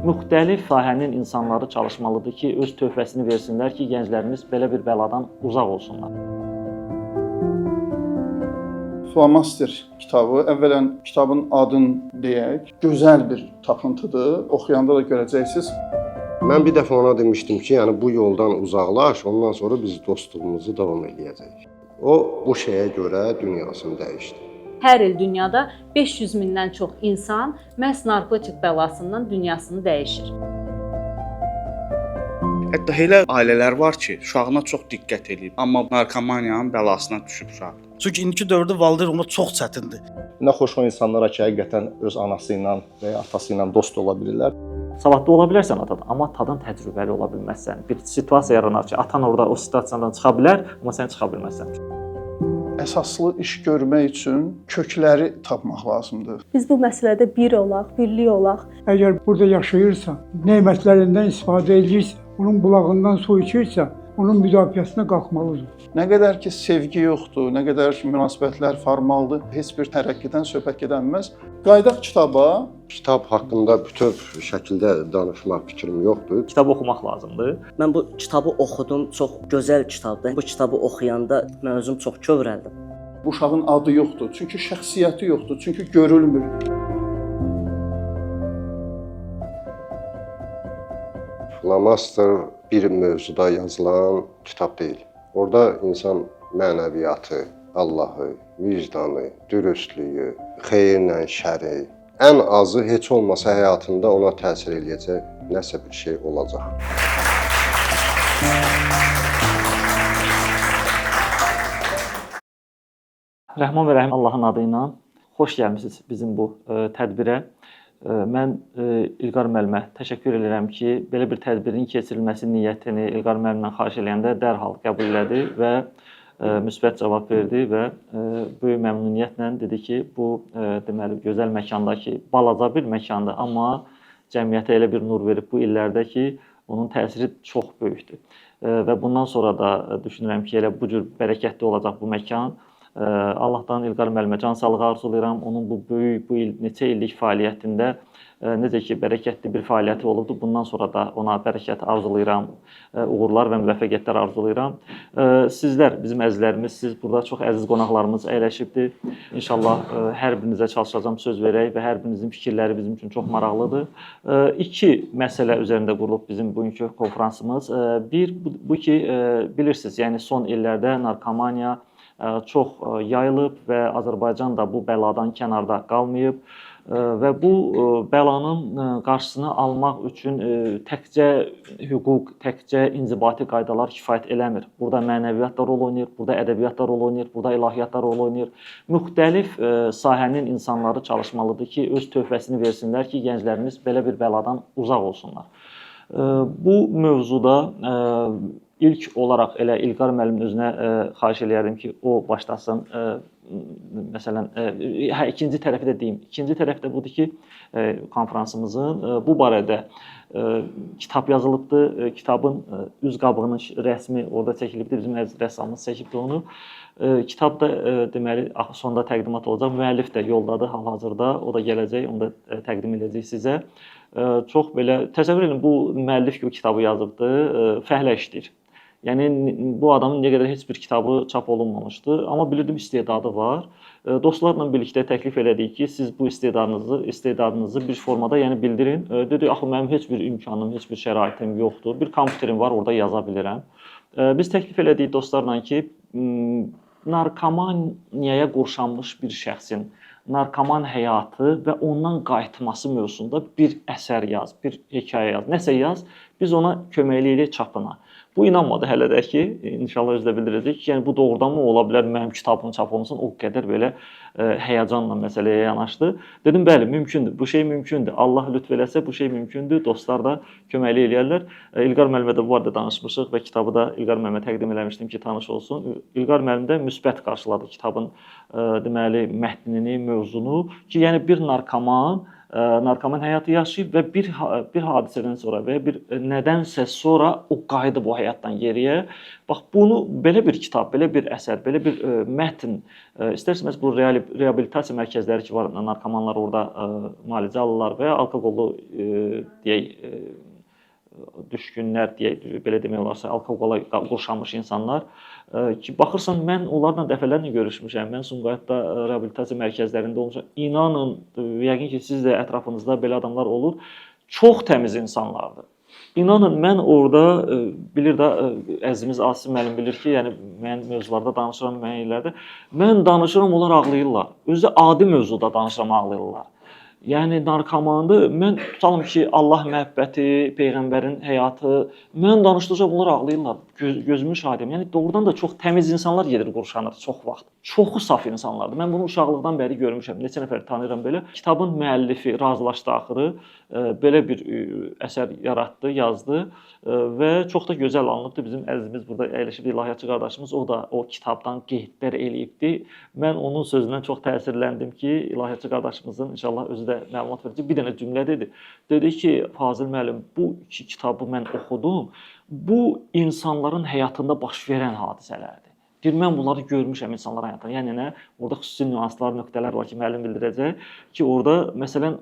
müxtəlif sahənin insanları çalışmalıdır ki, öz töhfəsini versinlər ki, gənclərimiz belə bir bəladan uzaq olsunlar. Flamaster kitabı, əvvələn kitabın adını deyək, gözəl bir tapıntıdır. Oxuyanda da görəcəksiniz. Mən bir dəfə ona demişdim ki, yəni bu yoldan uzaqlaş, ondan sonra biz dostluğumuzu davam eləyəcəyik. O, bu şeyə görə dünyasını dəyişdi. Hər il dünyada 500 mindən çox insan məhz narkotik bəlasından dünyasını dəyişir. Hətta elə ailələr var ki, uşağına çox diqqət eləyir, amma narkomaniyanın bəlasına düşüb uşaq. Çünki indiki dövrdə valideyn olmaq çox çətindir. Nə xoş o insanlara ki, həqiqətən öz anası ilə və ya atası ilə dost ola bilirlər. Savadlı ola bilərsən atadan, amma atadan təcrübəli ola bilməzsən. Bir situasiya yaranar ki, atan orada o situasiyadan çıxa bilər, amma sən çıxa bilməzsən. Əsaslı iş görmək üçün kökləri tapmaq lazımdır. Biz bu məsələdə bir olaq, birlik olaq. Əgər burada yaşayırsa, nemətlərindən istifadə edirsə, onun bulağından su içirsə, onun müdafiəsinə qalxmalıdır. Nə qədər ki sevgi yoxdur, nə qədər ki münasibətlər formaldır, heç bir tərəqqidən söhbət gedə bilməz. Qaydaq kitaba. Kitab haqqında bütöv şəkildə danışmaq fikrim yoxdur. Kitab oxumaq lazımdır. Mən bu kitabı oxudum, çox gözəl kitabdır. Bu kitabı oxuyanda mən özüm çox kövrəldim. Bu uşağın adı yoxdur, çünki şəxsiyyəti yoxdur, çünki görülmür. Flamaster bir mövzuda yazılan kitab deyil. Orada insan mənəviyyatı, Allahı, vicdanı, dürüstlüyü, xeyirlə şəri, ən azı heç olmasa həyatında ona təsir eləyəcək nəsə bir şey olacaq. Rəhman və Rəhim Allahın adı ilə xoş gəlmisiniz bizim bu tədbirə. Mən İlqar müəllimə təşəkkür edirəm ki, belə bir tədbirin keçirilməsi niyyətini İlqar müəllimdən xahiş edəndə dərhal qəbul elədi və müsbət cavab verdi və böyük məmnuniyyətlə dedi ki, bu deməli gözəl məkandakı balaca bir məkandır, amma cəmiyyətə elə bir nur verib bu illərdə ki, onun təsiri çox böyükdür. Və bundan sonra da düşünürəm ki, elə bu cür bərəkətli olacaq bu məkan. Allahdan İlqar müəllimə can sağlığı arzulayıram. Onun bu böyük, bu il neçə illik fəaliyyətində necə ki, bərəkətli bir fəaliyyəti olubdur. Bundan sonra da ona bərəkət arzulayıram, uğurlar və müvəffəqiyyətlər arzulayıram. Sizlər, bizim əzizlərimiz, siz burada çox əziz qonaqlarımız əyləşibdir. İnşallah hər birinizə çalışacağım, söz verək və hər birinizin fikirləri bizim üçün çox maraqlıdır. İki məsələ üzərində qurulub bizim bugünkü konfransımız. Bir, bu ki, bilirsiniz, yəni son illərdə narkomaniya çox yayılıb və Azərbaycan da bu bəladan kənarda qalmayıb və bu bəlanın qarşısını almaq üçün təkcə hüquq, təkcə inzibati qaydalar kifayət eləmir. Burada mənəviyyat da rol oynayır, burada ədəbiyyat da rol oynayır, burada ilahiyyat da rol oynayır. Müxtəlif sahənin insanları çalışmalıdır ki, öz töhfəsini versinlər ki, gənclərimiz belə bir bəladan uzaq olsunlar. Bu mövzuda İlk olaraq elə İlqar müəllimin özünə xahiş eləyərdim ki, o başlasın. Məsələn, ikinci tərəfi də deyim. İkinci tərəf də budur ki, konfransımızın bu barədə kitab yazılıbdır. Kitabın üz qabığının rəsmi orada çəkilibdir. Bizim əziz rəssamımız çəkibdir onu. Kitabda deməli sonda təqdimat olacaq. Müəllif də yoldadır hal-hazırda. O da gələcək, onu da təqdim edəcək sizə. Çox belə təsəvvür edin, bu müəllif ki, o kitabı yazıbdır, fəhlə işləyir. Yəni bu adamın nə qədər heç bir kitabı çap olunmamışdı, amma bilirdim istedadı var. Dostlarla birlikdə təklif elədik ki, siz bu istedadınızı bir formada yəni bildirin. Dedi, axı mənim heç bir imkanım, heç bir şəraitim yoxdur. Bir kompüterim var, orada yaza bilirəm. Biz təklif elədik dostlarla ki, narkomaniyaya qurşanmış bir şəxsin narkoman həyatı və ondan qayıtması mövzusunda bir əsər yaz, bir hekayə yaz, nəsə yaz. Biz ona köməkləyirik çapına. Bu inanmadı hələ də ki, inşallah özdə bildirəcək ki, yəni bu doğrudanmı ola bilər, mənim kitabım çap olunsun, o qədər belə həyəcanla məsələyə yanaşdı. Dedim, bəli, mümkündür, bu şey mümkündür. Allah lütf eləsə bu şey mümkündür, dostlar da köməkli eləyərlər. İlqar müəllimə də bu arada danışmışıq və kitabı da İlqar müəllimə təqdim eləmişdim ki, tanış olsun. İlqar müəllim də müsbət qarşıladı kitabın deməli mətnini, mövzunu ki, yəni bir narkoman narkoman həyatı yaşayıb və bir hadisədən sonra və ya bir nədənsə sonra o qayıdıb o həyatdan geriyə. Bax bunu belə bir kitab, belə bir əsər, belə bir mətn, istərsəniz bu reabilitasiya mərkəzləri ki var, narkomanlar orada müalicə alırlar və ya alkoqollu deyək düşkünlər deyək, belə demək olarsa, alkoqola qurşanmış insanlar ki, baxırsan mən onlarla dəfələrlə görüşmüşəm. Mən Sumqayıtda reabilitasiya mərkəzlərində olmuşam. İnanın, yəqin ki, siz də ətrafınızda belə adamlar olur. Çox təmiz insanlardır. İnanın, mən orada bilir də əzizimiz Asim müəllim bilir ki, yəni mən mövzularda danışıram müəyyən yerlərdə. Mən danışıram, onlar ağlayırlar. Özü adi mövzuda danışıram, ağlayırlar. Yəni narkomandır. Mən tutalım ki, Allah məhəbbəti, peyğəmbərin həyatı, mən danışdıqca bunlar ağlayırlar. Gözümün şahidiyəm. Yəni doğrudan da çox təmiz insanlar gedir qurşanır çox vaxt. Çoxu saf insanlardır. Mən bunu uşaqlıqdan bəri görmüşəm. Neçə nəfər tanıyıram belə. Kitabın müəllifi razılaşdı axırı belə bir əsər yaratdı, yazdı və çox da gözəl alınıbdı. Bizim əzizimiz burada əyləşib ilahiyyatçı qardaşımız, o da o kitabdan qeydlər eləyibdi. Mən onun sözündən çox təsirləndim ki, ilahiyyatçı qardaşımızın inşallah özü də məlumat verici bir dənə cümlə dedi. Dedi ki, Fazil müəllim, bu iki kitabı mən oxudum. Bu insanların həyatında baş verən hadisələrdir. Deyir, mən bunları görmüşəm insanların həyatında. Yəni nə? Orada xüsusi nüanslar, nöqtələr var ki, müəllim bildirəcək ki, orada məsələn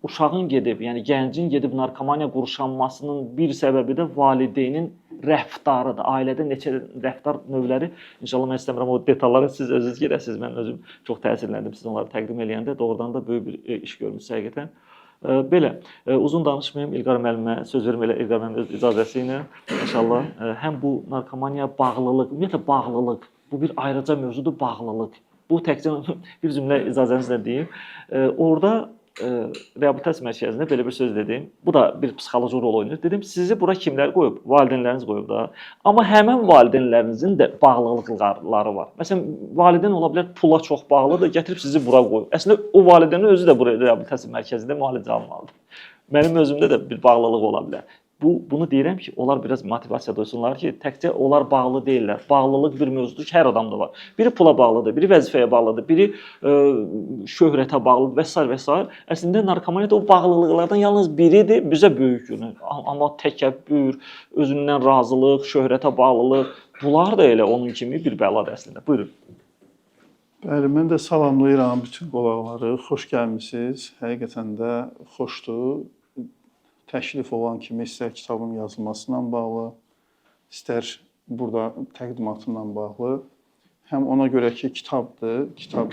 uşağın gedib, yəni gəncin gedib narkomaniya qurşanmasının bir səbəbi də valideynin rəftarıdır. Ailədə neçə rəftar növləri, inşallah mən istəmirəm o detallara siz özünüz gedəsiniz. Mən özüm çox təsirləndim siz onları təqdim eləyəndə. Doğrudan da böyük bir iş görmüsünüz həqiqətən. Belə, uzun danışmayım, İlqar müəllimə söz verim elə İlqar müəllimin öz icazəsi ilə. İnşallah həm bu narkomaniya bağlılıq, ümumiyyətlə bağlılıq, bu bir ayrıca mövzudur, bağlılıq. Bu təkcə bir cümlə icazənizlə deyim. Orada reabilitasiya mərkəzində belə bir söz dedim. Bu da bir psixoloji rol oynayır. Dedim, sizi bura kimlər qoyub? Valideynləriniz qoyub da. Amma həmin valideynlərinizin də bağlılıqları var. Məsələn, valideyn ola bilər pula çox bağlıdır, gətirib sizi bura qoyub. Əslində o valideynin özü də bu reabilitasiya mərkəzində müalicə almalıdır. Mənim özümdə də bir bağlılıq ola bilər. Bunu deyirəm ki, onlar biraz motivasiya duysunlar ki, təkcə onlar bağlı deyirlər. Bağlılıq bir mövzudur ki, hər adamda var. Biri pula bağlıdır, biri vəzifəyə bağlıdır, biri şöhrətə bağlıdır və s. və s. Əslində narkomaniyada o bağlılıqlardan yalnız biridir, bizə böyük günü. Amma təkəbbür, özündən razılıq, şöhrətə bağlılıq, bunlar da elə onun kimi bir bəladır əslində. Buyurun. Bəli, mən də salamlayıram bütün qonaqları. Xoş gəlmisiniz. Həqiqətən də xoşdur. Təşrif olan kimi istər kitabın yazılmasından bağlı, istər burada təqdimatından bağlı. Həm ona görə ki, kitabdır, kitab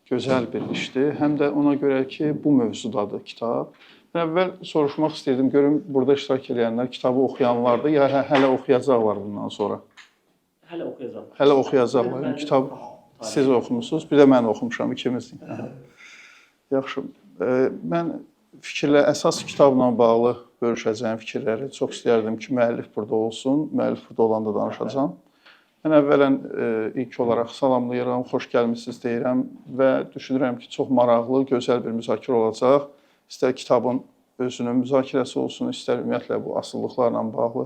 gözəl bir işdir. Həm də ona görə ki, bu mövzudadır kitab. Mən əvvəl soruşmaq istəyirdim, görüm burada iştirak edənlər kitabı oxuyanlardır, ya hələ oxuyacaqlar bundan sonra? Hələ oxuyacaqlar. Hələ oxuyacaqlar. Kitab siz oxumusunuz, bir də mən oxumuşam, ikimiz. Yaxşı. Mən əsas kitabla bağlı bölüşəcəyim fikirləri çox istəyərdim ki, müəllif burada olsun, müəllif burada olanda danışacağam. Mən əvvələn ilk olaraq salamlayıram, xoş gəlmisiniz deyirəm və düşünürəm ki, çox maraqlı, gözəl bir müzakirə olacaq. İstər kitabın özünün müzakirəsi olsun, istər ümumiyyətlə bu asıllıqlarla bağlı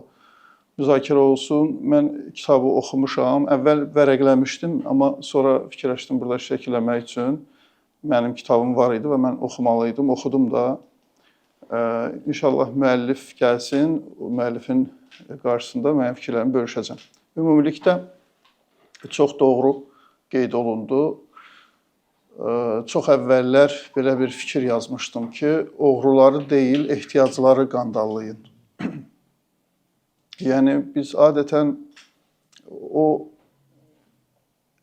müzakirə olsun. Mən kitabı oxumuşam, əvvəl vərəqləmişdim, amma sonra fikirləşdim burada iştirak eləmək üçün. Mənim kitabım var idi və mən oxumalıydım, oxudum da. İnşallah müəllif gəlsin, müəllifin qarşısında mənim fikirlərimi bölüşəcəm. Ümumilikdə çox doğru qeyd olundu. Çox əvvəllər belə bir fikir yazmışdım ki, oğruları deyil, ehtiyacları qandallayın. Yəni biz adətən o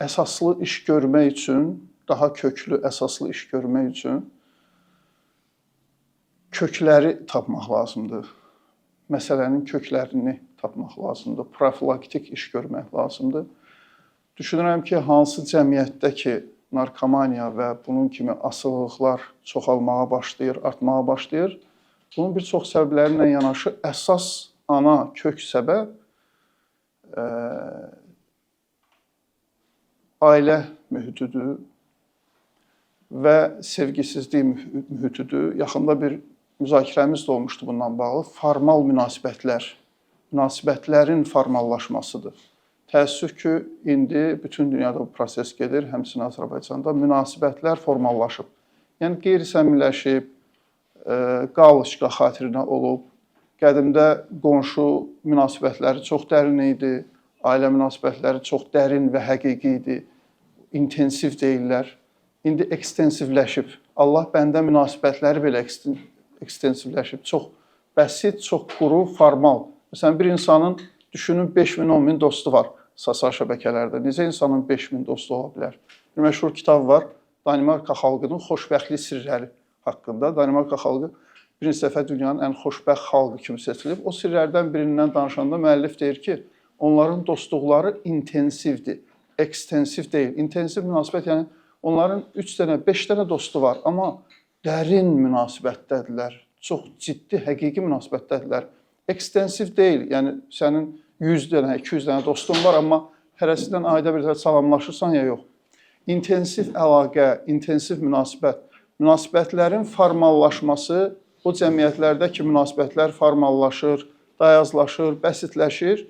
əsaslı iş görmək üçün, daha köklü, əsaslı iş görmək üçün kökləri tapmaq lazımdır. Məsələnin köklərini tapmaq lazımdır. Profilaktik iş görmək lazımdır. Düşünürəm ki, hansı cəmiyyətdə ki, narkomaniya və bunun kimi asılılıqlar çoxalmağa başlayır, artmağa başlayır, bunun bir çox səbəblərlə yanaşı əsas ana kök səbəb ailə mühitidir və sevgisizlik mühitidir. Yaxında bir müzakirəmiz də olmuşdu bundan bağlı. Formal münasibətlər, münasibətlərin formallaşmasıdır. Təəssüf ki, indi bütün dünyada bu proses gedir, həmçinin Azərbaycanda münasibətlər formallaşıb. Yəni qeyri-səmimiləşib, qalışqa xatirinə olub. Qədimdə qonşu münasibətləri çox dərin idi, ailə münasibətləri çox dərin və həqiqi idi, intensiv deyirlər. İndi ekstensivləşib. Allah bəndə münasibətləri belə ekstensivləşib. Çox bəsit, çox quru, formal. Məsələn, bir insanın düşünün 5000, 10000 dostu var sosial şəbəkələrdə. Necə insanın 5000 dostu ola bilər? Bir məşhur kitab var, Danimarka xalqının xoşbəxtlik sirləri haqqında. Danimarka xalqı birinci dəfə dünyanın ən xoşbəxt xalqı kimi seçilib. O sirlərdən birindən danışanda müəllif deyir ki, onların dostluqları intensivdir, ekstensiv deyil. İntensiv münasibət, yəni onların 3 dənə, 5 dənə dostu var, amma dərin münasibətdədirlər, çox ciddi, həqiqi münasibətdədirlər. Ekstensiv deyil, yəni sənin 100 dənə, 200 dənə dostun var, amma hərəsindən ayda bir dəfə salamlaşırsan ya yox. İntensiv əlaqə, intensiv münasibət, münasibətlərin formallaşması, o cəmiyyətlərdə ki, münasibətlər formallaşır, dayazlaşır, bəsitləşir.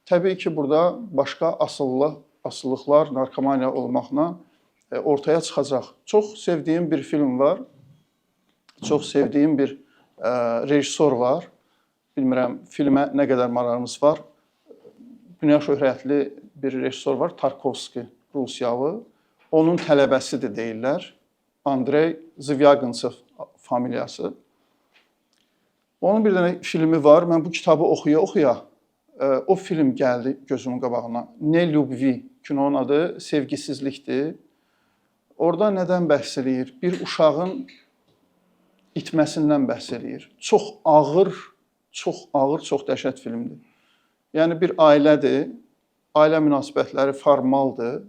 Təbii ki, burada başqa asıllıqlar, narkomaniya olmaqla ortaya çıxacaq. Çox sevdiyim bir film var, çox sevdiyim bir rejissor var. Bilmirəm, filmə nə qədər marağınız var. Dünya şöhrətli bir rejissor var, Tarkovski, Rusiyalı. Onun tələbəsidir deyirlər. Andrey Zvyagintsev familiyası. Onun bir dənə filmi var. Mən bu kitabı oxuya-oxuya o film gəldi gözümün qabağına. Ne Lyubvi, kinonun adı Sevgisizlikdir. Orada nədən bəhs eləyir? Bir uşağın itməsindən bəhs eləyir. Çox ağır, çox dəhşət filmdir. Yəni bir ailədir, ailə münasibətləri formaldır.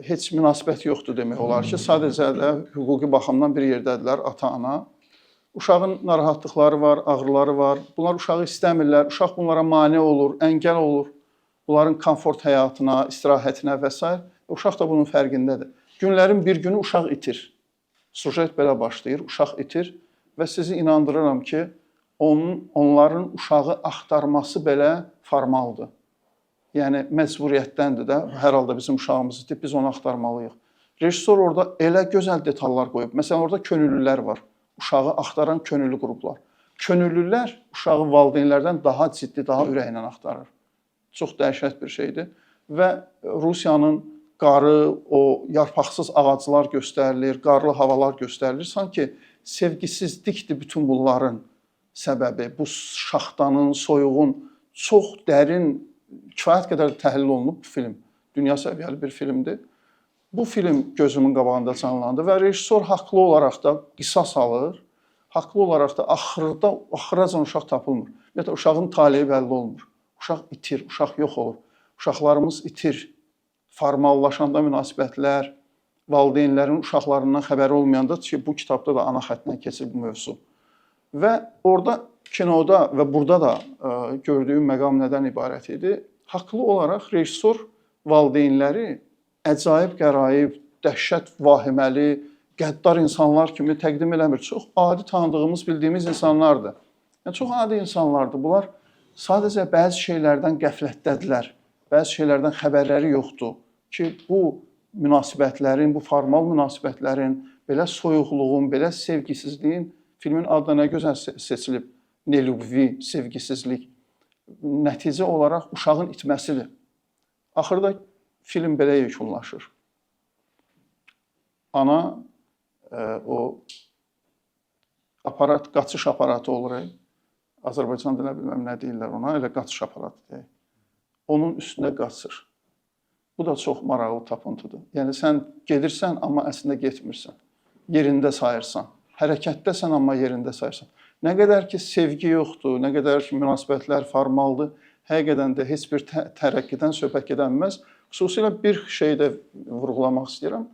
Heç münasibət yoxdur demək olar ki, sadəcə də hüquqi baxımdan bir yerdədirlər ata-ana. Uşağın narahatlıqları var, ağrıları var. Bunlar uşağı istəmirlər, uşaq bunlara mane olur, əngəl olur. Bunların komfort həyatına, istirahətinə və s. Uşaq da bunun fərqindədir. Günlərin bir günü uşaq itir. Sujet belə başlayır, uşaq itir və sizi inandırıram ki, onların uşağı axtarması belə formaldır. Yəni məcburiyyətdəndir də, hər halda bizim uşağımız itib, biz onu axtarmalıyıq. Rejissor orada elə gözəl detallar qoyub. Məsələn, orada könüllülər var. Uşağı axtaran könüllü qruplar. Könüllülər uşağı valideynlərdən daha ciddi, daha ürəklə axtarır. Çox dəhşət bir şeydir. Və Rusiyanın qarı, o yarpaqsız ağaclar göstərilir, qarlı havalar göstərilir. Sanki sevgisizlikdir bütün bunların səbəbi. Bu şaxtanın, soyuğun çox dərin, kifayət qədər təhlil olunub bu film. Dünya səviyyəli bir filmdir. Bu film gözümün qabağında canlandı və rejissor haqlı olaraq da qisas alır. Haqlı olaraq da axıracan uşaq tapılmır. Ümumiyyətlə, uşağın taleyi bəlli olmur. Uşaq itir, uşaq yox olur. Uşaqlarımız itir. Formallaşanda münasibətlər, valideynlərin uşaqlarından xəbəri olmayanda ki, bu kitabda da ana xətdən keçir bu mövzu. Və orada, kinoda və burada da gördüyüm məqam nədən ibarət idi? Haqlı olaraq rejissor valideynləri əcaib, qəraib, dəhşət, vahiməli, qəddar insanlar kimi təqdim eləmir. Çox adi tanıdığımız, bildiyimiz insanlardır. Yəni, çox adi insanlardır. Bunlar sadəcə bəzi şeylərdən qəflətdədirlər. Bəzi şeylərdən xəbərləri yoxdur ki, bu münasibətlərin, bu formal münasibətlərin, belə soyuqluğun, belə sevgisizliyin filmin adına nə gözəl seçilib. Ne Lyubvi, sevgisizlik. Nəticə olaraq uşağın itməsidir. Axırda film belə yekunlaşır. Ana o aparat, qaçış aparatı olur. Azərbaycanda nə bilməm nə deyirlər ona, elə qaçış aparatı deyil. Onun üstünə qaçır. Bu da çox maraqlı tapıntıdır. Yəni sən gedirsən, amma əslində getmirsən. Yerində sayırsan. Hərəkətdəsən, amma yerində sayırsan. Nə qədər ki sevgi yoxdur, nə qədər ki münasibətlər formaldır, həqiqətən də heç bir tərəqqidən söhbət gedənməz. Xüsusilə bir şey də vurğulamaq istəyirəm.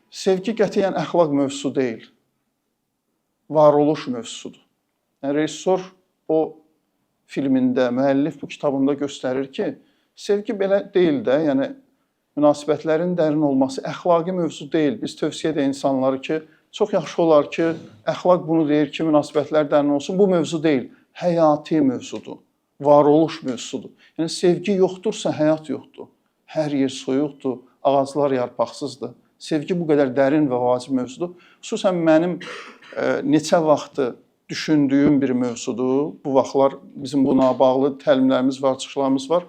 Sevgi qətiyyən əxlaq mövzusu deyil. Varoluş mövzusudur. Yəni, rejissor o filmində, müəllif bu kitabında göstərir ki, sevgi belə deyil də, yəni münasibətlərin dərin olması əxlaqi mövzu deyil. Biz tövsiyə edən insanları ki, çox yaxşı olar ki, əxlaq bunu deyir ki, münasibətlər dərin olsun. Bu mövzu deyil, həyati mövzudur. varoluş mövzusudur. Yəni sevgi yoxdursa həyat yoxdur. Hər yer soyuqdur, ağaclar yarpaqsızdır. Sevgi bu qədər dərin və vacib mövzudur. Xüsusən mənim neçə vaxtı düşündüyüm bir mövzudur. Bu vaxtlar bizim buna bağlı təlimlərimiz var, çıxışlarımız var.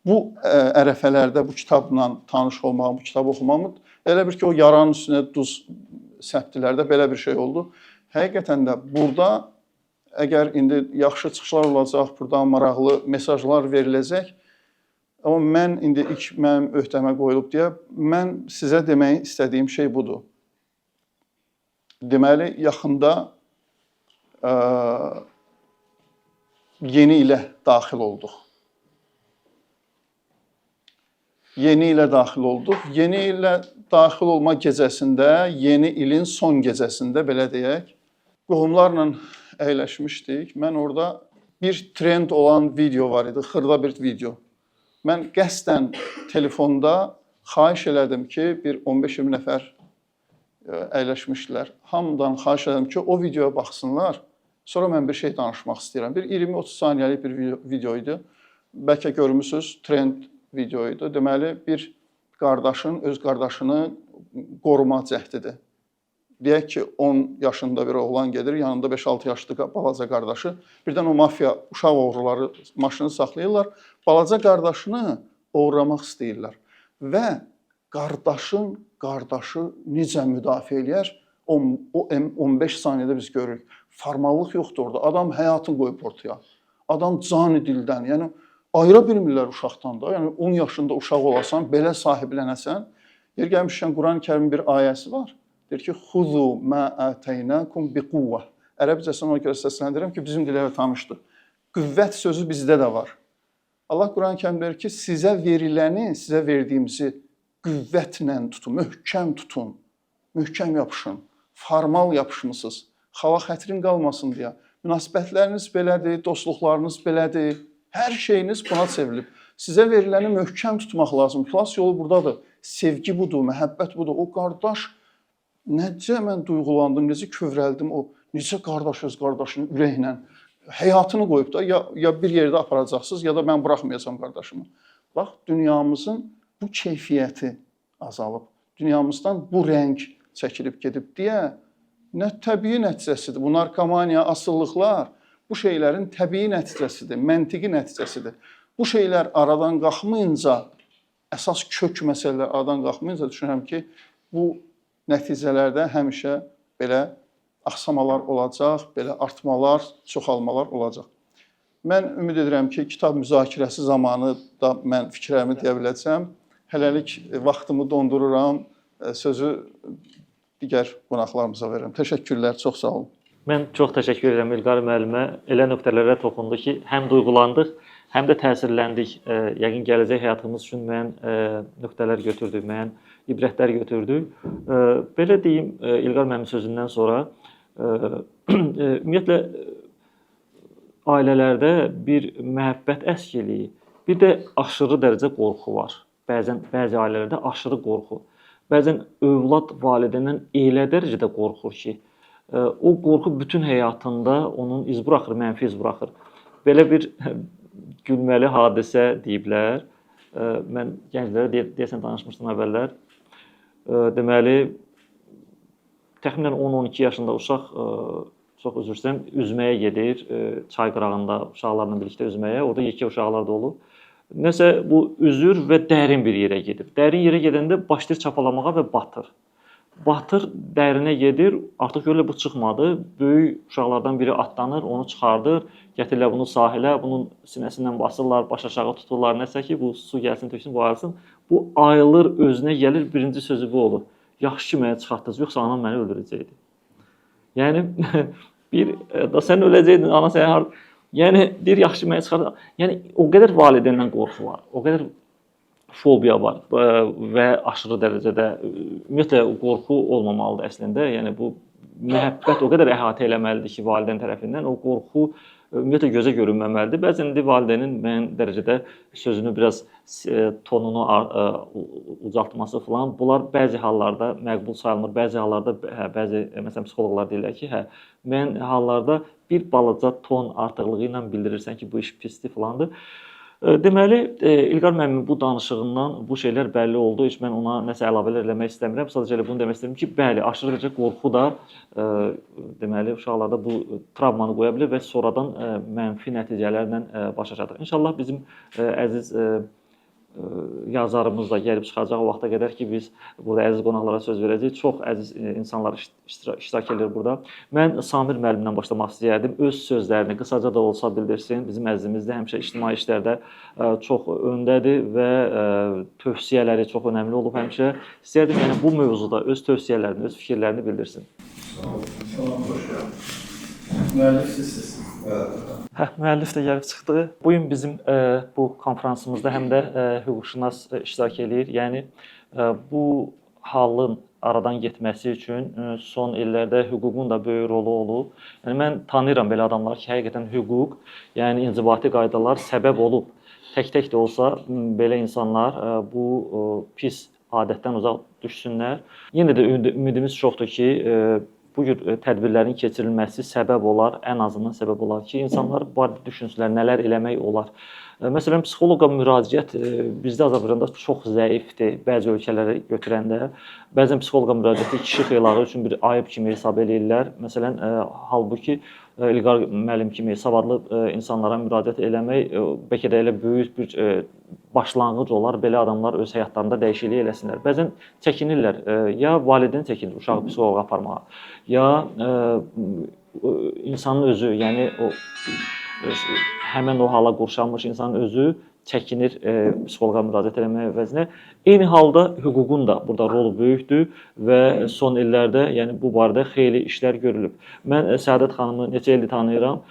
Bu ərəfələrdə bu kitabla tanış olmağım, bu kitabı oxumağım elə bir ki, o yaranın üstünə duz səpdilərdə belə bir şey oldu. Həqiqətən də burada əgər indi yaxşı çıxışlar olacaq, burada maraqlı mesajlar veriləcək. Amma mən indi ilk mənim öhdəmə qoyulub deyə mən sizə demək istədiyim şey budur. Deməli, yaxında yeni ilə daxil olduq. Yeni ilə daxil olduq. Yeni ilə daxil olma gecəsində, yeni ilin son gecəsində belə deyək, qohumlarla əyləşmişdik. Mən orada bir trend olan video var idi, xırda bir video. Mən qəsdən telefonda xahiş elədim ki, bir 15-20 nəfər əyləşmişdilər. Hamıdan xahiş elədim ki, o videoya baxsınlar. Sonra mən bir şey danışmaq istəyirəm. Bir 20-30 saniyəlik bir video idi. Bəlkə görmüsünüz, trend video idi. Deməli, bir qardaşın öz qardaşını qoruma cəhdidir. Deyək ki, 10 yaşında bir oğlan gedir, yanında 5-6 yaşlı balaca qardaşı. Birdən o mafiya, uşaq oğruları maşını saxlayırlar. Balaca qardaşını oğurlamaq istəyirlər. Və qardaşın qardaşı necə müdafiə eləyər? O 15 saniyədə biz görürük. Formallıq yoxdur orada. Adam həyatını qoyub ortaya. Adam cani dildən. Yəni, ayıra bilmirlər uşaqdan da. Yəni, 10 yaşında uşaq olasan, belə sahiblənəsən. Yer gəlmişkən, Quran-ı Kərimin bir ayəsi var. Deyir ki, xuzu mə ətəynəkum bi quvvə. Ərəbcəsini ona görə səsləndirirəm ki, bizim dilə tanışdır. Qüvvət sözü bizdə də var. Allah Quran-ı Kərimdə deyir ki, sizə veriləni, sizə verdiyimizi qüvvətlə tutun, möhkəm tutun, möhkəm yapışın, formal yapışmısınız, xala xətrin qalmasın deyə. Münasibətləriniz belədir, dostluqlarınız belədir, hər şeyiniz buna çevrilib. Sizə veriləni möhkəm tutmaq lazım. Xilas yolu buradadır. Sevgi budur, məhəbbət budur. O qardaş, necə mən duyğulandım, necə kövrəldim, o necə qardaş öz qardaşının ürəklə həyatını qoyub da, ya bir yerdə aparacaqsınız, ya da mən buraxmayacağam qardaşımı. Bax, dünyamızın bu keyfiyyəti azalıb, dünyamızdan bu rəng çəkilib gedib deyə nə təbii nəticəsidir. Bu narkomaniya, asıllıqlar bu şeylərin təbii nəticəsidir, məntiqi nəticəsidir. Bu şeylər aradan qalxmayınca, əsas kök məsələlər aradan qalxmayınca düşünürəm ki, bu nəticələrdə həmişə belə axsamalar olacaq, belə artmalar, çoxalmalar olacaq. Mən ümid edirəm ki, kitab müzakirəsi zamanı da mən fikirlərimi deyə biləcəm. Hələlik vaxtımı dondururam, sözü digər qonaqlarımıza verirəm. Təşəkkürlər, çox sağ olun. Mən çox təşəkkür edirəm İlqar müəllimə. Elə nöqtələrə toxundu ki, həm duyğulandıq, həm də təsirləndik. Yəqin gələcək həyatımız üçün müəyyən nöqtələr götürdük, müəyyən ibrətlər götürdük. Belə deyim, İlqar müəllimin sözündən sonra ümumiyyətlə ailələrdə bir məhəbbət əskiliyi, bir də aşırı dərəcə qorxu var. Bəzi ailələrdə aşırı qorxu. Bəzən övlad valideyndən elə dərəcədə qorxur ki, o qorxu bütün həyatında onun iz buraxır, mənfi iz buraxır. Belə bir gülməli hadisə deyiblər. Mən gənclərə deyəsən danışmışdım əvvəllər. Deməli, təxminən 10-12 yaşında uşaq, çox üzr istəyirəm, üzməyə gedir, çay qırağında uşaqlarla birlikdə üzməyə. Orada yekə uşaqlar da olub. Nəsə bu üzür və dərin bir yerə gedir. Dərin yerə gedəndə başlayır çapalamağa və batır. Batır, dərinə gedir, artıq görürlər bu çıxmadı. Böyük uşaqlardan biri atlanır, onu çıxardır, gətirirlər bunu sahilə, bunun sinəsindən basırlar, baş aşağı tuturlar, nəsə ki, bu su gəlsin, töksün, bu ayrılsın. Bu ayılır, özünə gəlir, birinci sözü bu olur. Yaxşı ki, mənə çıxartdınız, yoxsa anam məni öldürəcəkdi. Yəni, sən öləcəkdin, ana səni yəni, deyir, yaxşı mənə çıxartdınız. Yəni, o qədər valideyndən qorxu var, o qədər fobiya var və aşırı dərəcədə, ümumiyyətlə, qorxu olmamalıdır əslində. Yəni, bu məhəbbət o qədər əhatə eləməlidir ki, valideyn tərəfindən. O qorxu ümumiyyətlə gözə görünməməlidir. Bəzən indi valideynin müəyyən dərəcədə sözünü biraz tonunu ucaltması falan, bunlar bəzi hallarda məqbul sayılmır. Bəzi hallarda bəzi məsələn psixoloqlar deyirlər ki, hə, müəyyən hallarda bir balaca ton artıqlığı ilə bildirirsən ki, bu iş pisdir falandır. Deməli, İlqar müəllimin bu danışığından bu şeylər bəlli oldu. Heç mən ona nəsə əlavələr eləmək istəmirəm. Sadəcə elə bunu demək istəyirəm ki, bəli, aşırı dərəcə qorxu da deməli uşaqlarda bu travmanı qoya bilər və sonradan mənfi nəticələrlə başa çatır. İnşallah bizim əziz yazarımız da gəlib çıxacaq o vaxta qədər ki, biz burada əziz qonaqlara söz verəcəyik. Çox əziz insanlar iştirak edir burada. Mən Samir müəllimdən başlamaq istəyərdim. Öz sözlərini qısaca da olsa bildirsin. Bizim əzizimiz də həmişə ictimai işlərdə çox öndədir və tövsiyələri çox önəmli olub həmişə. İstəyərdim yəni bu mövzuda öz tövsiyələrini, öz fikirlərini bildirsin. Salam, xoş gəldiniz. Müəllif sizsiniz. Hə, müəllif də gəlib çıxdı. Bu gün bizim bu konfransımızda həm də hüquqşünas iştirak eləyir. Yəni bu halın aradan getməsi üçün son illərdə hüququn da böyük rolu olub. Yəni mən tanıyıram belə adamlar ki, həqiqətən hüquq, yəni inzibati qaydalar səbəb olub. Tək-tək də olsa belə insanlar bu pis adətdən uzaq düşsünlər. Yenə də ümidimiz çoxdur ki, bu cür tədbirlərin keçirilməsi səbəb olar, ən azından səbəb olar ki, insanlar bu barədə düşünsünlər, nələr eləmək olar. Məsələn, psixoloqa müraciət bizdə Azərbaycanda çox zəifdir, bəzi ölkələrə götürəndə. Bəzən psixoloqa müraciəti kişi xeylağı üçün bir ayıb kimi hesab eləyirlər. Məsələn, halbuki İlqar müəllim kimi savadlı insanlara müraciət eləmək bəlkə də elə böyük bir başlanğıc olar. Belə adamlar öz həyatlarında dəyişiklik eləsinlər. Bəzən çəkinirlər, ya valideyn çəkinir uşağı psixoloqa aparmağa, ya insanın özü, yəni həmin o hala qurşanmış insanın özü çəkinir psixoloqa müraciət etməyə əvəzinə. Eyni halda hüququn da burada rolu böyükdür və son illərdə yəni bu barədə xeyli işlər görülüb. Mən Səadət xanımı neçə ildir tanıyıram,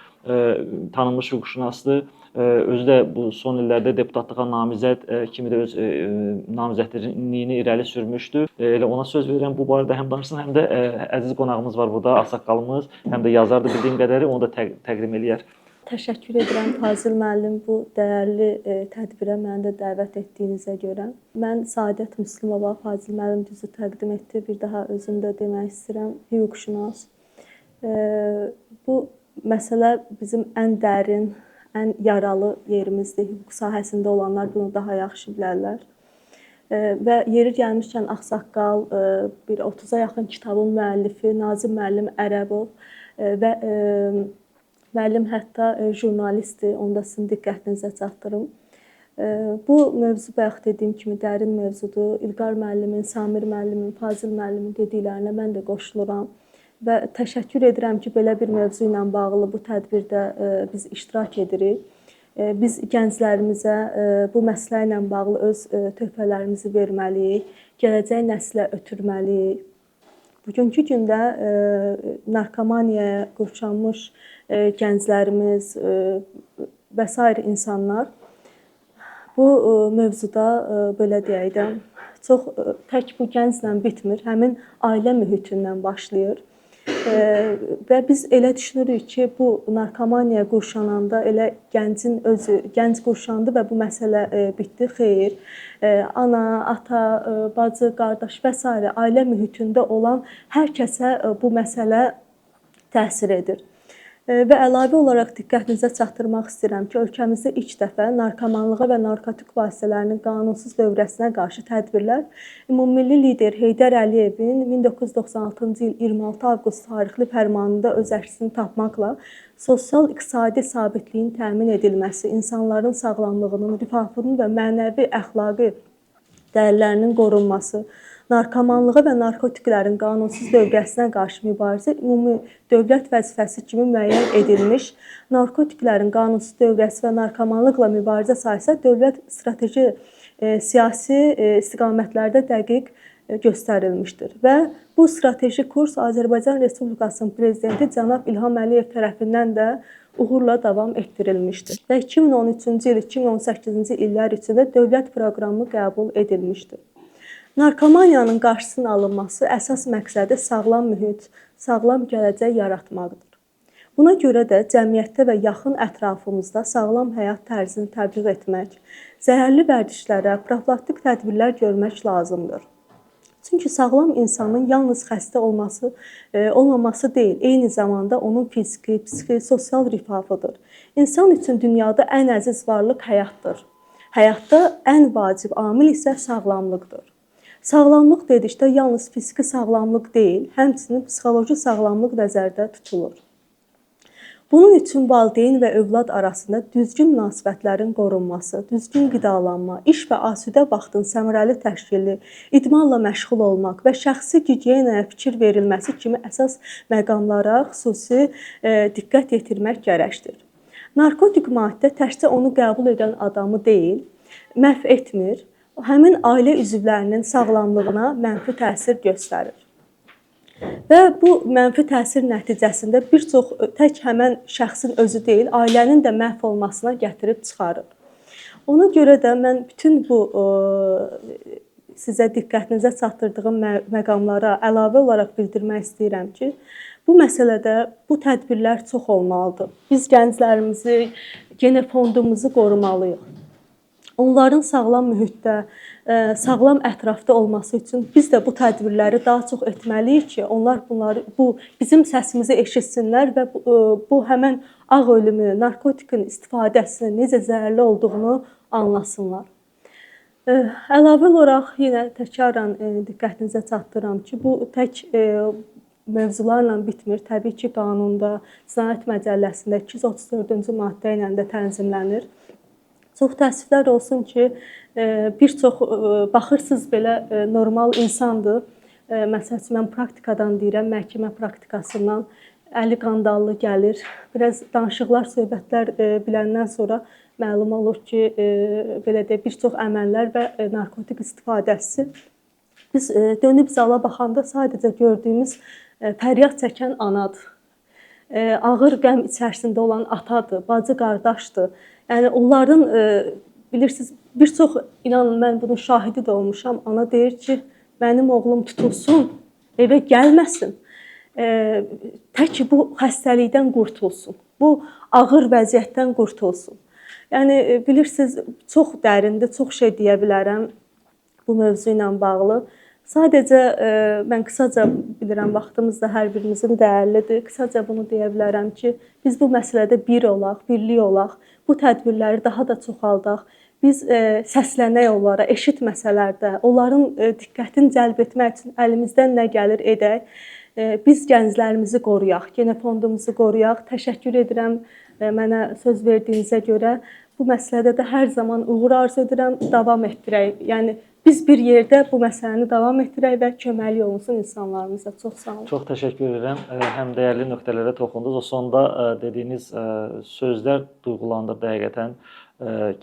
tanınmış hüquqşünasdır. Özü də bu son illərdə deputatlığa namizəd kimi də öz namizədliyini irəli sürmüşdü. Elə ona söz verirəm bu barədə həm danışsın, həm də əziz qonağımız var burada, ağsaqqalımız, həm də yazardı bildiyim qədəri, onu da təqdim eləyər. Təşəkkür edirəm Fazil müəllim bu dəyərli tədbirə məni də dəvət etdiyinizə görə. Mən Səadət Müslümova, Fazil müəllim düzü təqdim etdi. Bir daha özüm də demək istəyirəm, hüquqşünas. Bu məsələ bizim ən dərin, ən yaralı yerimizdir. Hüquq sahəsində olanlar bunu daha yaxşı bilərlər. Və yeri gəlmişkən ağsaqqal, bir 30-a yaxın kitabın müəllifi Nazim müəllim Ərəbov və müəllim hətta jurnalistdir, onu da sizin diqqətinizə çatdırım. Bu mövzu bayaq dediyim kimi dərin mövzudur. İlqar müəllimin, Samir müəllimin, Fazil müəllimin dediklərinə mən də qoşuluram. Və təşəkkür edirəm ki, belə bir mövzu ilə bağlı bu tədbirdə biz iştirak edirik. Biz gənclərimizə bu məsələ ilə bağlı öz töhfələrimizi verməliyik, gələcək nəslə ötürməliyik. Bugünkü gündə narkomaniyaya qurşanmış gənclərimiz və sair insanlar bu mövzuda belə deyək də çox tək bu gənclə bitmir, həmin ailə mühitindən başlayır. Və biz elə düşünürük ki, bu narkomaniyaya qurşananda elə gəncin özü, gənc qurşandı və bu məsələ bitdi. Xeyr. Ana, ata, bacı, qardaş və s. ailə mühitində olan hər kəsə bu məsələ təsir edir. Və əlavə olaraq diqqətinizə çatdırmaq istəyirəm ki, ölkəmizdə ilk dəfə narkomanlığa və narkotik vasitələrinin qanunsuz dövrəsinə qarşı tədbirlər ümummilli lider Heydər Əliyevin 1996-cı il 26 avqust tarixli fərmanında öz əksini tapmaqla sosial-iqtisadi sabitliyin təmin edilməsi, insanların sağlamlığının, rifahının və mənəvi əxlaqi dəyərlərinin qorunması, narkomanlığa və narkotiklərin qanunsuz dövrəsinə qarşı mübarizə ümumi dövlət vəzifəsi kimi müəyyən edilmiş, narkotiklərin qanunsuz dövrəsi və narkomanlıqla mübarizə sahəsi dövlət strateji siyasi istiqamətlərdə dəqiq göstərilmişdir. Və bu strateji kurs Azərbaycan Respublikasının prezidenti cənab İlham Əliyev tərəfindən də uğurla davam etdirilmişdir. Və 2013-cü il, 2018-ci illər içində dövlət proqramı qəbul edilmişdir. Narkomaniyanın qarşısının alınması əsas məqsədi sağlam mühit, sağlam gələcək yaratmaqdır. Buna görə də cəmiyyətdə və yaxın ətrafımızda sağlam həyat tərzini təbliğ etmək, zəhərli vərdişlərə profilaktik tədbirlər görmək lazımdır. Çünki sağlam insanın yalnız xəstə olmaması deyil, eyni zamanda onun fiziki, psixi-sosial rifahıdır. İnsan üçün dünyada ən əziz varlıq həyatdır. Həyatda ən vacib amil isə sağlamlıqdır. Sağlamlıq dedikdə yalnız fiziki sağlamlıq deyil, həmçinin psixoloji sağlamlıq nəzərdə tutulur. Bunun üçün valideyn və övlad arasında düzgün münasibətlərin qorunması, düzgün qidalanma, iş və asudə vaxtın səmərəli təşkili, idmanla məşğul olmaq və şəxsi gigiyenaya fikir verilməsi kimi əsas məqamlara xüsusi diqqət yetirmək gərəkdir. Narkotik maddə təkcə onu qəbul edən adamı deyil, məhv etmir, həmin ailə üzvlərinin sağlamlığına mənfi təsir göstərir. Və bu mənfi təsir nəticəsində bir çox tək həmən şəxsin özü deyil, ailənin də məhv olmasına gətirib çıxarır. Ona görə də mən bütün bu sizə diqqətinizə çatdırdığım məqamlara əlavə olaraq bildirmək istəyirəm ki, bu məsələdə bu tədbirlər çox olmalıdır. Biz gənclərimizi, genofondumuzu qorumalıyıq. Onların sağlam mühitdə, sağlam ətrafda olması üçün biz də bu tədbirləri daha çox etməliyik ki, onlar bu bizim səsimizi eşitsinlər və bu həmin ağ ölümü, narkotikin istifadəsinin necə zəhərli olduğunu anlasınlar. Əlavə olaraq yenə təkrarən diqqətinizə çatdırıram ki, bu tək mövzularla bitmir. Təbii ki, qanunda, Cinayət Məcəlləsində 234-cü maddə ilə də tənzimlənir. Çox təəssüflər olsun ki, bir çox baxırsınız belə normal insandır. Məsəl üçün mən praktikadan deyirəm, məhkəmə praktikasından əli qandallı gəlir. Biraz danışıqlar, söhbətlər biləndən sonra məlum olur ki, belə deyək, bir çox əməllər və narkotik istifadəsi. Biz dönüb zala baxanda sadəcə gördüyümüz fəryad çəkən anadır. Ağır qəm içərisində olan atadır, bacı qardaşdır. Yəni onların bilirsiniz, bir çox inanın mən bunun şahidi də olmuşam. Ana deyir ki, mənim oğlum tutulsun, evə gəlməsin. Tək ki bu xəstəlikdən qurtulsun. Bu ağır vəziyyətdən qurtulsun. Yəni bilirsiniz, çox dərindir, çox şey deyə bilərəm bu mövzu ilə bağlı. Sadəcə mən qısaca bilirəm, vaxtımız da hər birimizin dəyərlidir. Qısaca bunu deyə bilərəm ki, biz bu məsələdə bir olaq, birlik olaq, bu tədbirləri daha da çoxaldaq. Biz səslənək onlara, eşitməsələr də, onların diqqətini cəlb etmək üçün əlimizdən nə gəlir edək. Biz gənclərimizi qoruyaq, genofondumuzu qoruyaq. Təşəkkür edirəm mənə söz verdiyinizə görə. Bu məsələdə də hər zaman uğur arzu edirəm, davam etdirək. Yəni biz bir yerdə bu məsələni davam etdirək və köməklik olunsun insanlarımıza. Çox sağ olun. Çox təşəkkür edirəm. Həm dəyərli nöqtələrə toxundunuz. O sonda dediyiniz sözlər duyğulandırdı həqiqətən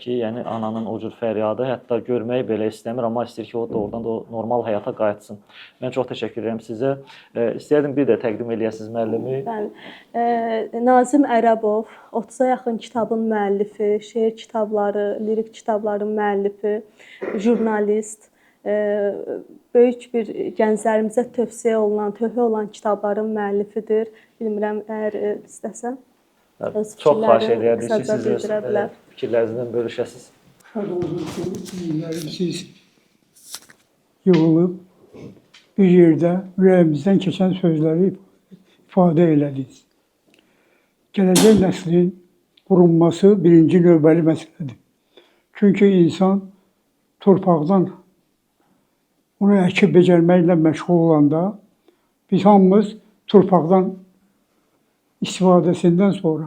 ki, yəni ananın o cür fəryadı hətta görməyi belə istəmir, amma istəyir ki, o doğrudan da normal həyata qayıtsın. Mən çox təşəkkür edirəm sizə. İstəyərdim bir də təqdim eləyəsiniz müəllimi. Bəli. Nazim Ərəbov 30-a yaxın kitabın müəllifi, şeir kitabları, lirik kitabların müəllifi, jurnalist, böyük bir gənclərimizə tövsiyə olan kitabların müəllifidir. Bilmirəm, əgər istəsəm. Çox xahiş edərdik ki, siz öz fikirlərinizdən bölüşəsiniz. Şad olsun ki, siz yığılıb bir yerdə ürəyimizdən keçən sözləri ifadə elədiniz. Gələcək nəslin qorunması birinci növbəli məsələdir. Çünki insan torpaqdan onu əkib becərməklə məşğul olanda biz hamımız torpaqdan istifadəsindən sonra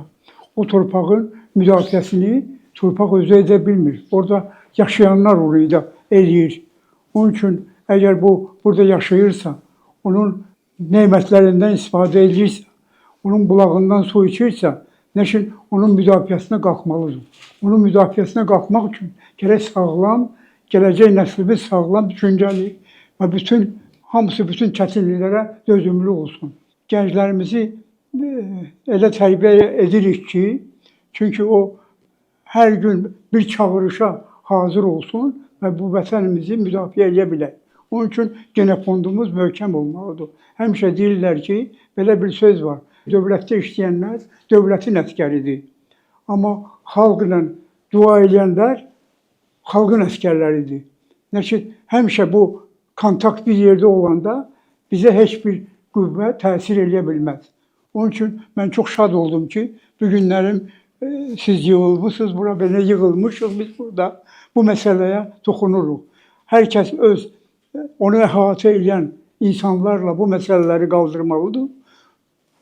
o torpağın müdafiəsini torpaq özü edə bilmir. Orada yaşayanlar onu da eləyir. Onun üçün əgər burada yaşayırsa, onun nemətlərindən istifadə edirsə, onun bulağından su içirsə, nəşin onun müdafiəsinə qalxmalıdır. Onun müdafiəsinə qalxmaq üçün gərək sağlam, gələcək nəslimiz sağlam, düşüncəli və hamısı bütün çətinliklərə dözümlü olsun. Gənclərimizi elə tərbiyə edirik ki, çünki o hər gün bir çağırışa hazır olsun və bu vətənimizi müdafiə edə bilək. Onun üçün genofondumuz möhkəm olmalıdır. Həmişə deyirlər ki, belə bir söz var. Dövlətdə işləyənlər dövlətin əsgəridir. Amma xalqla dua edənlər xalqın əsgərləridir. Nə ki, həmişə bu kontakt bir yerdə olanda bizə heç bir qüvvə təsir edə bilməz. Onun üçün mən çox şad oldum ki, bu günlərim siz yığılmışsınız bura, belə yığılmışıq biz burada bu məsələyə toxunuruq. Hər kəs öz onu əhatə edən insanlarla bu məsələləri qaldırmalıdır.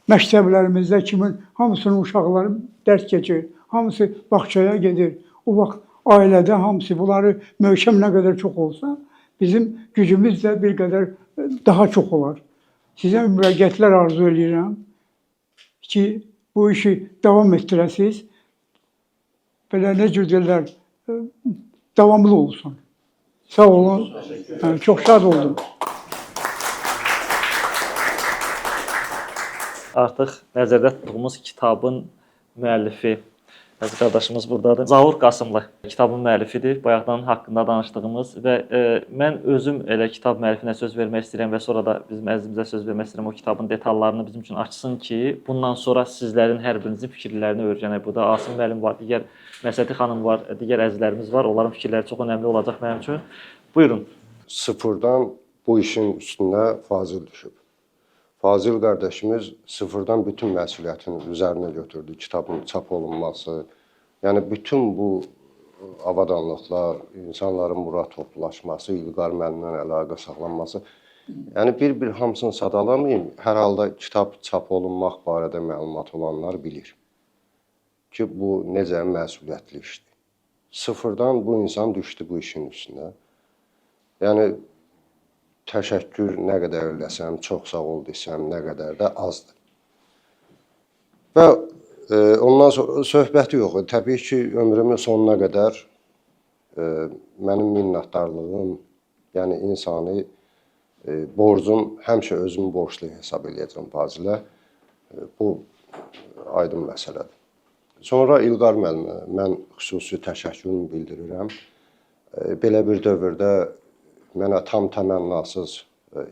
Məktəblərimizdə kimin hamısının uşaqları dərs keçir, hamısı bağçaya gedir. O vaxt ailədə hamısı bunları möhkəm nə qədər çox olsa, bizim gücümüz də bir qədər daha çox olar. Sizə müvəqqətlər arzu edirəm ki, bu işi davam etdirəsiniz. Belə nə cür deyirlər, davamlı olsun. Sağ olun. Çox şad oldum. Artıq nəzərdə tutduğumuz kitabın müəllifi əziz qardaşımız burdadır. Zaur Qasımlı kitabın müəllifidir. Bayaqdan haqqında danışdığımız və mən özüm elə kitab müəllifinə söz vermək istəyirəm və sonra da bizim əzizimizə söz vermək istəyirəm o kitabın detallarını bizim üçün açsın ki, bundan sonra sizlərin hər birinizin fikirlərini öyrənək. Burada Asım müəllim var, digər Məsəti xanım var, digər əzizlərimiz var. Onların fikirləri çox önəmli olacaq mənim üçün. Buyurun. Sıfırdan bu işin üstünə Fazil düşüb. Fazil qardaşımız sıfırdan bütün məsuliyyətini üzərinə götürdü. Kitabın çap olunması, yəni bütün bu avadanlıqlar, insanların bura toplaşması, İlqar müəllimlə əlaqə saxlanması, yəni bir hamısını sadalamayım. Hər halda kitab çap olunmaq barədə məlumat olanlar bilir ki, bu necə məsuliyyətli işdir. Sıfırdan bu insan düşdü bu işin üstünə. Yəni təşəkkür nə qədər eləsəm, çox sağ ol desəm, nə qədər də azdır. Və ondan sonra söhbəti yox. Təbii ki, ömrümün sonuna qədər mənim minnətdarlığım, yəni insani borcum, həmişə özümü borclu hesab edəcəm Fazilə. Bu aydın məsələdir. Sonra İlqar müəllimə mən xüsusi təşəkkürümü bildirirəm. Belə bir dövrdə mənə tam təmənnasız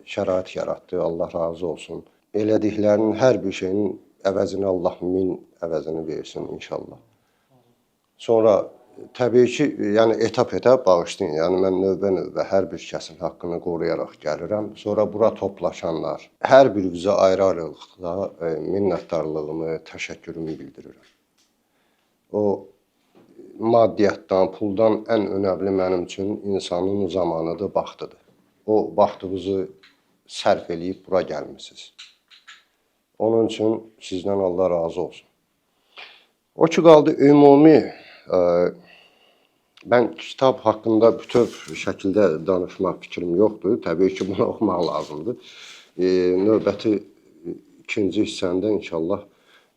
şərait yaratdı, Allah razı olsun. Elədiklərinin hər bir şeyin əvəzini Allah min əvəzini versin inşallah. Sonra təbii ki, yəni etap-etap bağışlayın. Yəni mən növbə-növbə hər bir kəsin haqqını qoruyaraq gəlirəm. Sonra bura toplaşanlar, hər birinizə ayrı-ayrılıqda minnətdarlığımı, təşəkkürümü bildirirəm. O maddiyyatdan, puldan ən önəmli mənim üçün insanın zamanıdır, vaxtıdır. O vaxtınızı sərf eləyib bura gəlmisiniz. Onun üçün sizdən Allah razı olsun. O ki qaldı ümumi, mən kitab haqqında bütöv şəkildə danışmaq fikrim yoxdur. Təbii ki, bunu oxumaq lazımdır. Növbəti ikinci hissəndə inşallah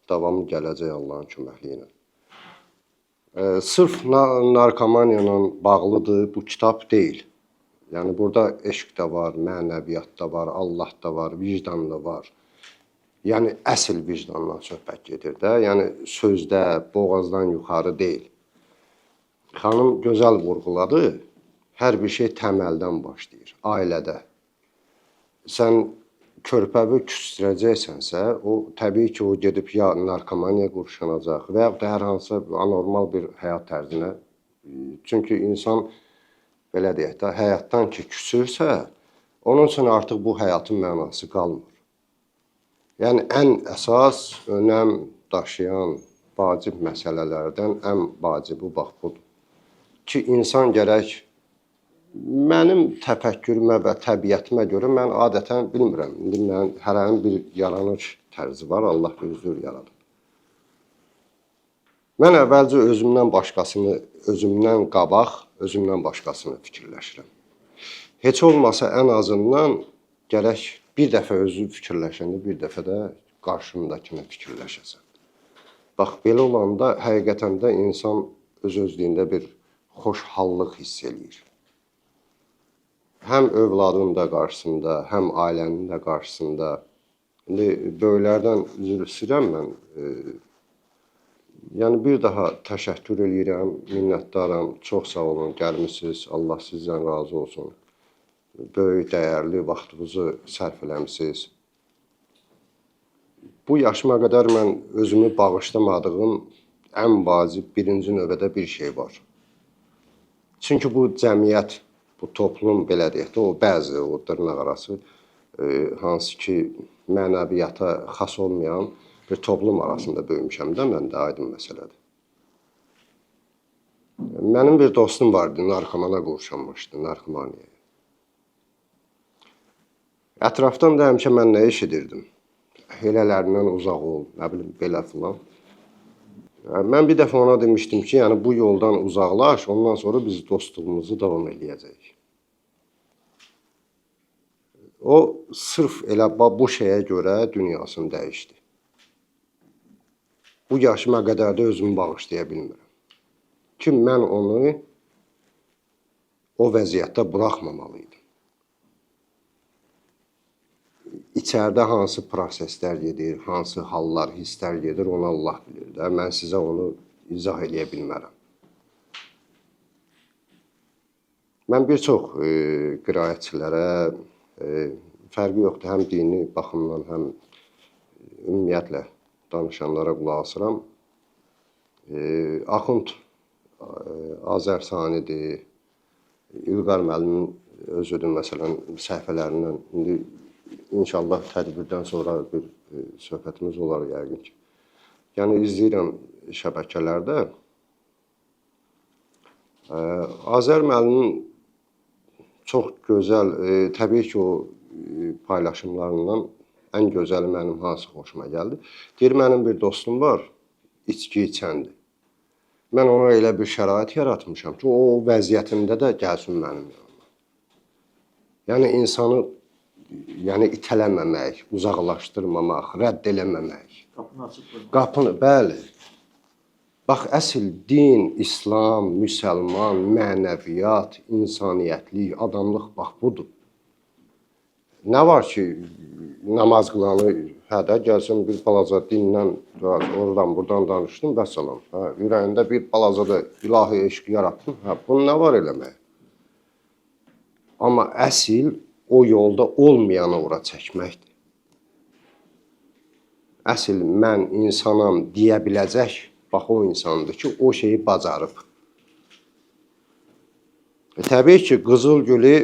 davamı gələcək Allahın köməkliyi ilə. Sırf narkomaniya ilə bağlıdır bu kitab deyil. Yəni burada eşq də var, mənəviyyat da var, Allah da var, vicdan da var. Yəni əsl vicdandan söhbət gedir də. Yəni sözdə, boğazdan yuxarı deyil. Xanım gözəl vurğuladı. Hər bir şey təməldən başlayır, ailədə. Sən körpəvi küstürəcəksənsə, o təbii ki, o gedib ya narkomaniya qurşanacaq və yaxud da hər hansı anormal bir həyat tərzinə. Çünki insan, belə deyək də, həyatdan ki küsürsə, onun üçün artıq bu həyatın mənası qalmır. Yəni, ən əsas, önəm daşıyan vacib məsələlərdən ən vacibi bax budur. Ki, insan gərək mənim təfəkkürümə və təbiətimə görə mən adətən bilmirəm. İndi mən hərənin bir yaranış tərzi var, Allah bir üzür yaradıb. Mən əvvəlcə özümdən qabaq, özümdən başqasını fikirləşirəm. Heç olmasa ən azından gərək bir dəfə özü fikirləşəndə, bir dəfə də qarşımdakını fikirləşəsən. Bax, belə olanda həqiqətən də insan öz-özlüyündə bir xoşhallıq hiss eləyir. Həm övladın da qarşısında, həm ailənin də qarşısında. İndi böyüklərdən üzr istəyirəm mən. Yəni bir daha təşəkkür eləyirəm, minnətdaram, çox sağ olun, gəlmisiniz, Allah sizdən razı olsun. Böyük, dəyərli vaxtınızı sərf eləmişsiniz. bu yaşıma qədər mən özümü bağışlamadığım ən vacib birinci növbədə bir şey var. Çünki bu cəmiyyət, bu toplum belə deyək də, o bəzi o dırnaqarası hansı ki mənəviyyata xas olmayan bir toplum arasında böyümüşəm də mən də aydın məsələdir. Mənim bir dostum vardı, narkomana qurşanmışdı, narkomaniyaya. Ətrafdan da həmişə mən nə eşidirdim? Elələrindən uzaq ol, nə bilim, belə filan. Mən bir dəfə ona demişdim ki, yəni bu yoldan uzaqlaş, ondan sonra biz dostluğumuzu davam eləyəcəyik. O, sırf elə bu şeyə görə dünyasını dəyişdi. Bu yaşıma qədər də özümü bağışlaya bilmirəm. Ki, mən onu o vəziyyətdə buraxmamalıydım. İçəridə hansı proseslər gedir, hansı hallar, hisslər gedir, onu Allah bilir də. Mən sizə onu izah eləyə bilmərəm. Mən bir çox qiraətçilərə fərqi yoxdur, həm dini baxımdan, həm ümumiyyətlə danışanlara qulaq asıram. Axund Azərsanidir, İlqar müəllimin özüdür, məsələn, səhifələrindən. İndi İnşallah tədbirdən sonra bir söhbətimiz olar yəqin ki. Yəni izləyirəm şəbəkələrdə. Azər müəllimin çox gözəl, təbii ki o paylaşımlarından ən gözəli mənim hansı xoşuma gəldi. Deyir, mənim bir dostum var, içki içəndir. Mən ona elə bir şərait yaratmışam ki, o vəziyyətində də gəlsin mənim yanıma. Yəni insanı itələməmək, uzaqlaşdırmamaq, rədd eləməmək. Qapını açıb qoymaq. Qapını, bəli. Bax, əsl din, İslam, müsəlman, mənəviyyat, insaniyyətlik, adamlıq bax budur. Nə var ki, namaz qılanı, də gəlsin bir balaca dinlə, oradan, buradan danışdım, vəssalam. Ürəyində bir balaca da ilahi eşqi yaratdım. Bunu nə var eləmək? Amma əsl o yolda olmayanı ora çəkməkdir. Əsl mən insanam deyə biləcək, bax o insandır ki, o şeyi bacarıb. Təbii ki, Qızılgülü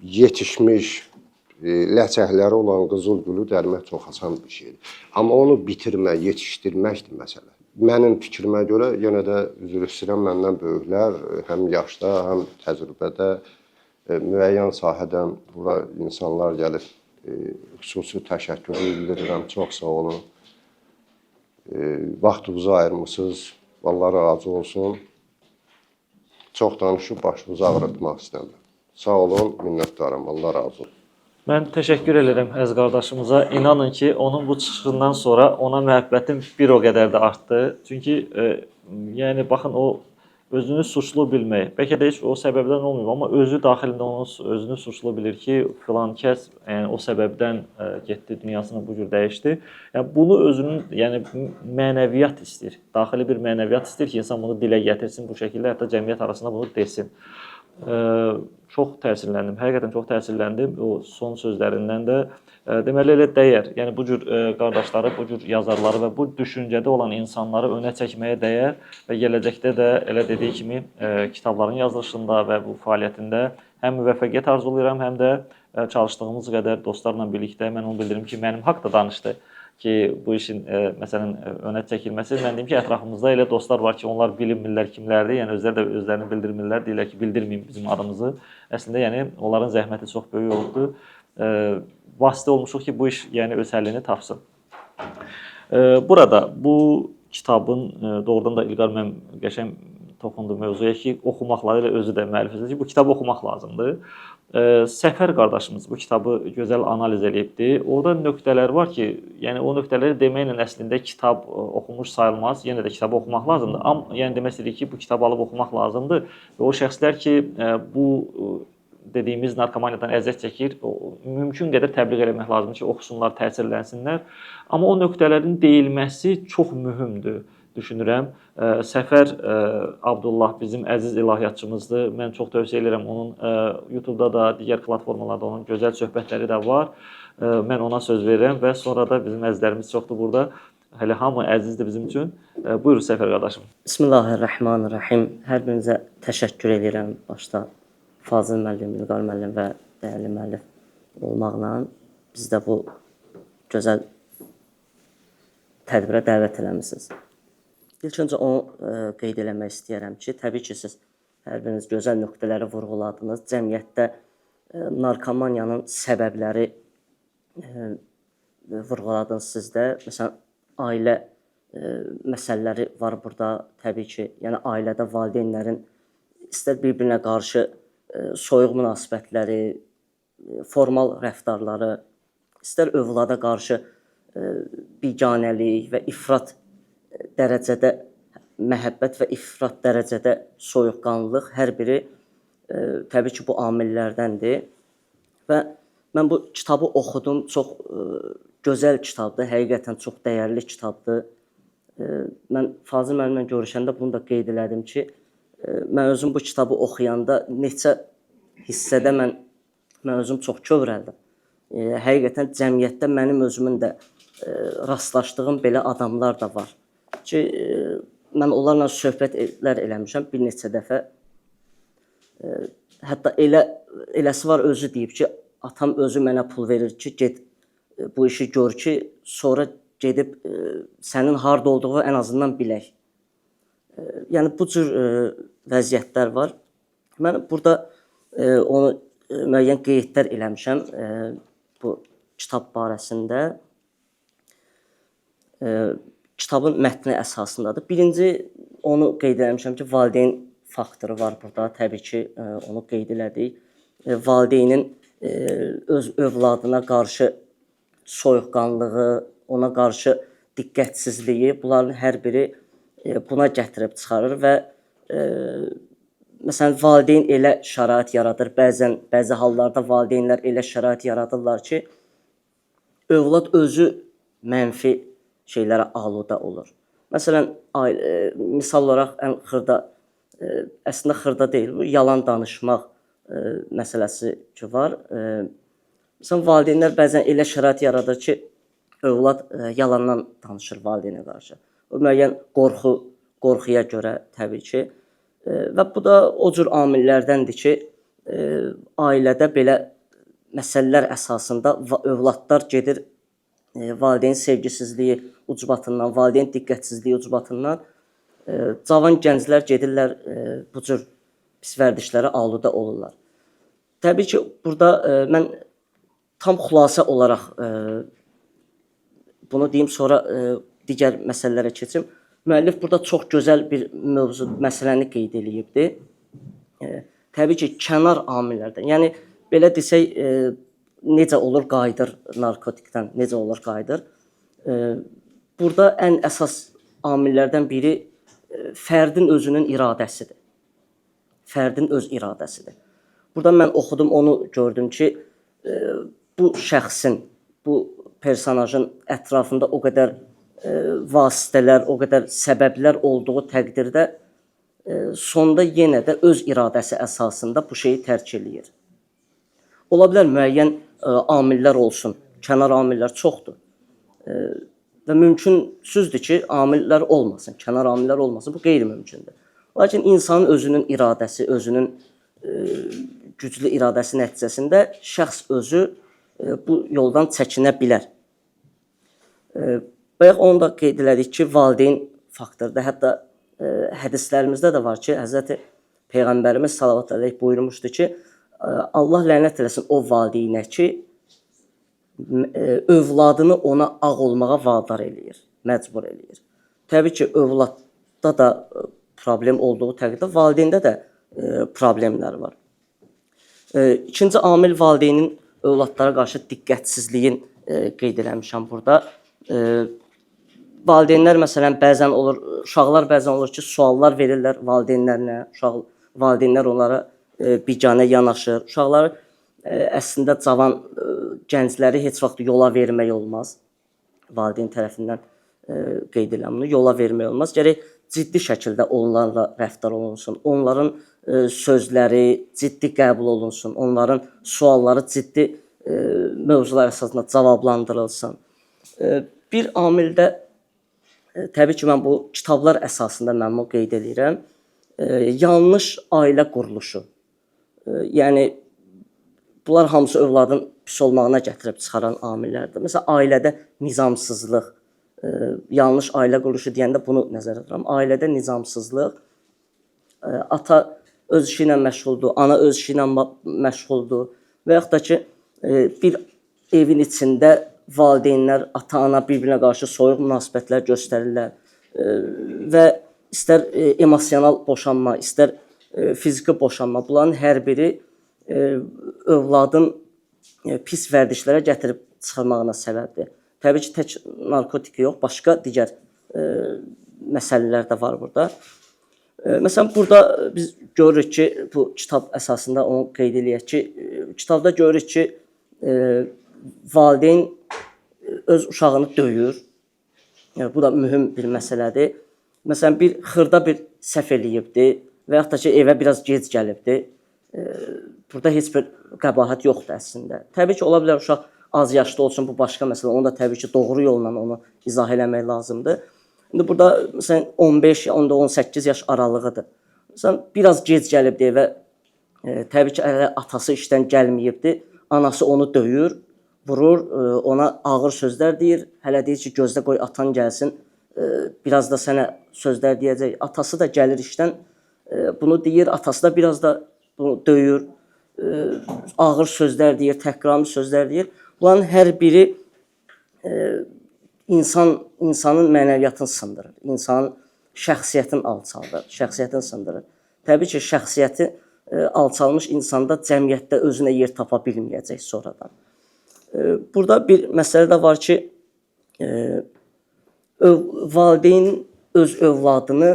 yetişmiş, ləçəkləri olan Qızılgülü dərmək çox asan bir şeydir. Amma onu bitirmək, yetişdirməkdir məsələ. Mənim fikrimə görə, yenə də üzr istəyirəm, məndən böyüklər, həm yaşda, həm təcrübədə, müəyyən sahədən bura insanlar gəlib, xüsusi təşəkkür bildirirəm, çox sağ olun. Vaxtınızı ayırmışsınız, Allah razı olsun. Çox danışıb başınızı ağrıtmaq istəmirəm. Sağ olun, minnətdarım, Allah razı olsun. Mən təşəkkür edirəm əziz qardaşımıza. İnanın ki, onun bu çıxışından sonra ona məhəbbətim bir o qədər də artdı. Çünki yəni baxın o özünü suçlu bilmək, bəlkə də heç o səbəbdən olmuyor, amma özü daxilində onun özünü suçlu bilir ki, filan kəs o səbəbdən getdi, dünyasını bu cür dəyişdi. Yəni bunu özünün mənəviyyat istəyir. Daxili bir mənəviyyat istəyir ki, insan bunu dilə gətirsin bu şəkildə, hətta cəmiyyət arasında bunu desin. Çox təsirləndim, həqiqətən çox təsirləndim o son sözlərindən də. Deməli elə dəyər. Yəni bu cür qardaşları, bu cür yazarları və bu düşüncədə olan insanları önə çəkməyə dəyər və gələcəkdə də elə dediyi kimi kitabların yazılışında və bu fəaliyyətində həm müvəffəqiyyət arzulayıram, həm də çalışdığımız qədər dostlarla birlikdə mən onu bildirim ki, mənim haqqda danışdı ki, bu işin məsələn önə çəkilməsi. Mən deyim ki, ətrafımızda elə dostlar var ki, onlar bilinmirlər kimlərdir, yəni özləri də özlərini bildirmirlər, deyirlər ki, bildirməyin bizim adımızı. Əslində yəni onların zəhməti çox böyük oldu. Vasitə olmuşuq ki, bu iş yəni öz həllini tapsın. Burada bu kitabın doğrudan da İlqar mənim qəşəng toxundu mövzuya ki, oxumaqları ilə özü də müəllif ki, bu kitabı oxumaq lazımdır. Səfər qardaşımız bu kitabı gözəl analiz edibdi. Orada nöqtələr var ki, yəni o nöqtələri deməklə əslində kitab oxumuş sayılmaz. Yenə də kitabı oxumaq lazımdır. Amma yəni demək istəyirik ki, bu kitabı alıb oxumaq lazımdır və o şəxslər ki, bu dediyimiz narkomaniyadan əziyyət çəkir, mümkün qədər təbliğ etmək lazımdır ki, oxusunlar, təsirlənsinlər. Amma o nöqtələrin deyilməsi çox mühümdür. düşünürəm. Səfər Abdullah bizim əziz ilahiyyatçımızdır. Mən çox tövsiyə edirəm onun YouTube-da da, digər platformalarda onun gözəl söhbətləri də var. Mən ona söz verirəm və sonra da bizim əzizlərimiz çoxdur burada. Hələ hamı əzizdir bizim üçün. Buyur Səfər qardaşım. Bismillahirrahmanirrahim. Hər birinizə təşəkkür edirəm başda Fazıl müəllim, İlqar müəllim və dəyərli müəllif olmaqla biz də bu gözəl tədbirə dəvət eləmisiniz. İlk öncə onu qeyd eləmək istəyirəm ki, təbii ki, siz hər biriniz gözəl nöqtələri vurğuladınız. Cəmiyyətdə narkomaniyanın səbəbləri vurğuladınız siz də. Məsələn, ailə məsələləri var burada, təbii ki. Yəni, ailədə valideynlərin istər bir-birinə qarşı soyuq münasibətləri, formal rəftarları, istər övlada qarşı biganəlik və ifrat dərəcədə məhəbbət və ifrat dərəcədə soyuqqanlılıq hər biri təbii ki, bu amillərdəndir. Və mən bu kitabı oxudum. Çox gözəl kitabdır, həqiqətən çox dəyərli kitabdır. Mən Fazıl müəllimlə görüşəndə bunu da qeyd elədim ki, mən özüm bu kitabı oxuyanda neçə hissədə mən özüm çox kövrəldim. Həqiqətən cəmiyyətdə mənim özümün də rastlaşdığım belə adamlar da var ki, mən onlarla söhbətlər eləmişəm bir neçə dəfə. Hətta eləsi var özü deyib ki, atam özü mənə pul verir ki, get bu işi gör ki, sonra gedib sənin harda olduğunu ən azından bilək. Yəni bu cür vəziyyətlər var. Mən burada onu müəyyən qeydlər eləmişəm bu kitab barəsində. Kitabın mətni əsasındadır. Birinci onu qeyd eləmişəm ki, valideyn faktoru var burada. Təbii ki, onu qeyd elədik. Valideynin öz övladına qarşı soyuqqanlığı, ona qarşı diqqətsizliyi, bunların hər biri buna gətirib çıxarır və məsələn, valideyn elə şərait yaradır, bəzi hallarda valideynlər elə şərait yaradırlar ki, övlad özü mənfi şeylərə aludə olur. Məsələn, misal olaraq ən xırda, əslində xırda deyil, bu yalan danışmaq məsələsi ki var. Məsələn, valideynlər bəzən elə şərait yaradır ki, övlad yalandan danışır valideynə qarşı. O müəyyən qorxuya görə təbii ki. Və bu da o cür amillərdəndir ki, ailədə belə məsələlər əsasında övladlar gedir valideyn sevgisizliyi ucbatından, valideyn diqqətsizliyi ucbatından cavan gənclər gedirlər bu cür pis vərdişlərə aludə olurlar. Təbii ki, burada mən tam xülasə olaraq bunu deyim, sonra digər məsələlərə keçim. Müəllif burada çox gözəl bir mövzu, məsələni qeyd eləyibdi. Təbii ki, kənar amillərdən, yəni belə desək, necə olur qayıdır narkotikdən, necə olur qayıdır. Burada ən əsas amillərdən biri fərdin özünün iradəsidir. Fərdin öz iradəsidir. Burada mən oxudum, onu gördüm ki, bu şəxsin, bu personajın ətrafında o qədər vasitələr, o qədər səbəblər olduğu təqdirdə sonda yenə də öz iradəsi əsasında bu şeyi tərk eləyir. Ola bilər müəyyən amillər olsun, kənar amillər çoxdur və mümkünsüzdür ki, amillər olmasın, kənar amillər olmasın, bu qeyri-mümkündür. Lakin insanın özünün iradəsi, özünün güclü iradəsi nəticəsində şəxs özü bu yoldan çəkinə bilər. Bayaq onu da qeyd elədik ki, valideyn faktorda, hətta hədislərimizdə də var ki, Həzrəti Peyğəmbərimiz sallallahu əleyhi buyurmuşdu ki, Allah lənət eləsin o valideynə ki, övladını ona ağ olmağa vadar eləyir, məcbur eləyir. Təbii ki, övladda da problem olduğu təqdirdə valideyndə də problemlər var. İkinci amil valideynin övladlara qarşı diqqətsizliyin qeyd eləmişəm burada. Valideynlər məsələn bəzən olur, uşaqlar bəzən olur ki, suallar verirlər valideynlərinə, valideynlər onlara biganə yanaşır. Uşaqları əslində cavan gəncləri heç vaxt yola vermək olmaz valideyn tərəfindən. qeyd edirəm bunu, yola vermək olmaz. Gərək ciddi şəkildə onlarla rəftar olunsun. Onların sözləri ciddi qəbul olunsun. Onların sualları ciddi mövzular əsasında cavablandırılsın. Bir amil də təbii ki, mən bu kitablar əsasında mən bunu qeyd edirəm. Yanlış ailə quruluşu. Yəni bunlar hamısı övladın pis olmağına gətirib çıxaran amillərdir. Məsələn, ailədə nizamsızlıq, yanlış ailə quruluşu deyəndə bunu nəzərə tuturam. Ailədə nizamsızlıq, ata öz işi ilə məşğuldur, ana öz işi ilə məşğuldur və yaxud da ki, bir evin içində valideynlər, ata-ana bir-birinə qarşı soyuq münasibətlər göstərirlər və istər emosional boşanma, istər fiziki boşanma, bunların hər biri övladın pis vərdişlərə gətirib çıxarmağına səbəbdir. Təbii ki, tək narkotik yox, başqa digər məsələlər də var burada. Məsələn, burada biz görürük ki, bu kitab əsasında onu qeyd eləyək ki, kitabda görürük ki, valideyn öz uşağını döyür. Yəni, bu da mühüm bir məsələdir. Məsələn, bir xırda bir səhv eləyibdir və yaxud da ki, evə biraz gec gəlibdir. Burada heç bir qəbahət yoxdur əslində. Təbii ki, ola bilər uşaq az yaşlı olsun, bu başqa məsələ. Onu da təbii ki, doğru yolla onu izah eləmək lazımdır. İndi burada məsələn 15 ya 18 yaş aralığıdır. Məsələn, biraz gec gəlibdir evə. Təbii ki, atası işdən gəlməyibdir. Anası onu döyür, vurur, ona ağır sözlər deyir. Hələ deyir ki, gözdə qoy atan gəlsin. Biraz da sənə sözlər deyəcək. Atası da gəlir işdən, bunu deyir. Atası da biraz da bunu döyür. Ağır sözlər deyir, təhqiramiz sözlər deyir. Bunların hər biri insanın mənəviyyatını sındırır. İnsanın şəxsiyyətini alçaldır, şəxsiyyətini sındırır. Təbii ki, şəxsiyyəti alçalmış insanda cəmiyyətdə özünə yer tapa bilməyəcək sonradan. Burada bir məsələ də var ki, valideyn öz övladını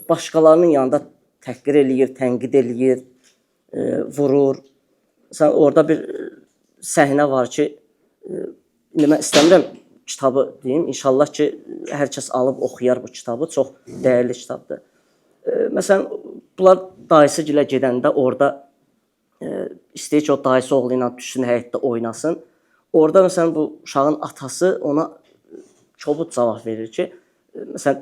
başqalarının yanında təhqir eləyir, tənqid eləyir, vurur. Məsələn, orada bir səhnə var ki, indi mən istəmirəm kitabı deyim, inşallah ki, hər kəs alıb oxuyar bu kitabı, çox dəyərli kitabdır. Məsələn, bunlar dayısı gilə gedəndə orada istəyir ki, o dayısı oğlu ilə düşsün, həyətdə oynasın. Orada məsələn, bu uşağın atası ona kobud cavab verir ki, məsələn,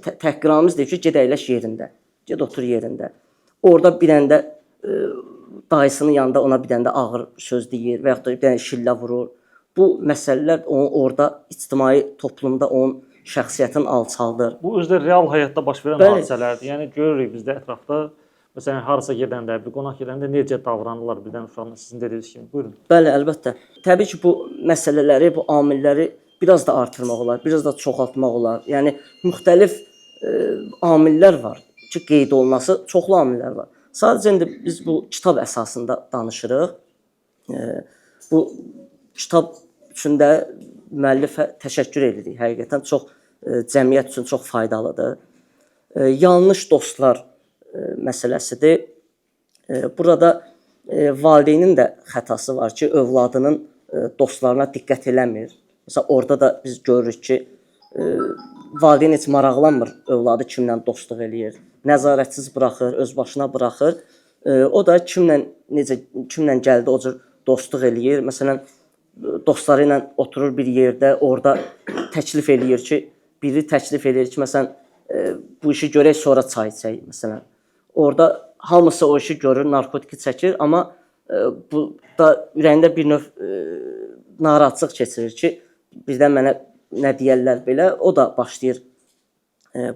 təhqiramiz deyir ki, ged əyləş yerində, ged otur yerində. Orada bir dəndə dayısının yanında ona bir dəndə ağır söz deyir və yaxud da bir dənə şillə vurur. Bu məsələlər onu orada ictimai toplumda onun şəxsiyyətini alçaldır. Bu özdə real həyatda baş verən hadisələrdir. Yəni görürük bizdə ətrafda, məsələn, harasa gedəndə, bir qonaq gedəndə necə davranırlar birdən uşaqlar, sizin dediyiniz kimi. Buyurun. Bəli, əlbəttə. Təbii ki, bu məsələləri, bu amilləri biraz da artırmaq olar, biraz da çoxaltmaq olar. Yəni müxtəlif amillər var ki, qeyd olunması, çoxlu amillər var. Sadəcə indi biz bu kitab əsasında danışırıq. Bu kitab üçün də müəllifə təşəkkür edirik. Həqiqətən çox cəmiyyət üçün çox faydalıdır. Yanlış dostlar məsələsidir. Burada valideynin də xətası var ki, övladının dostlarına diqqət eləmir. Məsələn, orada da biz görürük ki, valideyn heç maraqlanmır övladı kimlə dostluq eləyir. Nəzarətsiz buraxır, öz başına buraxır. O da kimlə gəldi o cür dostluq eləyir. Məsələn, dostları ilə oturur bir yerdə, orada təklif eləyir ki, biri təklif eləyir ki, məsələn, bu işi görək, sonra çay içək, məsələn. Orada hamısı o işi görür, narkotiki çəkir, amma bu da ürəyində bir növ narahatçılıq keçirir ki, birdən mənə nə deyərlər belə, o da başlayır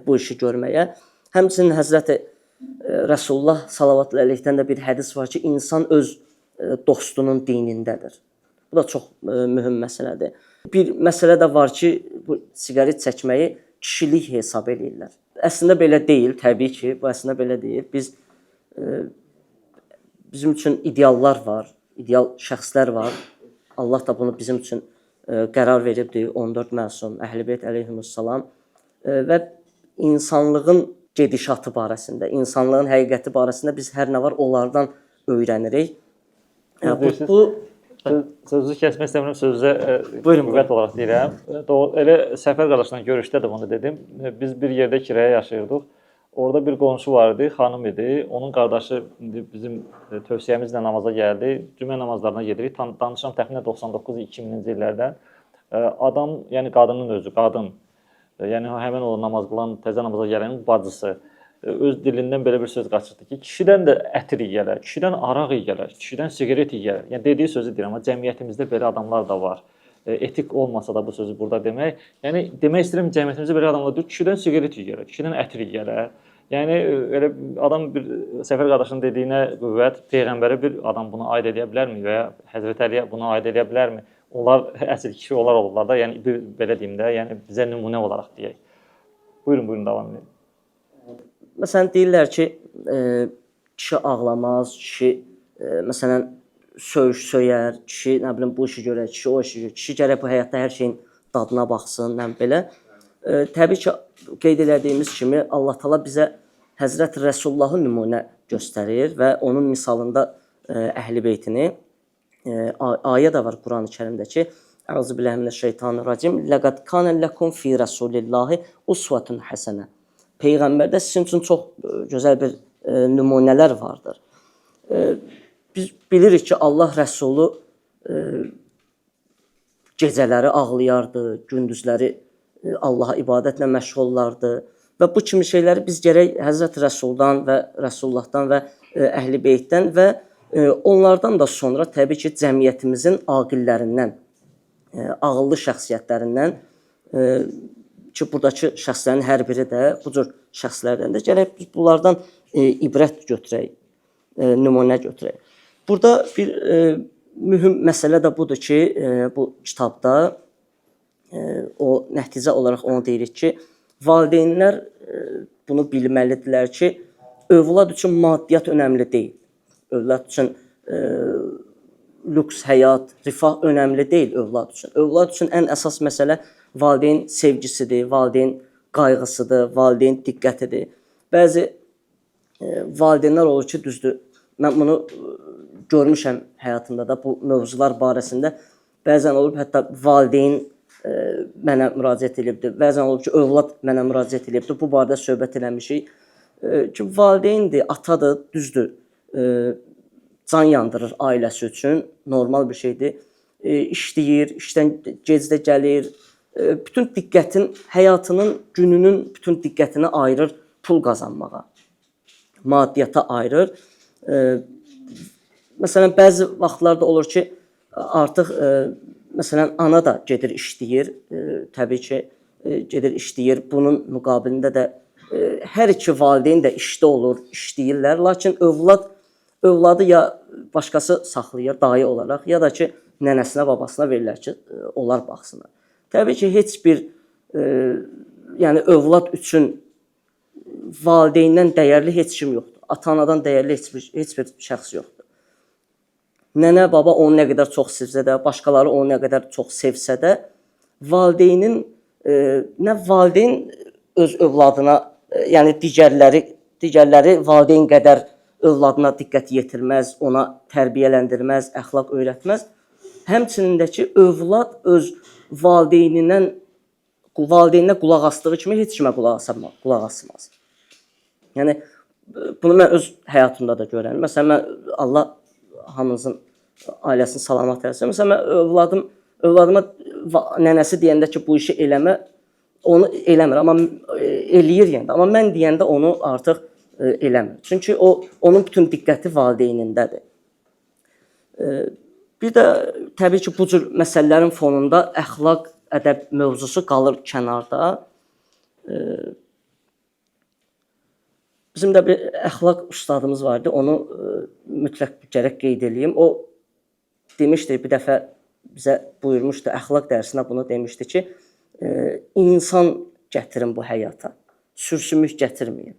bu işi görməyə. Həmçinin Həzrəti Rəsulullah sallallahu əleyhdən də bir hədis var ki, insan öz dostunun dinindədir. Bu da çox mühüm məsələdir. Bir məsələ də var ki, bu siqaret çəkməyi kişilik hesab edirlər. Əslində belə deyil, təbii ki, bu əslində belə deyil. Bizim üçün ideallar var, ideal şəxslər var. Allah da bunu bizim üçün qərar veribdir, 14 məsum, Əhl-i-Beyt əleyhimussalam və insanlığın gedişatı barəsində, insanlığın həqiqəti barəsində biz hər nə var onlardan öyrənirik. Bu Sözünüzü kəsmək istəmirəm, sözünüzə Buyurun, qüvvət olaraq deyirəm. Elə Səfər qardaşla görüşdə də bunu dedim. Biz bir yerdə kiraya yaşayırdıq. Orada bir qonşu var idi, xanım idi. Onun qardaşı indi bizim tövsiyəmizlə namaza gəldi. Cümə namazlarına gedirik. Danışıram təxminən 99-2000-ci illərdən. Adam, yəni qadının özü, qadın. Yəni həmin o namaz qılan, təzə namaza gələnin bacısı öz dilindən belə bir söz qaçırdı ki, kişidən də ətir iyi gələr, kişidən araq iyi gələr, kişidən siqaret iyi gələr. Yəni dediyi sözü deyirəm, amma cəmiyyətimizdə belə adamlar da var. Etik olmasa da bu sözü burada demək. Yəni demək istəyirəm, cəmiyyətimizdə belə adamlar deyir, kişidən siqaret iyi gələr, kişidən ətir iyi gələr. Yəni elə adam bir Səfər qardaşının dediyinə qüvvət, peyğəmbərə bir adam bunu aid edə bilərmi və ya Həzrət Əliyə bunu aid edə bilərmi? Onlar əsl kişi onlar olurlar da, yəni belə deyim də, yəni bizə nümunə olaraq deyək. Buyurun davam edin. Məsələn deyirlər ki, kişi ağlamaz, kişi məsələn söyər, kişi nə bilim bu işi görər, kişi o işi görər, kişi gərək bu həyatda hər şeyin dadına baxsın, nə belə. Təbii ki, qeyd elədiyimiz kimi Allah Taala bizə Həzrət Rəsullahı nümunə göstərir və onun misalında Əhl-i Beytini ayə də var Qurani-Kərimdə ki, Əuzubillahimineşşeytanirracim. Laqad kana lakum fi rasulillahi uswatun hasanə. Peyğəmbərdə sizin üçün çox gözəl bir nümunələr vardır. Biz bilirik ki, Allah Rəsulu gecələri ağlayardı, gündüzləri Allaha ibadətlə məşğul olardı və bu kimi şeyləri biz gərək Həzrət Rəsuldan və Rəsullahdan və Əhl-i Beytdən və onlardan da sonra təbii ki, cəmiyyətimizin aqillərindən, ağıllı şəxsiyyətlərindən ki, buradakı şəxslərin hər biri də bu cür şəxslərdəndir. Gərək biz bunlardan ibrət götürək, nümunə götürək. Burada bir mühüm məsələ də budur ki, bu kitabda o nəticə olaraq onu deyirik ki, valideynlər bunu bilməlidirlər ki, övlad üçün maddiyyat önəmli deyil. Övlad üçün lüks həyat, rifah önəmli deyil övlad üçün. Övlad üçün ən əsas məsələ valideyn sevgisidir, valideyn qayğısıdır, valideyn diqqətidir. Bəzi valideynlər olur ki, düzdür, mən bunu görmüşəm həyatımda da bu mövzular barəsində. Bəzən olub, hətta valideyn mənə müraciət edibdir, bəzən olub ki, övlad mənə müraciət edibdir. Bu barədə söhbət eləmişik ki, valideyndir, atadır, düzdür, can yandırır ailəsi üçün, normal bir şeydir. İşləyir, işdən gecdə gəlir, bütün diqqətin, həyatının, gününün bütün diqqətini ayırır pul qazanmağa, maddiyyata ayırır. Məsələn, bəzi vaxtlarda olur ki, artıq məsələn, ana da gedir işləyir, təbii ki, gedir işləyir. Bunun müqabilində də hər iki valideyn də işdə olur, işləyirlər. Lakin övladı ya başqası saxlayır dayı olaraq, ya da ki, nənəsinə, babasına verirlər ki, onlar baxsınlar. Təbii ki, heç bir yəni övlad üçün valideyndən dəyərli heç kim yoxdur. Ata-anadan dəyərli heç bir şəxs yoxdur. Nənə, baba onu nə qədər çox sevsə də, başqaları onu nə qədər çox sevsə də, valideynin, nə valideyn öz övladına, yəni digərləri valideyn qədər övladına diqqət yetirməz, ona tərbiyələndirməz, əxlaq öyrətməz. Həmçinin də ki, övlad öz valideyninə qulaq asdığı kimi heç kimə qulaq asmaz. Yəni, bunu mən öz həyatımda da görürəm. Məsələn, mən Allah hamınızın ailəsini salamat eləsin. Məsələn, mən övladıma nənəsi deyəndə ki, bu işi eləmə, onu eləmir, amma eləyir yəni. Amma mən deyəndə onu artıq eləmir. Çünki onun bütün diqqəti valideynindədir. Bir də təbii ki, bu cür məsələlərin fonunda əxlaq, ədəb mövzusu qalır kənarda. Bizim də bir əxlaq ustadımız vardı, onu mütləq gərək qeyd edeyim. O demişdi, bir dəfə bizə buyurmuşdu, əxlaq dərsində bunu demişdi ki, insan gətirin bu həyata, sürsümük gətirməyin.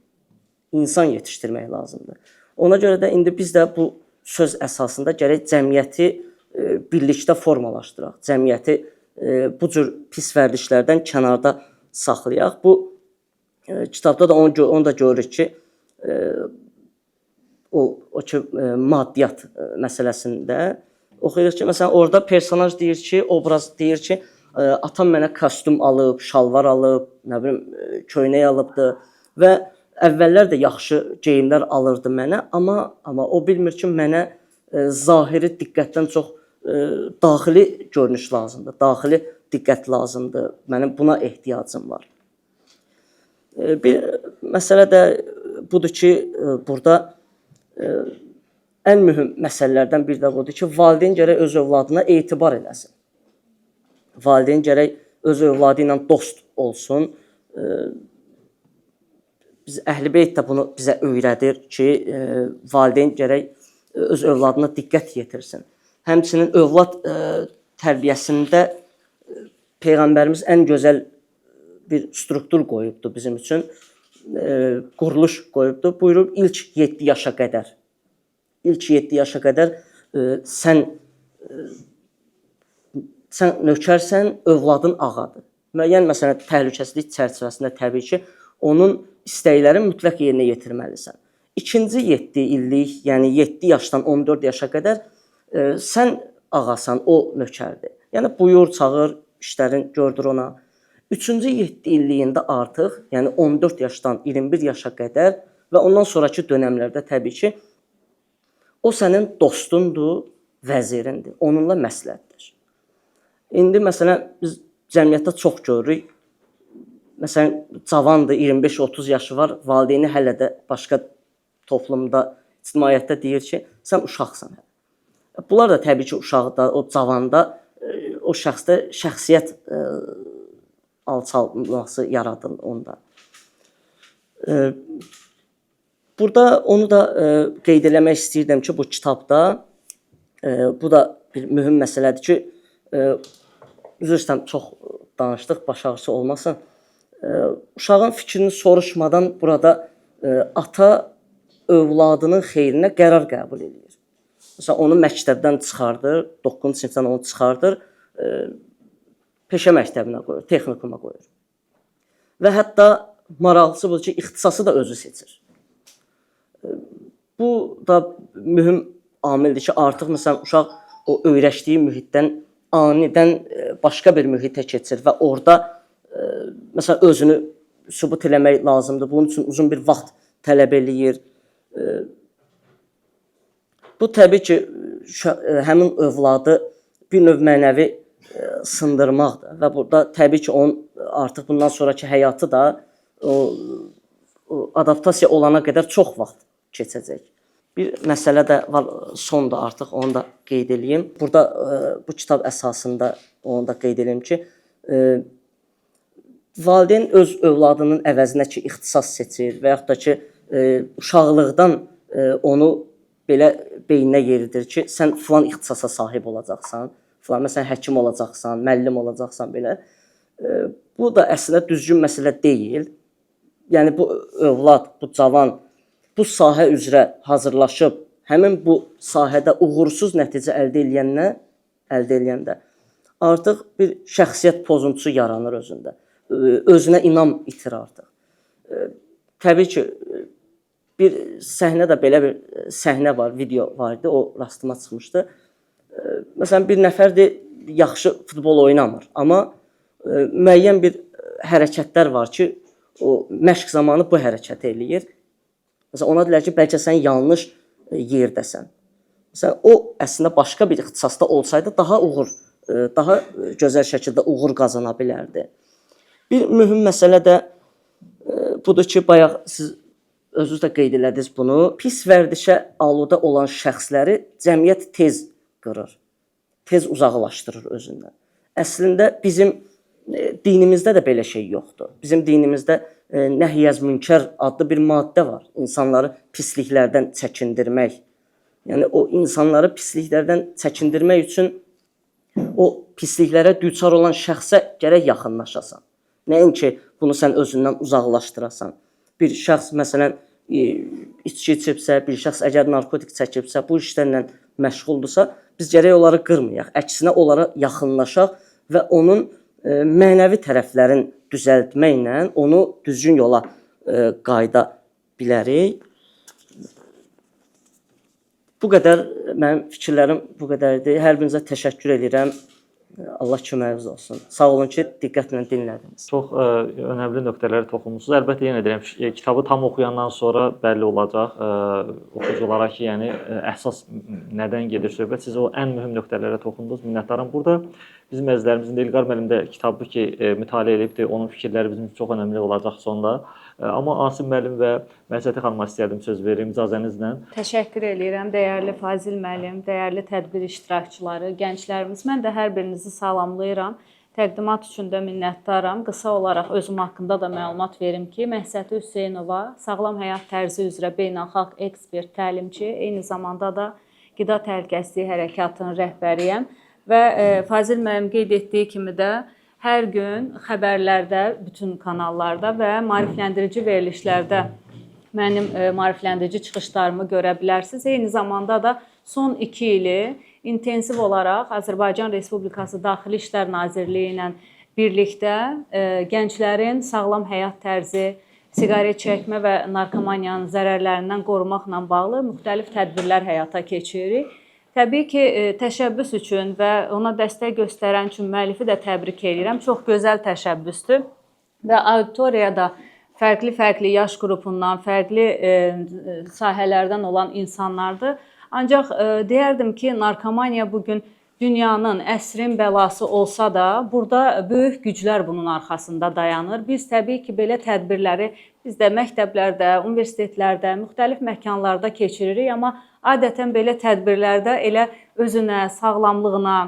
İnsan yetişdirmək lazımdır. Ona görə də indi biz də bu söz əsasında gərək cəmiyyəti birlikdə formalaşdıraq, cəmiyyəti bu cür pis vərdişlərdən kənarda saxlayaq. Bu kitabda da onu da görürük ki, o ki, maddiyyat məsələsində Oxuyuruq ki, məsələn, orada personaj deyir ki, obraz deyir ki, atam mənə kostyum alıb, şalvar alıb, nə bilim, köynək alıbdı və əvvəllər də yaxşı geyimlər alırdı mənə, amma o bilmir ki, mənə zahiri diqqətdən çox daxili görünüş lazımdır, daxili diqqət lazımdır. Mənim buna ehtiyacım var. Bir məsələ də budur ki, burada ən mühüm məsələlərdən biri də budur ki, valideyn gərək öz övladına etibar eləsin. Valideyn gərək öz övladı ilə dost olsun. Biz Əhl-i-Beyt də bunu bizə öyrədir ki, valideyn gərək öz övladına diqqət yetirsin. Həmçinin övlad tərbiyəsində Peyğəmbərimiz ən gözəl bir struktur qoyubdur bizim üçün, quruluş qoyubdur. Buyurub ilk 7 yaşa qədər. İlk 7 yaşa qədər sən nökərsən, övladın ağadır. Müəyyən məsələn təhlükəsizlik çərçivəsində təbii ki, onun istəklərini mütləq yerinə yetirməlisən. İkinci 7 illik, yəni 7 yaşdan 14 yaşa qədər sən ağasan, o nökərdir. Yəni buyur, çağır, işlərin gördür ona. Üçüncü 7 illiyində artıq, yəni 14 yaşdan 21 yaşa qədər və ondan sonraki dönəmlərdə təbii ki, o sənin dostundur, vəzirindir, onunla məsləhətdir. İndi məsələn biz cəmiyyətdə çox görürük. Məsələn, cavandır, 25-30 yaşı var, valideyni hələ də başqa toplumda, ictimaiyyətdə deyir ki, sən uşaqsan. Bunlar da təbii ki, uşaqda, o cavanda, o şəxsdə şəxsiyyət alçalması yaradır onda. Burada onu da qeyd eləmək istəyirdim ki, bu kitabda, bu da bir mühüm məsələdir ki, üzr istəyirəm, çox danışdıq, baş ağrısı olmasın. Uşağın fikrini soruşmadan burada ata övladının xeyrinə qərar qəbul edir. Məsələn, onu məktəbdən çıxardır, 9-cu sinifdən onu çıxardır, peşə məktəbinə qoyur, texnikuma qoyur. Və hətta maraqlısı budur ki, ixtisası da özü seçir. Bu da mühüm amildir ki, artıq məsələn, uşaq o öyrəşdiyi mühitdən anidən başqa bir mühitə keçir və orada məsələn, özünü sübut eləmək lazımdır. Bunun üçün uzun bir vaxt tələb eləyir. Bu təbii ki, həmin övladı bir növ mənəvi sındırmaqdır və burada təbii ki, onun artıq bundan sonraki həyatı da adaptasiya olana qədər çox vaxt keçəcək. Bir məsələ də var, sonda artıq onu da qeyd edeyim. Burada bu kitab əsasında onu da qeyd edeyim ki, valideyn öz övladının əvəzinə ki, ixtisas seçir və yaxud da ki, uşaqlıqdan onu belə beyninə yeridir ki, sən filan ixtisasa sahib olacaqsan, filan, məsələn, həkim olacaqsan, müəllim olacaqsan belə. Bu da əslində düzgün məsələ deyil. Yəni, bu övlad, bu cavan, bu sahə üzrə hazırlaşıb, həmin bu sahədə uğursuz nəticə əldə eləyəndə artıq bir şəxsiyyət pozuntusu yaranır özündə. Özünə inam itir artıq. Təbii ki, bir səhnə də belə bir səhnə var, video var idi, o rastıma çıxmışdı. Məsələn, bir nəfərdir, yaxşı futbol oynamır, amma müəyyən bir hərəkətlər var ki, o məşq zamanı bu hərəkət eləyir. Məsələn, ona deyilər ki, bəlkə sən yanlış yerdəsən. Məsələn, o əslində başqa bir ixtisasda olsaydı daha gözəl şəkildə uğur qazana bilərdi. Bir mühüm məsələ də budur ki, bayaq siz özünüz də qeyd elədiniz bunu. Pis vərdişə aludə olan şəxsləri cəmiyyət tez qırır, tez uzaqlaşdırır özündən. Əslində bizim dinimizdə də belə şey yoxdur. Bizim dinimizdə nəhyəz münkər adlı bir maddə var. İnsanları pisliklərdən çəkindirmək. Yəni o insanları pisliklərdən çəkindirmək üçün o pisliklərə düçar olan şəxsə gərək yaxınlaşasan. Nəinki bunu sən özündən uzaqlaşdırasan. Bir şəxs məsələn içki içibsə, bir şəxs əgər narkotik çəkibsə, bu işlərlə məşğuldursa, biz gərək onları qırmayaq. Əksinə onlara yaxınlaşaq və onun mənəvi tərəflərin düzəltməklə onu düzgün yola qayıda bilərik. Bu qədər Mənim fikirlərim bu qədərdir. Hər birinizə təşəkkür edirəm. Allah köməyiniz olsun. Sağ olun ki, diqqətlə dinlədiniz. Çox önəmli nöqtələrə toxunmusunuz. Əlbəttə yenə deyirəm, kitabı tam oxuyandan sonra bəlli olacaq oxuculara ki, yəni əsas nədən gedir söhbət. Siz o ən mühüm nöqtələrə toxundunuz. Minnətdaram. Burada bizim əzizlərimizin də İlqar müəllim də kitabı ki, mütaliə edibdir. Onun fikirləri bizim üçün çox önəmli olacaq sonda. Amma Asim müəllim və Məhsəti xanıma istəyərdim söz verim icazənizlə. Təşəkkür edirəm dəyərli Fazil müəllim, dəyərli tədbir iştirakçıları, gənclərimiz. Mən də hər birinizi salamlayıram. Təqdimat üçün də minnətdaram. Qısa olaraq özüm haqqında da məlumat verim ki, Məhsəti Hüseynova sağlam həyat tərzi üzrə beynəlxalq ekspert, təlimçi, eyni zamanda da qida təhlükəsizliyi hərəkatının rəhbəriyəm və Fazil müəllim qeyd etdiyi kimi də hər gün xəbərlərdə, bütün kanallarda və maarifləndirici verilişlərdə mənim maarifləndirici çıxışlarımı görə bilərsiniz. Eyni zamanda da son 2 ili intensiv olaraq Azərbaycan Respublikası Daxili İşlər Nazirliyi ilə birlikdə gənclərin sağlam həyat tərzi, siqaret çəkmə və narkomaniyanın zərərlərindən qorumaqla bağlı müxtəlif tədbirlər həyata keçiririk. Təbii ki, təşəbbüs üçün və ona dəstək göstərən üçün müəllifi də təbrik edirəm. Çox gözəl təşəbbüsdür və auditoriyada fərqli yaş qrupundan, fərqli sahələrdən olan insanlardır. Ancaq deyərdim ki, narkomaniya bugün dünyanın, əsrin bəlası olsa da, burada böyük güclər bunun arxasında dayanır. Biz təbii ki, belə tədbirləri biz də məktəblərdə, universitetlərdə, müxtəlif məkanlarda keçiririk, amma adətən belə tədbirlərdə elə özünə, sağlamlığına,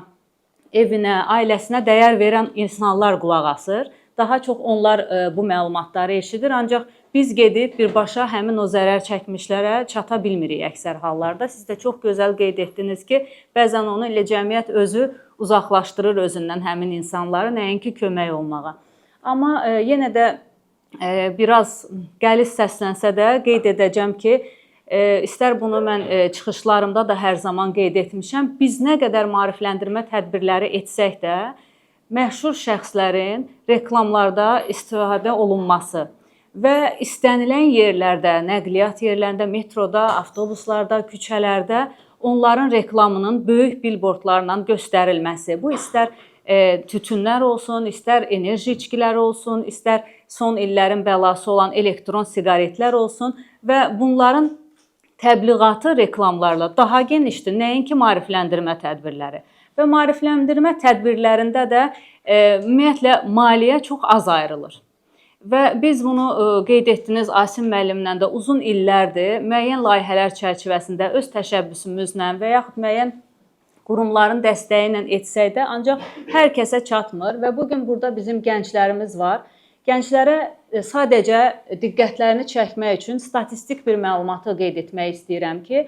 evinə, ailəsinə dəyər verən insanlar qulaq asır. Daha çox onlar bu məlumatları eşidir, ancaq biz gedib birbaşa həmin o zərər çəkmişlərə çata bilmirik əksər hallarda. Siz də çox gözəl qeyd etdiniz ki, bəzən onu elə cəmiyyət özü uzaqlaşdırır özündən həmin insanları, nəinki kömək olmağa. Amma yenə də biraz qəliz səslənsə də qeyd edəcəm ki, istər bunu mən çıxışlarımda da hər zaman qeyd etmişəm, biz nə qədər maarifləndirmə tədbirləri etsək də, məşhur şəxslərin reklamlarda istifadə olunması və istənilən yerlərdə, nəqliyyat yerlərində, metroda, avtobuslarda, küçələrdə onların reklamının böyük billboardlarla göstərilməsi. Bu istər tütünlər olsun, istər enerji içkilər olsun, istər son illərin bəlası olan elektron siqaretlər olsun və bunların təbliğatı reklamlarla daha genişdir, nəinki maarifləndirmə tədbirləri. Və maarifləndirmə tədbirlərində də ümumiyyətlə maliyyə çox az ayrılır. Və biz bunu qeyd etdiniz Asim müəllimlə də uzun illərdir müəyyən layihələr çərçivəsində öz təşəbbüsümüzlə və yaxud müəyyən qurumların dəstəyi ilə etsək də, ancaq hər kəsə çatmır və bugün burada bizim gənclərimiz var. Gənclərə sadəcə diqqətlərini çəkmək üçün statistik bir məlumatı qeyd etmək istəyirəm ki,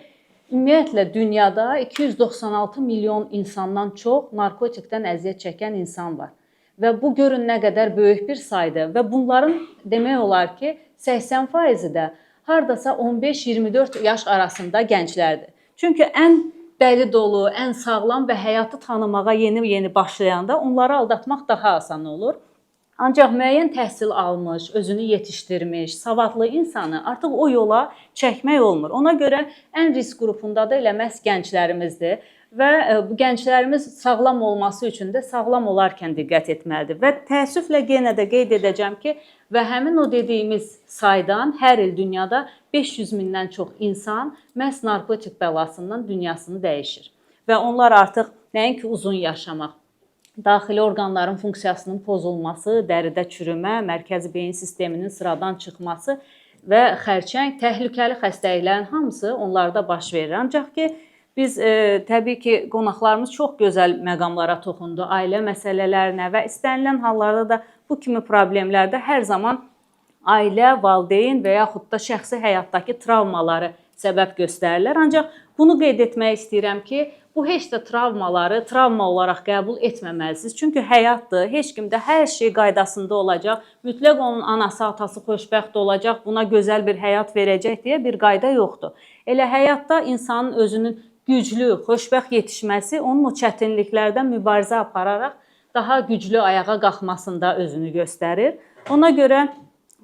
ümumiyyətlə dünyada 296 milyon insandan çox narkotikdən əziyyət çəkən insan var. Və bu görün nə qədər böyük bir saydır və bunların demək olar ki, 80% də hardasa 15-24 yaş arasında gənclərdir. Çünki ən dəli dolu, ən sağlam və həyatı tanımağa yeni başlayanda onları aldatmaq daha asan olur. Ancaq müəyyən təhsil almış, özünü yetişdirmiş, savadlı insanı artıq o yola çəkmək olmur. Ona görə ən risk qrupunda da elə məhz gənclərimizdir və bu gənclərimiz sağlam olması üçün də sağlam olarkən diqqət etməlidir. Və təəssüflə yenə də qeyd edəcəm ki, və həmin o dediyimiz saydan hər il dünyada 500 mindən çox insan məhz narkotik bəlasından dünyasını dəyişir. Və onlar artıq nəinki uzun yaşamaq, daxili orqanların funksiyasının pozulması, dəridə çürümə, mərkəzi beyin sisteminin sıradan çıxması və xərçəng, təhlükəli xəstəliklərin hamısı onlarda baş verir. Ancaq ki, biz təbii ki, qonaqlarımız çox gözəl məqamlara toxundu, ailə məsələlərinə və istənilən hallarda da bu kimi problemlərdə hər zaman ailə, valideyn və yaxud da şəxsi həyatdakı travmaları səbəb göstərirlər. Ancaq bunu qeyd etmək istəyirəm ki, bu heç də travmaları travma olaraq qəbul etməməlisiniz. Çünki həyatdır, heç kimdə hər şey qaydasında olacaq, mütləq onun anası, atası xoşbəxt olacaq, buna gözəl bir həyat verəcək deyə bir qayda yoxdur. Elə həyatda insanın özünün güclü, xoşbəxt yetişməsi onun o çətinliklərdən mübarizə apararaq daha güclü ayağa qalxmasında özünü göstərir. Ona görə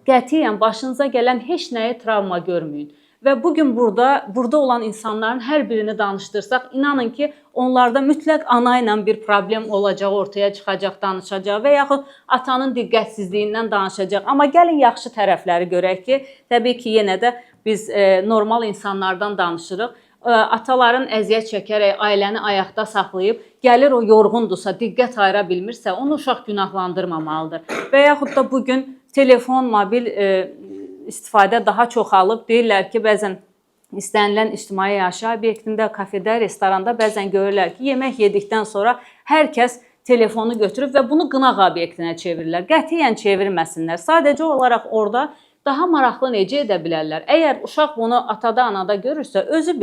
qətiyyən başınıza gələn heç nəyi travma görməyin. Və bu gün burada olan insanların hər birini danışdırsaq, inanın ki, onlarda mütləq ana ilə bir problem olacaq, ortaya çıxacaq, danışacaq və yaxud atanın diqqətsizliyindən danışacaq. Amma gəlin yaxşı tərəfləri görək ki, təbii ki, yenə də biz normal insanlardan danışırıq. Ataların əziyyət çəkərək ailəni ayaqda saxlayıb, gəlir o yorğundursa, diqqət ayıra bilmirsə, onu uşaq günahlandırmamalıdır. Və yaxud da bugün telefon, mobil istifadə daha çoxalıb. Deyirlər ki, bəzən istənilən ictimai yaşayış obyektində, kafedə, restoranda bəzən görürlər ki, yemək yedikdən sonra hər kəs telefonu götürüb və bunu qınaq obyektinə çevirirlər. Qətiyyən çevirməsinlər. Sadəcə olaraq orada daha maraqlı necə edə bilərlər? Əgər uşaq bunu atada, anada görürsə, özü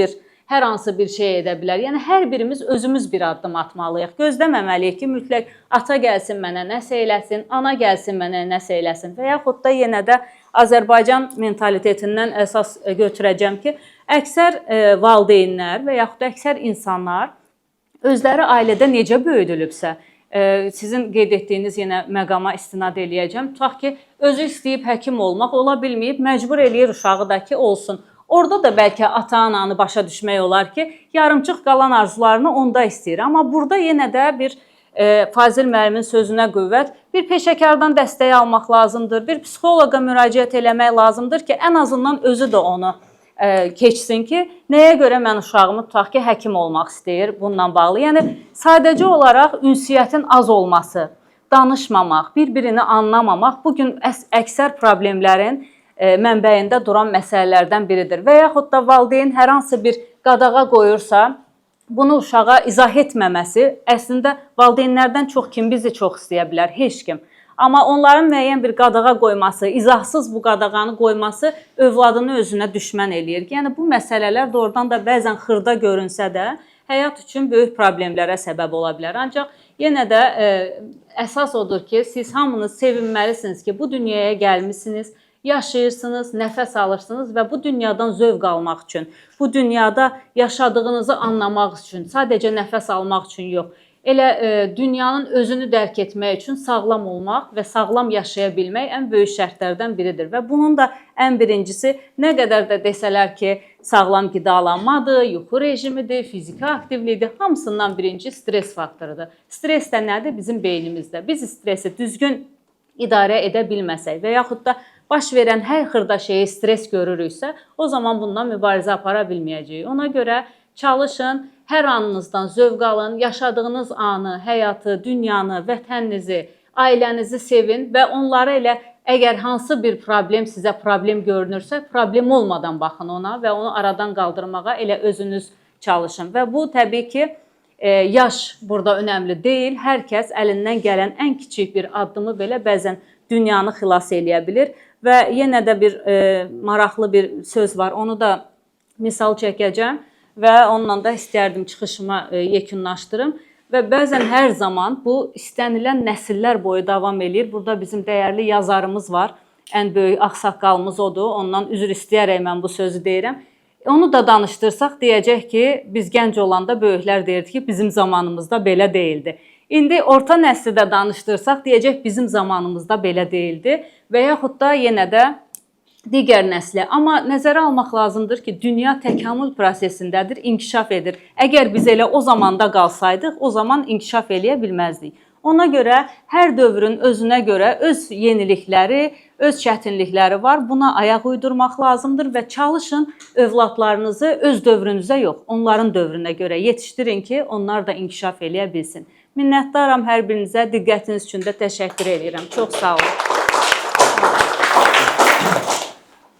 hər hansı bir şey edə bilər. Yəni, hər birimiz özümüz bir addım atmalıyıq. Gözləməməliyik ki, mütləq ata gəlsin mənə nəsə eləsin, ana gəlsin mənə nəsə eləsin. Və yaxud da yenə də Azərbaycan mentalitetindən əsas götürəcəm ki, əksər valideynlər və yaxud da əksər insanlar özləri ailədə necə böyüdülübsə, sizin qeyd etdiyiniz yenə məqama istinad eləyəcəm. Tutaq ki, özü istəyib həkim olmaq, ola bilməyib, məcbur eləyir uşağı da ki, olsun. Orada da bəlkə ata-ananı başa düşmək olar ki, yarımçıq qalan arzularını onda istəyir. Amma burada yenə də bir Fazil müəllimin sözünə qüvvət, bir peşəkardan dəstək almaq lazımdır, bir psixoloqa müraciət eləmək lazımdır ki, ən azından özü də onu keçsin ki, nəyə görə mən uşağımı tutaq ki, həkim olmaq istəyir bununla bağlı. Yəni, sadəcə olaraq ünsiyyətin az olması, danışmamaq, bir-birini anlamamaq bugün əksər problemlərin mənbəyində duran məsələlərdən biridir. Və yaxud da valideyn hər hansı bir qadağa qoyursa, bunu uşağa izah etməməsi, əslində valideynlərdən çox kim bizi çox istəyə bilər? Heç kim. Amma onların müəyyən bir qadağa qoyması, izahsız bu qadağanı qoyması övladını özünə düşmən eləyir. Yəni, bu məsələlər doğrudan da bəzən xırda görünsə də, həyat üçün böyük problemlərə səbəb ola bilər. Ancaq yenə də əsas odur ki, siz hamınız sevinməlisiniz ki, bu dünyaya gəlmişsiniz, yaşayırsınız, nəfəs alırsınız və bu dünyadan zövq almaq üçün, bu dünyada yaşadığınızı anlamaq üçün, sadəcə nəfəs almaq üçün yox, elə dünyanın özünü dərk etmək üçün sağlam olmaq və sağlam yaşaya bilmək ən böyük şərtlərdən biridir. Və bunun da ən birincisi, nə qədər də desələr ki, sağlam qidalanmadır, yuxu rejimidir, fiziki aktivlikdir, hamısından birinci stres faktorudur. Stres də nədir? Bizim beynimizdə. Biz stresi düzgün idarə edə bilməsək və yaxud da baş verən hər xırda şeyi stres görürüksə, o zaman bundan mübarizə apara bilməyəcəyik. Ona görə çalışın, hər anınızdan zövq alın, yaşadığınız anı, həyatı, dünyanı, vətəninizi, ailənizi sevin və onları elə əgər hansı bir problem sizə problem görünürsə, problem olmadan baxın ona və onu aradan qaldırmağa elə özünüz çalışın. Və bu təbii ki, yaş burada önəmli deyil. Hər kəs əlindən gələn ən kiçik bir addımı belə bəzən dünyanı xilas eləyə bilir. Və yenə də bir maraqlı bir söz var, onu da misal çəkəcəm və onunla da istərdim çıxışıma yekunlaşdırım. Və bəzən hər zaman bu istənilən nəsillər boyu davam eləyir. Burada bizim dəyərli yazarımız var, ən böyük ağsaqqalımız odur, ondan üzr istəyərək mən bu sözü deyirəm. Onu da danışdırsaq deyəcək ki, biz gənc olanda böyüklər deyirdi ki, bizim zamanımızda belə deyildi. İndi orta nəsli də danışdırsaq deyəcək, bizim zamanımızda belə deyildi və yaxud da yenə də digər nəslə. Amma nəzərə almaq lazımdır ki, dünya təkamül prosesindədir, inkişaf edir. Əgər biz elə o zamanda qalsaydıq, o zaman inkişaf eləyə bilməzdik. Ona görə hər dövrün özünə görə öz yenilikləri, öz çətinlikləri var. Buna ayaq uydurmaq lazımdır və çalışın övladlarınızı öz dövrünüzə yox, onların dövrünə görə yetişdirin ki, onlar da inkişaf eləyə bilsin. Minnətdaram hər birinizə, diqqətiniz üçün də təşəkkür edirəm. Çox sağ olun.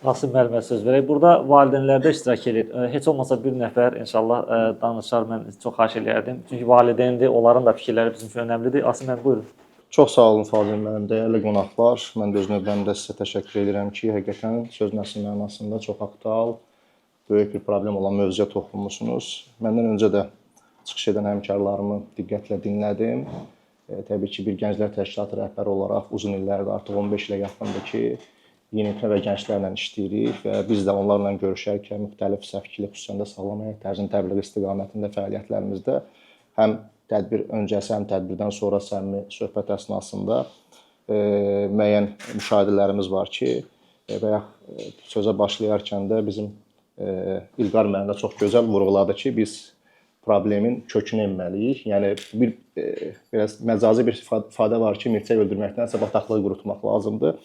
Rasim müəllimə söz verək. Burada valideynlər də iştirak edir. Heç olmasa bir nəfər inşallah danışar, mən çox xahiş eləyərdim. Çünki valideyndir, onların da fikirləri bizim üçün önəmlidir. Rasim müəllim, buyurun. Çox sağ olun Fazil müəllim, dəyərli qonaqlar. Mən də öz növbəmdə sizə təşəkkür edirəm ki, həqiqətən söz nəsil mənasında çox aktual, böyük bir problem olan mövzuya toxunmusunuz. Məndən öncə də çıxış edən həmkarlarımı diqqətlə dinlədim. Təbii ki, bir gənclər təşkilatı rəhbəri olaraq uzun illərdir, artıq 15 ilə yaxındır ki, yeniyetmə və gənclərlə işləyirik və biz də onlarla görüşərkən müxtəlif səfkili, xüsusən də sağlam həyat tərzinin təbliği istiqamətində fəaliyyətlərimizdə həm tədbir öncəsi, həm tədbirdən sonra səmimi söhbət əsnasında müəyyən müşahidələrimiz var ki, və ya sözə başlayarkən də bizim İlqar müəllim də çox gözəl vurğuladı ki, biz problemin kökünə enməliyik. Yəni biraz məcazi bir ifadə var ki, milçək öldürməkdənsə bataqlığı qurutmaq lazımdır.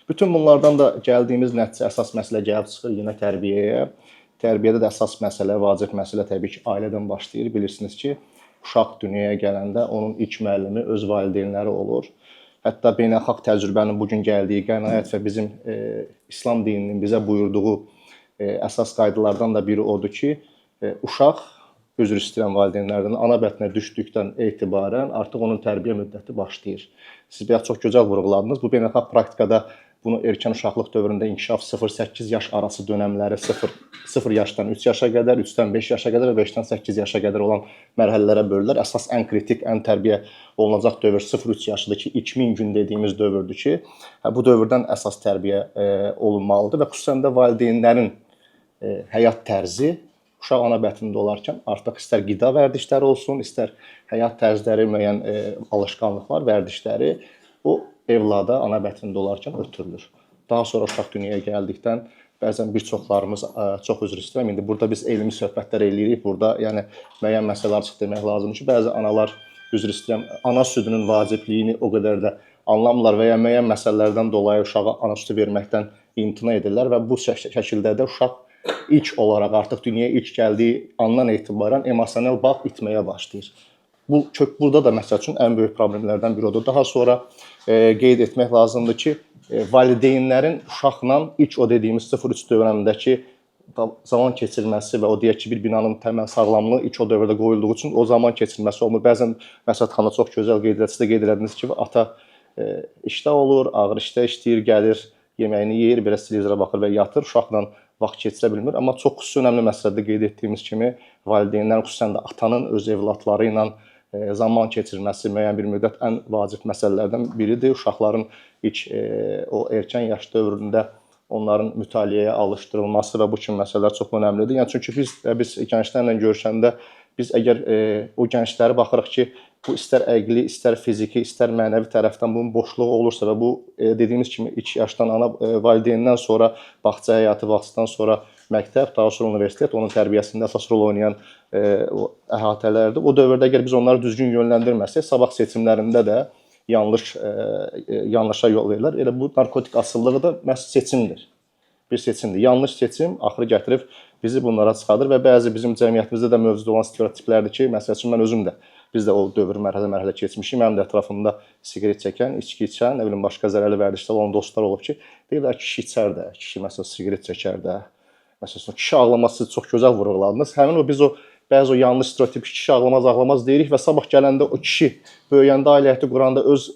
Bütün bunlardan da gəldiyimiz nəticə əsas məsələ gəlib çıxır yenə tərbiyəyə. Tərbiyədə də əsas məsələ, vacib məsələ təbii ki, ailədən başlayır. Bilirsiniz ki, uşaq dünyaya gələndə onun ilk müəllimi öz valideynləri olur. Hətta beynəlxalq təcrübənin bu gün gəldiyi qənaət və bizim İslam dininin bizə buyurduğu əsas qaydalardan da biri odur ki, uşaq üzr istəyirəm valideynlərdən ana bətninə düşdükdən etibarən artıq onun tərbiyə müddəti başlayır. Siz biraz çox gözəl vurğuladınız. Bu beynəlxalq praktikada bunu erkən uşaqlıq dövründə inkişaf 0-8 yaş arası dönəmləri 0 yaşdan 3 yaşa qədər, 3-dən 5 yaşa qədər və 5-dən 8 yaşa qədər olan mərhələlərə bölürlər. Əsas ən kritik, ən tərbiyə olunacaq dövr 0-3 yaşıdır ki, 2000 gün dediyimiz dövrdür ki, bu dövrdən əsas tərbiyə olunmalıdır və xüsusən də valideynlərin həyat tərzi uşaq ana bətnində olarkən artıq istər qida vərdişləri olsun, istər həyat tərzləri, müəyyən alışqanlıqlar, vərdişləri o evlada ana bətnində olarkən ötürülür. Daha sonra uşaq dünyaya gəldikdən bəzən bir çoxlarımız çox üzr istəyirəm. İndi burada biz elmi söhbətlər eləyirik. Burada yəni müəyyən məsələlər açıq demək lazımdır ki, bəzi analar üzr istəyirəm, ana südünün vacibliyini o qədər də anlamırlar və ya müəyyən məsələlərdən dolayı uşağa ana südü verməkdən imtina edirlər və bu şəkildə də uşaq ilk olaraq artıq dünyaya ilk gəldiyi andan etibarən emosional bağ itməyə başlayır. Burada da məsəl üçün ən böyük problemlərdən biri odur. Daha sonra qeyd etmək lazımdır ki, valideynlərin uşaqla ilk o dediyimiz 0-3 dövründəki zaman keçirməsi və o deyək ki, bir binanın təməl sağlamlığı ilk o dövrdə qoyulduğu üçün o zaman keçirməsi olmur. Bəzən məsələn xana çox gözəl qeyd etdiniz, qeyd etdiniz ki, ata işdə olur, ağır işdə işləyir, gəlir, yeməyini yeyir, biraz televizora baxır və yatır, uşaqla vaxt keçirə bilmir. Amma çox xüsusi önəmli məsələdə qeyd etdiyimiz kimi valideynlərin, xüsusən də atanın öz evladları ilə zaman keçirməsi müəyyən bir müddət ən vacib məsələlərdən biridir. Uşaqların ilk o erkən yaş dövründə onların mütaliəyə alışdırılması və bu kimi məsələlər çox önəmlidir. Yəni çünki biz gənclərlə görüşəndə biz əgər o gəncləri baxırıq ki, bu istər əqli, istər fiziki, istər mənəvi tərəfdən bunun boşluğu olursa və bu dediyimiz kimi 2 yaşdan ana valideyndən sonra bağça həyatı, bağçadan sonra məktəb, daha sonra universitet onun tərbiyəsində əsas rol oynayan əhatələrdir. O dövrdə əgər biz onları düzgün yönləndirməsək, sabah seçimlərində də yanlışa yol verirlər. Elə bu narkotik asılılığı da məhz seçimdir. Bir seçimdir. Yanlış seçim axırı gətirib bizi bunlara çıxardır və bəzi bizim cəmiyyətimizdə də mövcud olan stereotiplərdir ki, məsəl üçün mən özüm də biz də o dövr mərhələ keçmişik. Mənim də ətrafımda siqaret çəkən, içki içən, nə bilim başqa zərərli vərdişlər olan dostlar olub ki, deyirlər kişi içər də, kişi məsələn siqaret çəkər də. Məsələn kişi ağlaması çox gözəl vurğuladınız. Həmin o biz o bəzi o yanlış stereotip kişi ağlamaz deyirik və sabah gələndə o kişi böyüyəndə ailə həyatı quranda öz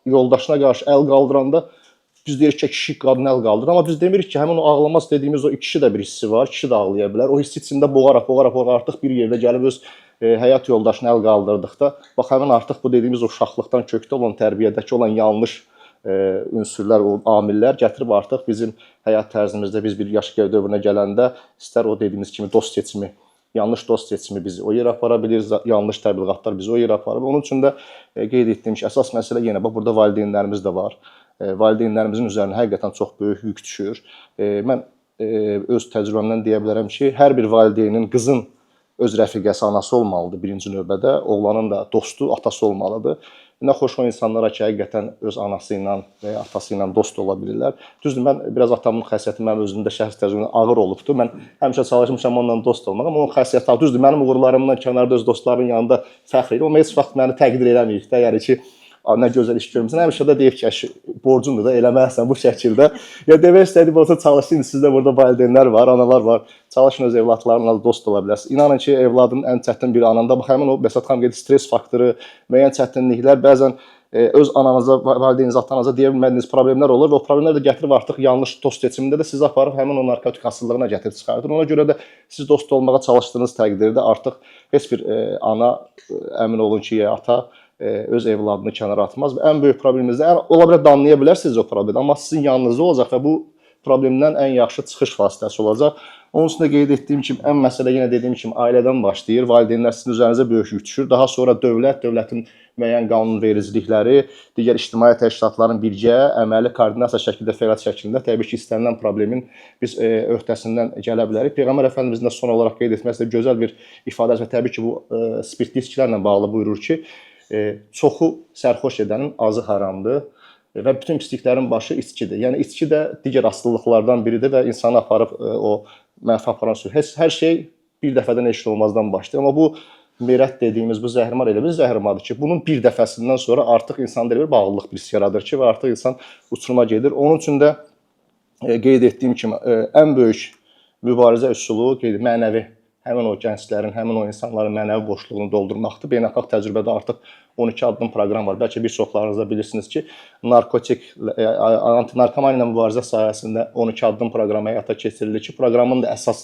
yoldaşına qarşı əl qaldıranda biz deyirik ki, kişi qadın əl qaldırır, amma biz demirik ki, həmin o ağlamaz dediyimiz o kişi də bir hissi var, kişi də ağlaya bilər. O hissi içində boğaraq artıq bir yerdə gəlib öz həyat yoldaşına əl qaldırdıqda, bax həmin artıq bu dediyimiz o uşaqlıqdan kökdə olan tərbiyədəki olan yanlış ünsürlər, o amillər gətirib artıq bizim həyat tərzimizdə biz bir yaş dövrünə gələndə istər o dediyimiz kimi dost seçimi, yanlış dost seçimi bizi o yerə apara bilir, yanlış təbliğatlar bizi o yerə apara bilir. Onun üçün də qeyd etdiyim ki, əsas məsələ yenə bax burada valideynlərimiz də var. Valideynlərimizin üzərinə həqiqətən çox böyük yük düşür. Mən öz təcrübəmdən deyə bilərəm ki, hər bir valideynin qızın öz rəfiqəsi anası olmalıdır birinci növbədə, oğlanın da dostu atası olmalıdır. Nə xoş o insanlara ki, həqiqətən öz anası ilə və ya atası ilə dost ola bilirlər. Düzdür, mən biraz atamın xəssiyyəti mənim özümdə şəxsi təcrübəmdə ağır olubdur. Mən həmişə çalışmışam onunla dost olmaq, amma onun xəssiyyəti düzdür, mənim uğurlarımdan kənarda öz dostlarımın yanında fəxr edir. Amma heç vaxt məni təqdir eləməyir də, yəni ki, nə gözəl iş görmüsən. Həmişə də deyib ki, borcundur da eləməlisən bu şəkildə. Ya demək istədim olsa çalışın, sizdə burada valideynlər var, analar var. Çalışın öz evladlarınızla dost ola bilərsiniz. İnanın ki, evladın ən çətin bir anında bax həmin o Bəsət xanım qeyd stres faktoru, müəyyən çətinliklər, bəzən öz ananıza, valideyninizə, atanıza deyə bilmədiyiniz problemlər olur və o problemlər də gətirib artıq yanlış dost seçimində də sizi aparıb həmin o narkotik asıllığına gətirib çıxardır. Ona görə də siz dost olmağa çalışdığınız təqdirdə artıq heç bir ana əmin olun ki, ata öz evladını kənara atmaz və ən böyük problemimizdə ola bilər danlaya bilərsiniz o problemi, amma sizin yanınızda olacaq və bu problemdən ən yaxşı çıxış vasitəsi olacaq. Onun üçün də qeyd etdiyim kimi, ən məsələ yenə dediyim kimi ailədən başlayır. Valideynlər sizin üzərinizə böyük yük düşür. Daha sonra dövlətin müəyyən qanunvericilikləri, digər ictimai təşkilatların birgə, əməli, koordinasiya şəklində, fəaliyyət şəklində təbii ki, istənilən problemin biz öhdəsindən gələ bilərik. Peyğəmbər Əfəndimizin də son olaraq qeyd etməsi də gözəl bir ifadəsi və təbii ki, bu spirtli içkilərlə bağlı buyurur ki, çoxu sərxoş edənin azı haramdır və bütün pisliklərin başı içkidir. Yəni içki də digər asılılıqlardan biridir və insanı aparıb o mənfi aparan sürü. Hər şey bir dəfədən eşit olmazdan başlayır. Amma bu mirət dediyimiz bu zəhrimar elə bir zəhrimardır ki, bunun bir dəfəsindən sonra artıq insanda elə bir bağlılıq birisi yaradır ki, və artıq insan uçuruma gedir. Onun üçün də qeyd etdiyim kimi ən böyük mübarizə üsulu mənəvi, həmin o gənclərin, həmin o insanların mənəvi boşluğunu doldurmaqdır. Beynəlxalq təcrübədə artıq 12 addım proqram var. Bəlkə bir çoxlarınız da bilirsiniz ki, antinarkomaniya ilə mübarizə sahəsində 12 addım proqramı həyata keçirilir ki, proqramın da əsas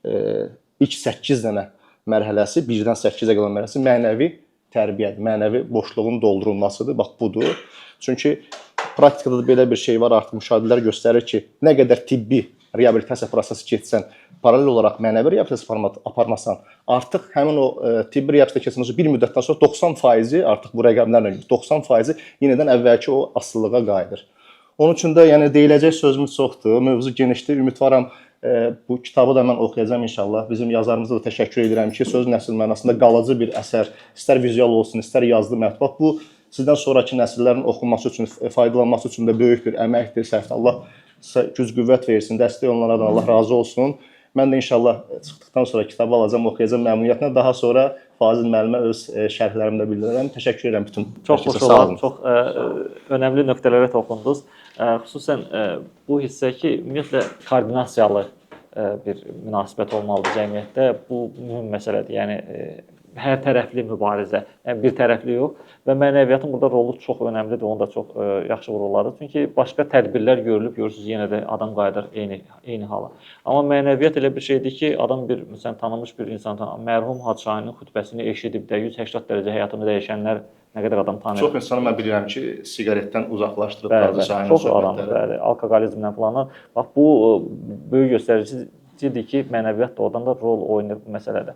ilk 8 dənə mərhələsi, 1-dən 8-ə qədər mərhələsi mənəvi tərbiyədir, mənəvi boşluğun doldurulmasıdır. Bax budur. Çünki praktikada da belə bir şey var, artıq müşahidələr göstərir ki, nə qədər tibbi reabilitasiya prosesi keçsən, paralel olaraq mənəvi reabilitasiya aparmasan, artıq həmin o tibbi reabilitasiya keçməsi bir müddətdən sonra 90% artıq bu rəqəmlərlə 90% yenidən əvvəlki o asılılığa qayıdır. Onun üçün də yəni deyiləcək sözümüz çoxdur, mövzu genişdir. Ümidvaram bu kitabı da mən oxuyacağam inşallah. Bizim yazarımıza da təşəkkür edirəm ki, söz nəsil mənasında qalıcı bir əsər, istər vizual olsun, istər yazılı mətbuat, bu sizdən sonraki nəsillərin oxunması üçün, faydalanması üçün də böyük bir əməkdir, səhvdir. Allah güc-qüvvət versin, dəstək onlardan Allah razı olsun. Mən də inşallah çıxdıqdan sonra kitabı alacağam, oxuyacağam məmnuniyyətlə. Daha sonra Fazil müəllimə öz şərhlərimi də bildirirəm. Təşəkkür edirəm bütün. Çox xoş oldu. Çox önəmli nöqtələrə toxundunuz. Xüsusən bu hissə ki, ümumiyyətlə koordinasiyalı bir münasibət olmalıdır cəmiyyətdə. Bu mühüm məsələdir. Yəni hər tərəfli mübarizə, yəni bir tərəfli yox və mənəviyyatın burada rolu çox önəmlidir. Onu da çox yaxşı vurğuladı. Çünki başqa tədbirlər görülüb, görürsüz yenə də adam qayıdır eyni hala. Amma mənəviyyat elə bir şeydir ki, adam bir məsələn tanınmış bir insan, mərhum Hacı Şahinin xutbəsini eşidib də 180 dərəcə həyatını dəyişənlər nə qədər adam tanıyır. Çox insanı mən bilirəm ki, siqaretdən uzaqlaşdırıb Hacı Şahinin söhbətləri. Bəli, alkoqolizmdən falan. Bax bu böyük göstəricisidir ki, mənəviyyat da oradan da rol oynayır bu məsələdə.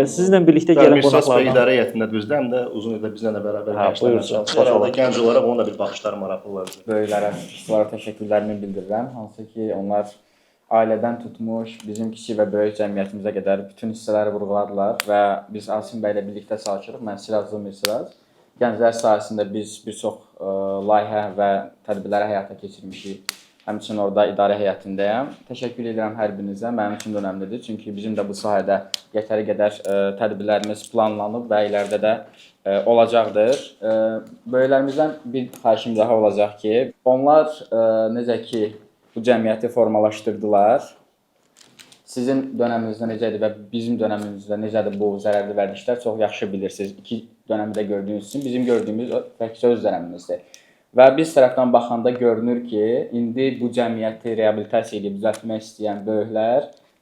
Sizinlə birlikdə gələn qonaqlardan idarə heyətində düzdür, həm də uzun ildə bizlə bərabər işləmişik. Herhalde gənc olaraq onun da bir baxışları maraqlılardır. Böyüklərə, kiçiklərə təşəkkürlərimi bildirirəm. Hansı ki, onlar ailədən tutmuş, bizim kiçik və böyük cəmiyyətimizə qədər bütün hissələri vurğuladılar və biz Asim bəylə birlikdə çalışırıq. Mən Sirazlı Mirsiraj. Gənclər sahəsində biz bir çox layihə və tədbirləri həyata keçirmişik. Həmçinin orada idarə heyətindəyəm. Təşəkkür edirəm hər birinizə. Mənim üçün də önəmlidir. Çünki bizim də bu sahədə yetəri qədər tədbirlərimiz planlanıb və ilərdə də olacaqdır. Böyüklərimizdən bir xahişim daha olacaq ki, onlar necə ki bu cəmiyyəti formalaşdırdılar, sizin dönəminizdə necə idi və bizim dönəmimizdə necədir bu zərərli vərdişlər çox yaxşı bilirsiniz. İki dönəmi də gördüyünüz üçün bizim gördüyümüz təkcə öz dönəmimizdir. Və biz tərəfdən baxanda görünür ki, indi bu cəmiyyəti reabilitasiya edib düzəltmək istəyən böyüklər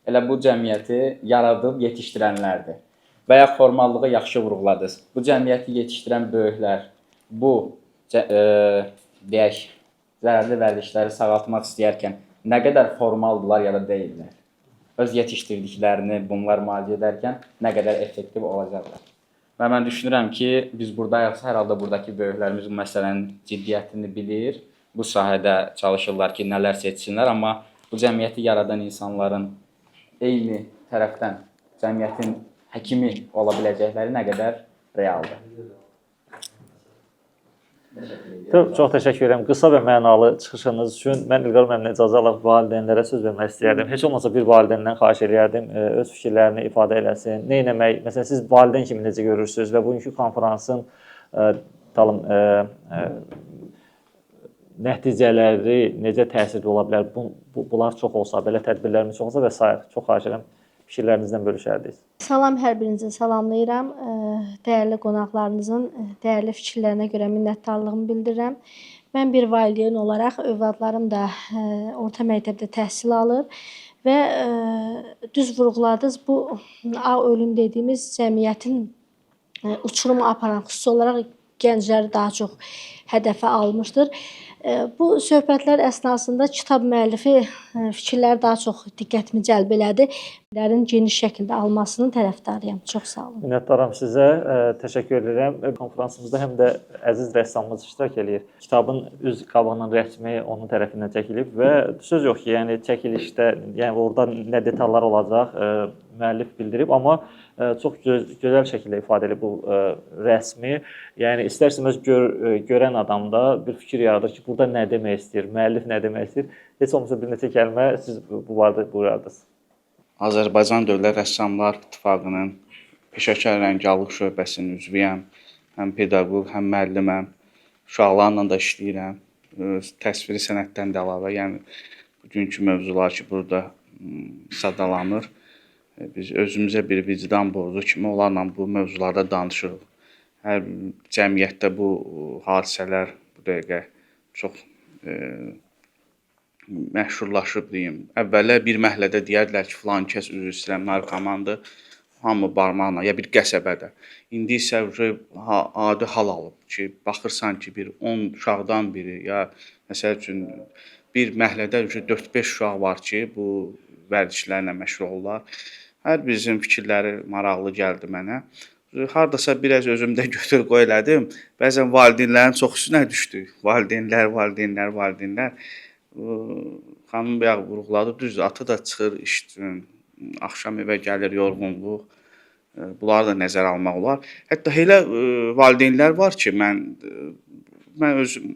elə bu cəmiyyəti yaradıb yetişdirənlərdir. Və ya formallığı yaxşı vurğuladınız. Bu cəmiyyəti yetişdirən böyüklər bu deyək, zərərli vərdişləri sağaltmaq istəyərkən nə qədər formaldılar ya da deyirlər. Öz yetişdirdiklərini bunlar müalicə edərkən nə qədər effektiv olacaqlar. Və mən düşünürəm ki, biz buradayıqsa, hər halda buradakı böyüklərimiz bu məsələnin ciddiyyətini bilir. Bu sahədə çalışırlar ki, nələr seçsinlər, amma bu cəmiyyəti yaradan insanların eyni tərəfdən cəmiyyətin həkimi ola biləcəkləri nə qədər realdır. Çox təşəkkür edirəm. Qısa və mənalı çıxışınız üçün mən İlqar müəllimə icazə alıb valideynlərə söz vermək istəyərdim. Heç olmasa bir valideyndən xahiş edərdim, öz fikirlərini ifadə eləsin. Nə etmək, məsələn siz valideyn kimi necə görürsüz və bugünkü konfransın nəticələri necə təsirli ola bilər? Bunlar çox olsa, belə tədbirlərimiz çox olsa və s. Çox xahiş edirəm. Fikirlərinizdən bölüşərdiniz. Salam, hər birinizə salamlayıram. Dəyərli qonaqlarınızın dəyərli fikirlərinə görə minnətdarlığımı bildirirəm. Mən bir valideyn olaraq övladlarım da orta məktəbdə təhsil alır və düz vurğuladınız, bu ağ ölüm dediyimiz cəmiyyətin uçurumu aparan, xüsusi olaraq gəncləri daha çox hədəfə almışdır. Bu söhbətlər əsnasında kitab müəllifi fikirləri daha çox diqqətimi cəlb elədi. Fikirlərin geniş şəkildə almasının tərəfdarıyam. Çox sağ olun. Minnətdaram sizə. Təşəkkür edirəm. Konfransımızda həm də əziz rəssamımız iştirak eləyir. Kitabın üz qabağının rəsmi onun tərəfindən çəkilib və söz yox ki, yəni çəkilişdə, yəni orada nə detallar olacaq, müəllif bildirib, amma çox gözəl şəkildə ifadə edib bu rəsmi. Yəni istərsəniz görən adamda bir fikir yaradır ki, burada nə demək istəyir, müəllif nə demək istəyir. Heç olmasa bir neçə kəlmə siz bu barədə buyurardınız. Azərbaycan Dövlət Rəssamlar İttifaqının peşəkar rəngkarlıq şöbəsinin üzvüyəm. Həm pedaqoq, həm müəlliməm. Uşaqlarla da işləyirəm. Təsviri sənətdən də əlavə, yəni bugünkü mövzular ki, burada sadalanır. Biz özümüzə bir vicdan borcu kimi onlarla bu mövzularda danışırıq. Hər cəmiyyətdə bu hadisələr bu dəqiqə çox məşhurlaşıb deyim. Əvvəllər bir məhəllədə deyərdilər ki, filan kəs üzr istəyirəm, narkomandır. Hamı barmaqla ya bir qəsəbədə. İndi isə adi hal alıb ki, baxırsan ki, bir 10 uşaqdan biri ya məsəl üçün bir məhəllədə 4-5 uşaq var ki, bu vərdişlərlə məşğul olurlar. Hər birimizin fikirləri maraqlı gəldi mənə. Hardasa biraz özümdə götür qoy elədim. Bəzən valideynlərin çox üstünə düşdü. Valideynlər. Xanım bayaq vurğuladı, düzdür, ata da çıxır iş üçün, axşam evə gəlir yorğunluq. Bunları da nəzərə almaq olar. Hətta elə valideynlər var ki, mən özüm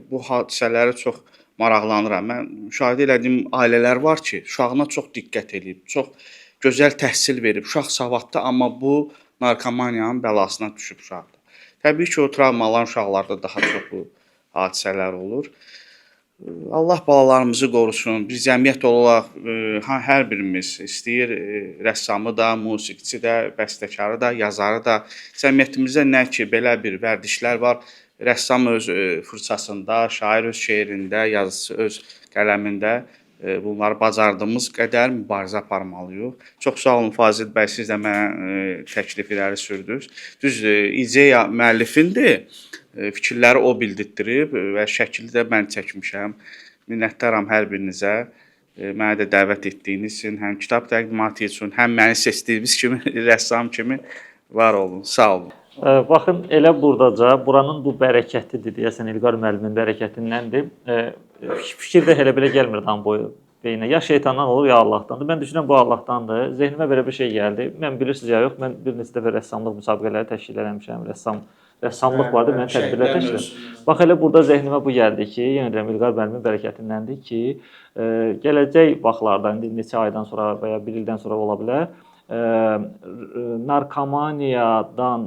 bu hadisələri çox maraqlanıram. Mən müşahidə etdiyim ailələr var ki, uşağına çox diqqət edib, çox gözəl təhsil verib, uşaq savadlı, amma bu narkomaniyanın bəlasına düşüb uşaqdır. Təbii ki, o travmalar uşaqlarda daha çox bu hadisələr olur. Allah balalarımızı qorusun. Biz cəmiyyət olaraq hər birimiz istəyir rəssamı da, musiqiçi də, bəstəkarı da, yazarı da. Cəmiyyətimizdə nə ki, belə bir vərdişlər var. Rəssam öz fırsasında, şair öz şeirində, yazıcı öz qələmində bunları bacardığımız qədər mübarizə aparmalıyıq. Çox sağ olun Fazil bəy, siz də mənə təklif irəli sürdünüz. Düzdür, ideya müəllifindir. Fikirləri o bildirib və şəkili də mən çəkmişəm. Minnətdaram hər birinizə. Mənə də dəvət etdiyiniz üçün, həm kitab təqdimatı üçün, həm məni seçdiyiniz kimi, rəssam kimi var olun. Sağ olun. Baxın, elə buradaca, buranın bu bərəkətidir, deyəsən İlqar müəllimin bərəkətindəndir. Fikir də elə belə gəlmir adam boyu beyinə. Ya şeytandan olur, ya Allahdandır. Mən düşünürəm, bu Allahdandır. Zehnimə belə bir şey gəldi. Mən bilirsiniz ya yox, mən bir neçə dəfə rəssamlıq müsabiqələri təşkil eləmişəm. Rəssamlıq vardı, mən tədbirlər təşkil eləmişəm. Bax, elə burada zehnimə bu gəldi ki, yenə deyirəm, İlqar müəllimin bərəkətindəndir ki, gələcək vaxtlarda, indi neçə aydan sonra və ya bir ildən sonra ola bilər, narkomaniyadan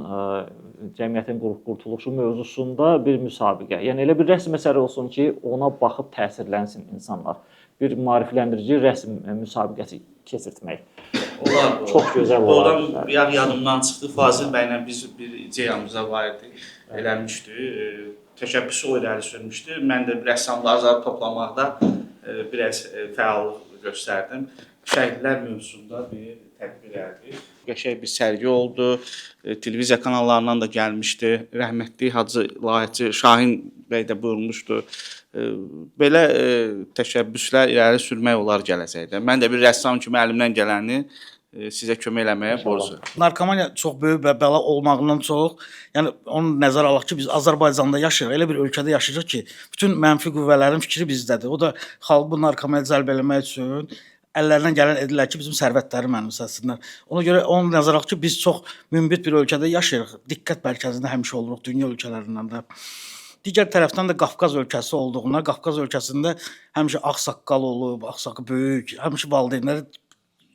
cəmiyyətin qurtuluşu mövzusunda bir müsabiqə. Yəni elə bir rəsm əsəri olsun ki, ona baxıb təsirlənsin insanlar. Bir maarifləndirici rəsm müsabiqəsi keçirtmək. Olar. Çox gözəl olar. Oradan yadımdan çıxdı. Fazil bəylə biz bir ideyamıza var idi, eləmişdi. Təşəbbüsü o irəli sürmüşdü. Mən də rəssamları zar toplamaqda biraz fəallıq göstərdim. Şəhidlər mövzusunda bir tədbir elədik. Qəşəng bir sərgi oldu. Televiziya kanallarından da gəlmişdi. Rəhmətli Hacı Layıqçı Şahin bəy də buyurmuşdu. Belə təşəbbüslər irəli sürmək olar gələcəkdə. Mən də bir rəssam kimi əlimdən gələni sizə kömək eləməyə borcluyam. Narkomaniya çox böyük bir bəla olmağından çox, yəni onu nəzərə alaq ki, biz Azərbaycanda yaşayırıq, elə bir ölkədə yaşayırıq ki, bütün mənfi qüvvələrin fikri bizdədir. O da xalqı bu narkomaniyaya cəlb eləmək üçün əllərindən gələn edirlər ki, bizim sərvətləri mənimsəsinlər. Ona görə onu nəzərə alaq ki, biz çox münbit bir ölkədə yaşayırıq. Diqqət mərkəzində həmişə oluruq dünya ölkələrindən də. Digər tərəfdən də Qafqaz ölkəsi olduğuna, Qafqaz ölkəsində həmişə ağsaqqal olub, ağsaqqal böyük, həmişə valideynləri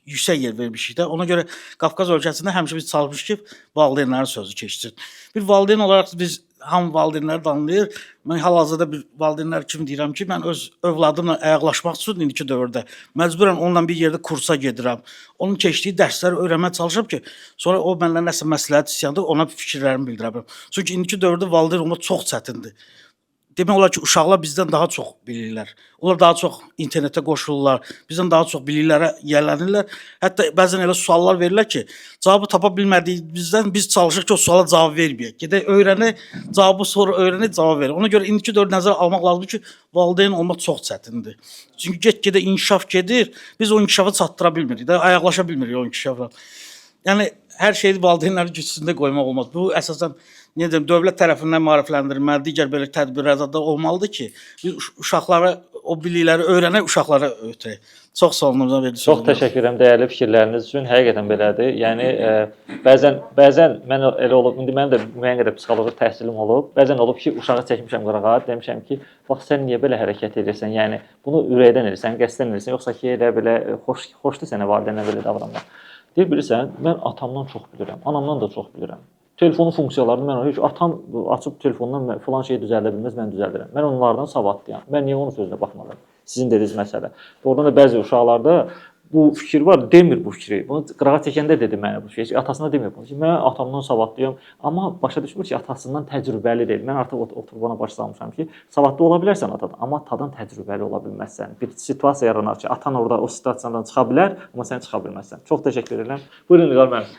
yüksək yer vermişik də. Ona görə Qafqaz ölkəsində həmişə biz çalışmışıq ki, valideynlərin sözü keçsin. Bir valideyn olaraq biz hamı valideynləri danlayır. Mən hal-hazırda bir valideynlər kimi deyirəm ki, mən öz övladımla ayaqlaşmaq üçün indiki dövrdə məcburən onunla bir yerdə kursa gedirəm. Onun keçdiyi dərsləri öyrənməyə çalışıram ki, sonra o məndən nəsə məsləhət istəyəndə ona fikirlərimi bildirəm. Çünki indiki dövrdə valideyn olmaq çox çətindir. demək olar ki, uşaqlar bizdən daha çox bilirlər. Onlar daha çox internetə qoşulurlar, bizdən daha çox biliklərə yiyələnirlər. Hətta bəzən elə suallar verirlər ki, cavabı tapa bilmədiyimizdən biz çalışırıq ki, o suala cavab verməyək. Gedək öyrənək, cavabı sonra öyrənək, cavab verək. Ona görə indiki dövrdə nəzərə almaq lazımdır ki, valideyn olmaq çox çətindir. Çünki get-gedə inkişaf gedir, biz o inkişafa çatdıra bilmirik də, ayaqlaşa bilmirik o inkişafa. Yəni hər şeyi valideynlərin gücsündə qoymaq olmaz. Bu əsasən nə deyim, dövlət tərəfindən maarifləndirilməli, digər belə tədbirlər də olmalıdır ki, biz uşaqlara o bilikləri öyrənək, uşaqlara ötürək. Çox sağ olun, Çox təşəkkür edirəm dəyərli fikirləriniz üçün. Həqiqətən belədir. Yəni bəzən mən elə olub, indi mənim də müəyyən qədər psixoloji təhsilim olub. Bəzən olub ki, uşağı çəkmişəm qırağa, demişəm ki, bax sən niyə belə hərəkət edirsən? Yəni bunu ürəkdən edirsən, qəsdən edirsən, yoxsa ki, elə belə xoşdur sənə valideynə belə davranmaq. Deyir bilirsən, mən atamdan çox bilirəm, anamdan da çox bilirəm. Telefonun funksiyalarını mən heç atam açıb telefondan filan şeyi düzəldə bilməz, mən düzəldirəm. Mən onlardan savadlıyam. Mən niyə onun sözünə baxmalıyam? Sizin dediyiniz məsələ. Doğrudan da bəzi uşaqlarda bu fikir var, demir bu fikri. Bunu qırağa çəkəndə dedi mənə bu şey. Atasına demir bunu. Mən atamdan savadlıyam, amma başa düşmür ki, atasından təcrübəli deyil. Mən artıq oturub ona baş salmışam ki, savadlı ola bilərsən atadan, amma atadan təcrübəli ola bilməzsən. Bir situasiya yaranar ki, atan orada o situasiyadan çıxa bilər, amma sən çıxa bilməzsən. Çox təşəkkür edirəm. Buyurun İlqar müəllim.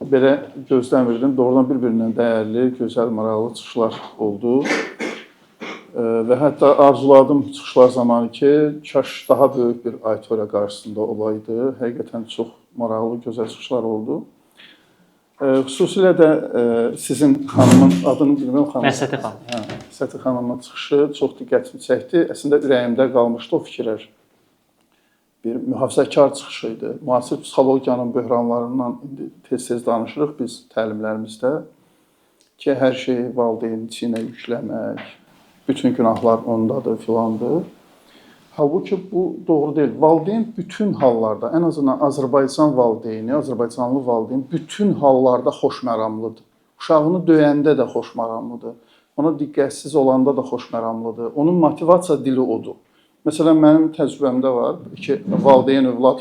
Belə gözləmirdim. Doğrudan bir-birindən dəyərli, gözəl, maraqlı çıxışlar oldu. Və hətta arzuladım çıxışlar zamanı ki, kaş daha böyük bir auditoriya qarşısında olaydı. Həqiqətən çox maraqlı, gözəl çıxışlar oldu. Xüsusilə də sizin xanımın adını bilmirəm, xanım. Məsəti xanım. Məsəti xanımın çıxışı çox diqqətimi çəkdi. Əslində ürəyimdə qalmışdı o fikirlər. Bir mühafizəkar çıxışı idi. Müasir psixologiyanın böhranlarından indi tez-tez danışırıq biz təlimlərimizdə ki, hər şeyi valideynin içinə yükləmək, bütün günahlar ondadır, filandır. Halbuki bu doğru deyil. Valideyn bütün hallarda, ən azından Azərbaycan valideyni, Azərbaycanlı valideyn bütün hallarda xoşməramlıdır. Uşağını döyəndə də xoşməramlıdır. Ona diqqətsiz olanda da xoşməramlıdır. Onun motivasiya dili odur. Məsələn, mənim təcrübəmdə var ki, valideyn övlad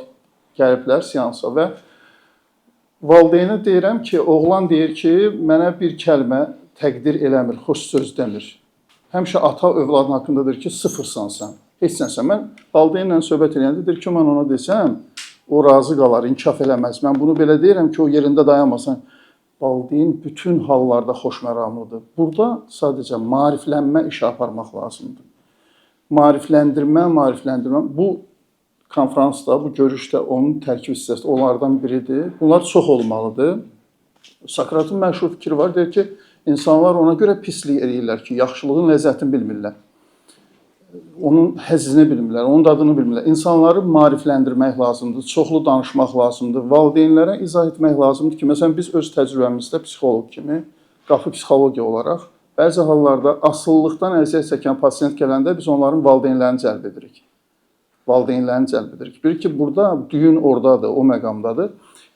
gəliblər seansa və valideynə deyirəm ki, oğlan deyir ki, mənə bir kəlmə təqdir eləmir, xoş söz demir. Həmişə ata övladın haqqındadır ki, sıfırsan sən, heç sənsən. Mən valideynlə söhbət edəndə deyir ki, mən ona desəm, o razı qalar, inkişaf eləməz. Mən bunu belə deyirəm ki, o yerində dayanmasan. Valideyn bütün hallarda xoşməramlıdır. Burada sadəcə maariflənmə işi aparmaq lazımdır. Maarifləndirmə. Bu konfransda, bu görüşdə onun tərkib hissəsi onlardan biridir. Bunlar çox olmalıdır. Sokratın məşhur fikri var, deyir ki, insanlar ona görə pislik edirlər ki, yaxşılığın ləzzətini bilmirlər. Onun həzzini bilmirlər, onun dadını bilmirlər. İnsanları maarifləndirmək lazımdır, çoxlu danışmaq lazımdır, valideynlərə izah etmək lazımdır ki, məsələn, biz öz təcrübəmizdə psixoloq kimi, qapı psixologiya olaraq, bəzi hallarda asılılıqdan əziyyət çəkən pasiyent gələndə biz onların valideynlərini cəlb edirik. Bir ki, burada düyün oradadır, o məqamdadır.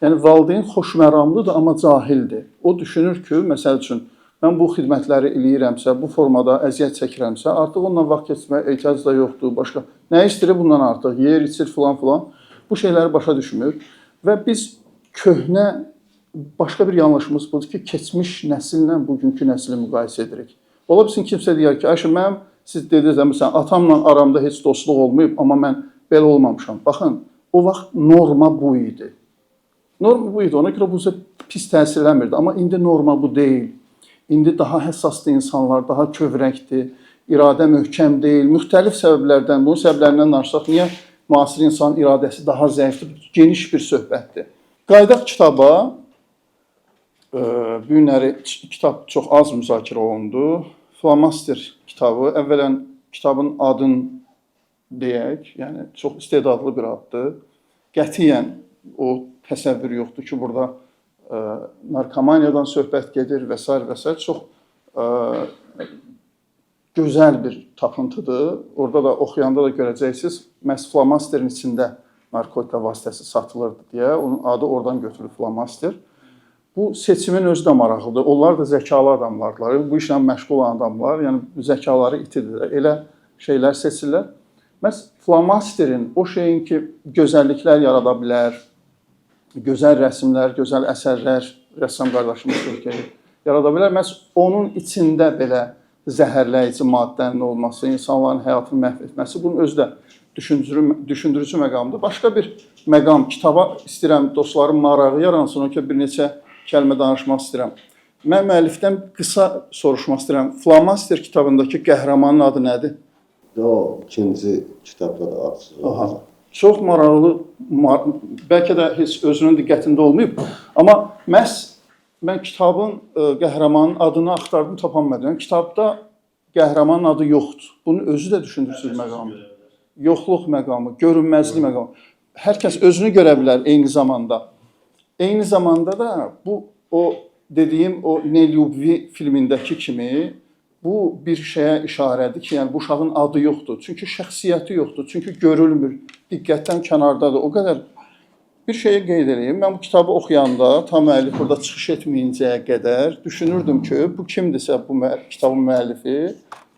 Yəni, valideyn xoşməramlıdır, amma cahildir. O düşünür ki, məsəl üçün, mən bu xidmətləri eləyirəmsə, bu formada əziyyət çəkirəmsə, artıq onunla vaxt keçməyə ehtiyac da yoxdur, başqa. Nə istəyir bundan artıq? Yer, içir, filan. Bu şeyləri başa düşmür. Və biz köhnə, başqa bir yanlışımız budur ki, keçmiş nəsillə bugünkü nəsli müqayisə edirik. Ola bilsin, kimsə deyər ki, Ayşə, mənim, siz dediniz, məsələn, atamla aramda heç dostluq olmayıb, amma mən belə olmamışam. Baxın, o vaxt norma bu idi. Ona görə bu pis təsir eləmirdi. Amma indi norma bu deyil. İndi daha həssasdır insanlar, daha kövrəkdir, iradə möhkəm deyil. Müxtəlif səbəblərdən, bunun səbəblərindən danışsaq, niyə müasir insanın iradəsi daha zəifdir? Geniş bir söhbətdir. Qayıdaq kitaba. Bu günləri kitab çox az müzakirə olundu. Flamaster kitabı. Əvvələn kitabın adını deyək, yəni çox istedadlı bir addır. Qətiyyən o təsəvvür yoxdur ki, burada narkomaniyadan söhbət gedir və s. Çox gözəl bir tapıntıdır. Orada da oxuyanda da görəcəksiniz, məhz flamasterin içində narkotika vasitəsi satılırdı deyə, onun adı oradan götürülür flamaster. Bu seçimin özü də maraqlıdır. Onlar da zəkalı adamlardır, bu işlə məşğul olan adamlar, yəni zəkaları itirir, elə şeylər seçirlər. Məhz flamasterin, o şeyin ki, gözəlliklər yarada bilər, gözəl rəsmlər, gözəl əsərlər, rəssam qardaşımız yarada bilər. Məhz onun içində belə zəhərləyici maddənin olması, insanların həyatını məhv etməsi bunun özü də düşündürücü məqamdır. Başqa bir məqam, kitaba istəyirəm dostların marağı yaransın, o ki bir neçə kəlmə danışmaq istəyirəm. Mən müəllifdən qısa soruşmaq istəyirəm. Flamaster kitabındakı qəhrəmanın adı nədir? O ikinci kitabda da arsız. Çox maraqlı, bəlkə də heç özünün diqqətində olmayıb, amma məhz mən kitabın qəhrəmanın adını axtardım, tapanmadım. Kitabda qəhrəmanın adı yoxdur. Bunun özü də düşündürücü məqamdır. Yoxluq məqamı, görünməzlik məqamı. Hər kəs özünü görə bilər eyni zamanda. Eyni zamanda da bu o dediyim o Nelyubvi filmindəki kimi bu bir şeyə işarədir ki, yəni bu uşağın adı yoxdur. Çünki şəxsiyyəti yoxdur. Çünki görülmür. Diqqətdən kənardadır. O qədər bir şeyi qeyd edeyim. Mən bu kitabı oxuyanda tam müəllif burada çıxış etməyincəyə qədər düşünürdüm ki, bu kimdirsə bu kitabın müəllifi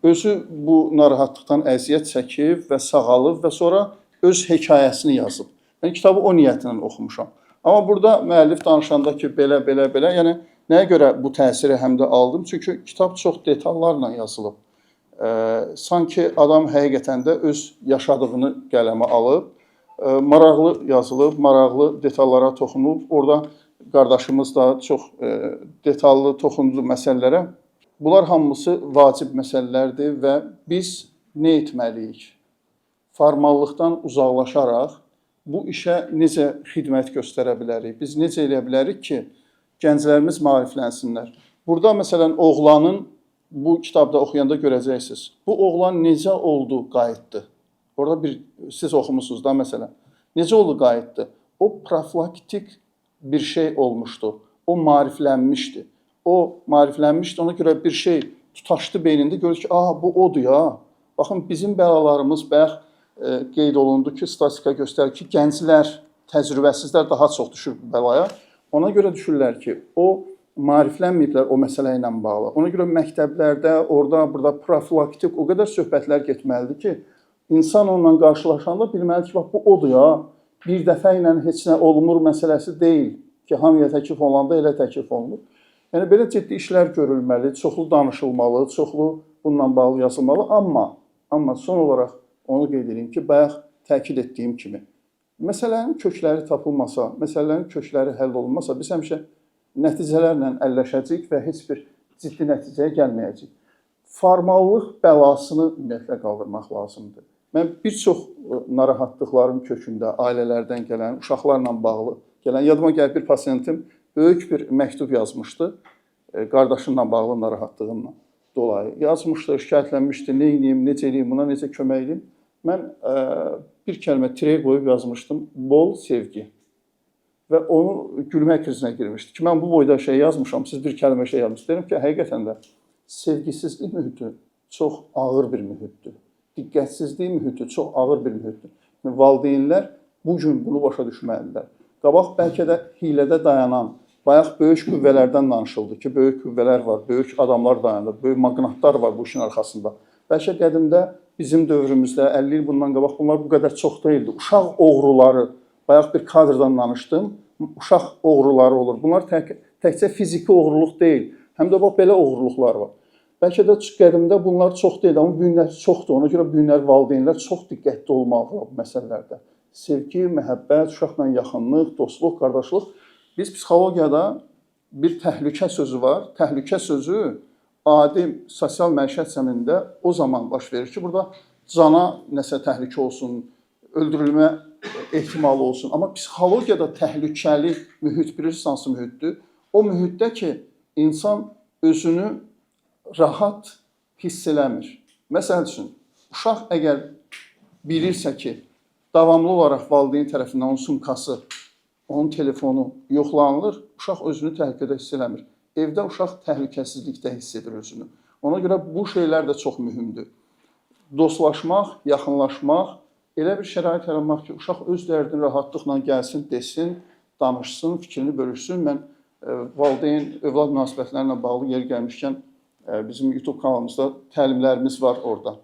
özü bu narahatlıqdan əziyyət çəkib və sağalıb və sonra öz hekayəsini yazıb. Mən kitabı o niyyətlə oxumuşam. Amma burada müəllif danışanda ki, belə, yəni nəyə görə bu təsiri həm də aldım? Çünki kitab çox detallarla yazılıb. Sanki adam həqiqətən də öz yaşadığını qələmə alıb, maraqlı yazılıb, maraqlı detallara toxunub. Orada qardaşımız da çox detallı toxundu məsələlərə. Bunlar hamısı vacib məsələlərdir və biz nə etməliyik? Formallıqdan uzaqlaşaraq bu işə necə xidmət göstərə bilərik? Biz necə eləyə bilərik ki, gənclərimiz maariflənsinlər? Burada məsələn oğlanın bu kitabda oxuyanda görəcəksiniz. Bu oğlan necə oldu, qayıtdı? Orada siz oxumusunuz da məsələn. Necə oldu, qayıtdı? O profilaktik bir şey olmuşdu. O maariflənmişdi. Ona görə bir şey tutaşdı beynində, görür ki, bu odur ya. Baxın, bizim bəlalarımız bayaq qeyd olundu ki, statistika göstərir ki, gənclər, təcrübəsizlər daha çox düşür bu bəlaya. Ona görə düşürlər ki, o maariflənməyiblər o məsələ ilə bağlı. Ona görə məktəblərdə, orada, burada profilaktik o qədər söhbətlər getməlidir ki, insan onunla qarşılaşanda bilməli ki, bu odur ya. Bir dəfə ilə heç nə olmur məsələsi deyil ki, hamıya təklif olanda elə təklif olunur. Yəni, belə ciddi işlər görülməli, çoxlu danışılmalı, çoxlu bununla bağlı yazılmalı. Amma son olaraq onu qeyd edeyim ki, bayaq təkid etdiyim kimi, məsələnin kökləri tapılmasa, məsələlərin kökləri həll olunmasa, biz həmişə nəticələrlə əlləşəcəyik və heç bir ciddi nəticəyə gəlməyəcəyik. Formallıq bəlasını ümumiyyətlə qaldırmaq lazımdır. Mən bir çox narahatlıqların kökündə ailələrdən gələn, uşaqlarla bağlı gələn, yadıma gəlib bir pasiyentim böyük bir məktub yazmışdı, qardaşınla bağlı narahatlığınla dolayı. Yazmışdı, şikayətlənmişdi, nə edeyim, necə edeyim, buna necə kömək edeyim. Mən bir kəlmə tirey qoyub yazmışdım, bol sevgi. Və onu gülmək krizinə girmişdi ki, mən bu boyda şey yazmışam, siz bir kəlmə şey yazmışsınız. Dedim ki, həqiqətən də sevgisizlik mühiti çox ağır bir mühitdir. Diqqətsizlik mühiti çox ağır bir mühitdir. Valideynlər bugün bunu başa düşməlidirlər. Qabaq bəlkə də hilədə dayanan, bayaq böyük qüvvələrdən danışıldı ki, böyük qüvvələr var, böyük adamlar dayanır, böyük maqnatlar var bu işin arxasında. Bəlkə qədimdə bizim dövrümüzdə 50 il bundan qabaq bunlar bu qədər çox deyildi. Uşaq oğruları, bayaq bir kadrdan danışdım, uşaq oğruları olur. Bunlar təkcə fiziki oğruluq deyil, həm də belə oğruluqlar var. Bəlkə də qədimdə bunlar çox deyil, amma bu günlər çoxdur. Ona görə bu günlər valideynlər çox diqqətli olmalıdır bu məsələlərdə. Sevgi, məhəbbət, uşaqla yaxınlıq, dostluq, qardaşlıq. Biz psixologiyada bir təhlükə sözü var. Təhlükə sözü adi sosial məişət səmində o zaman baş verir ki, burada cana nəsə təhlükə olsun, öldürülmə ehtimalı olsun. Amma psixologiyada təhlükəli mühit bilirsiniz hansı mühitdir? O mühitdə ki, insan özünü rahat hiss eləmir. Məsəl üçün, uşaq əgər bilirsə ki, davamlı olaraq valideyn tərəfindən onun sumkası, onun telefonu yoxlanılır, uşaq özünü təhlükədə hiss eləmir. Evdə uşaq təhlükəsizlikdə hiss edir özünü. Ona görə bu şeylər də çox mühümdür. Dostlaşmaq, yaxınlaşmaq, elə bir şərait yaratmaq ki, uşaq öz dərdini rahatlıqla gəlsin, desin, danışsın, fikrini bölüşsün. Mən valideyn, övlad münasibətlərlə bağlı yer gəlmişkən bizim YouTube kanalımızda təlimlərimiz var orada.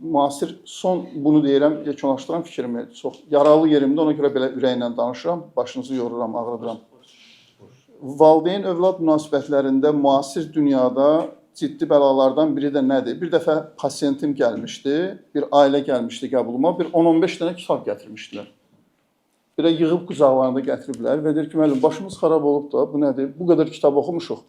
Müasir son bunu deyirəm, yekunlaşdıran fikrimi çox yaralı yerimdə, ona görə belə ürəklə danışıram, başınızı yoruram, ağrıdıram. Valideyn övlad münasibətlərində müasir dünyada ciddi bəlalardan biri də nədir? Bir dəfə pasiyentim gəlmişdi, bir ailə gəlmişdi qəbuluma, bir 10-15 dənə kitab gətirmişdilər. Belə yığıb qucaqlarında gətiriblər və deyir ki, müəllim, başımız xarab olub da, bu nədir? Bu qədər kitab oxumuşuq.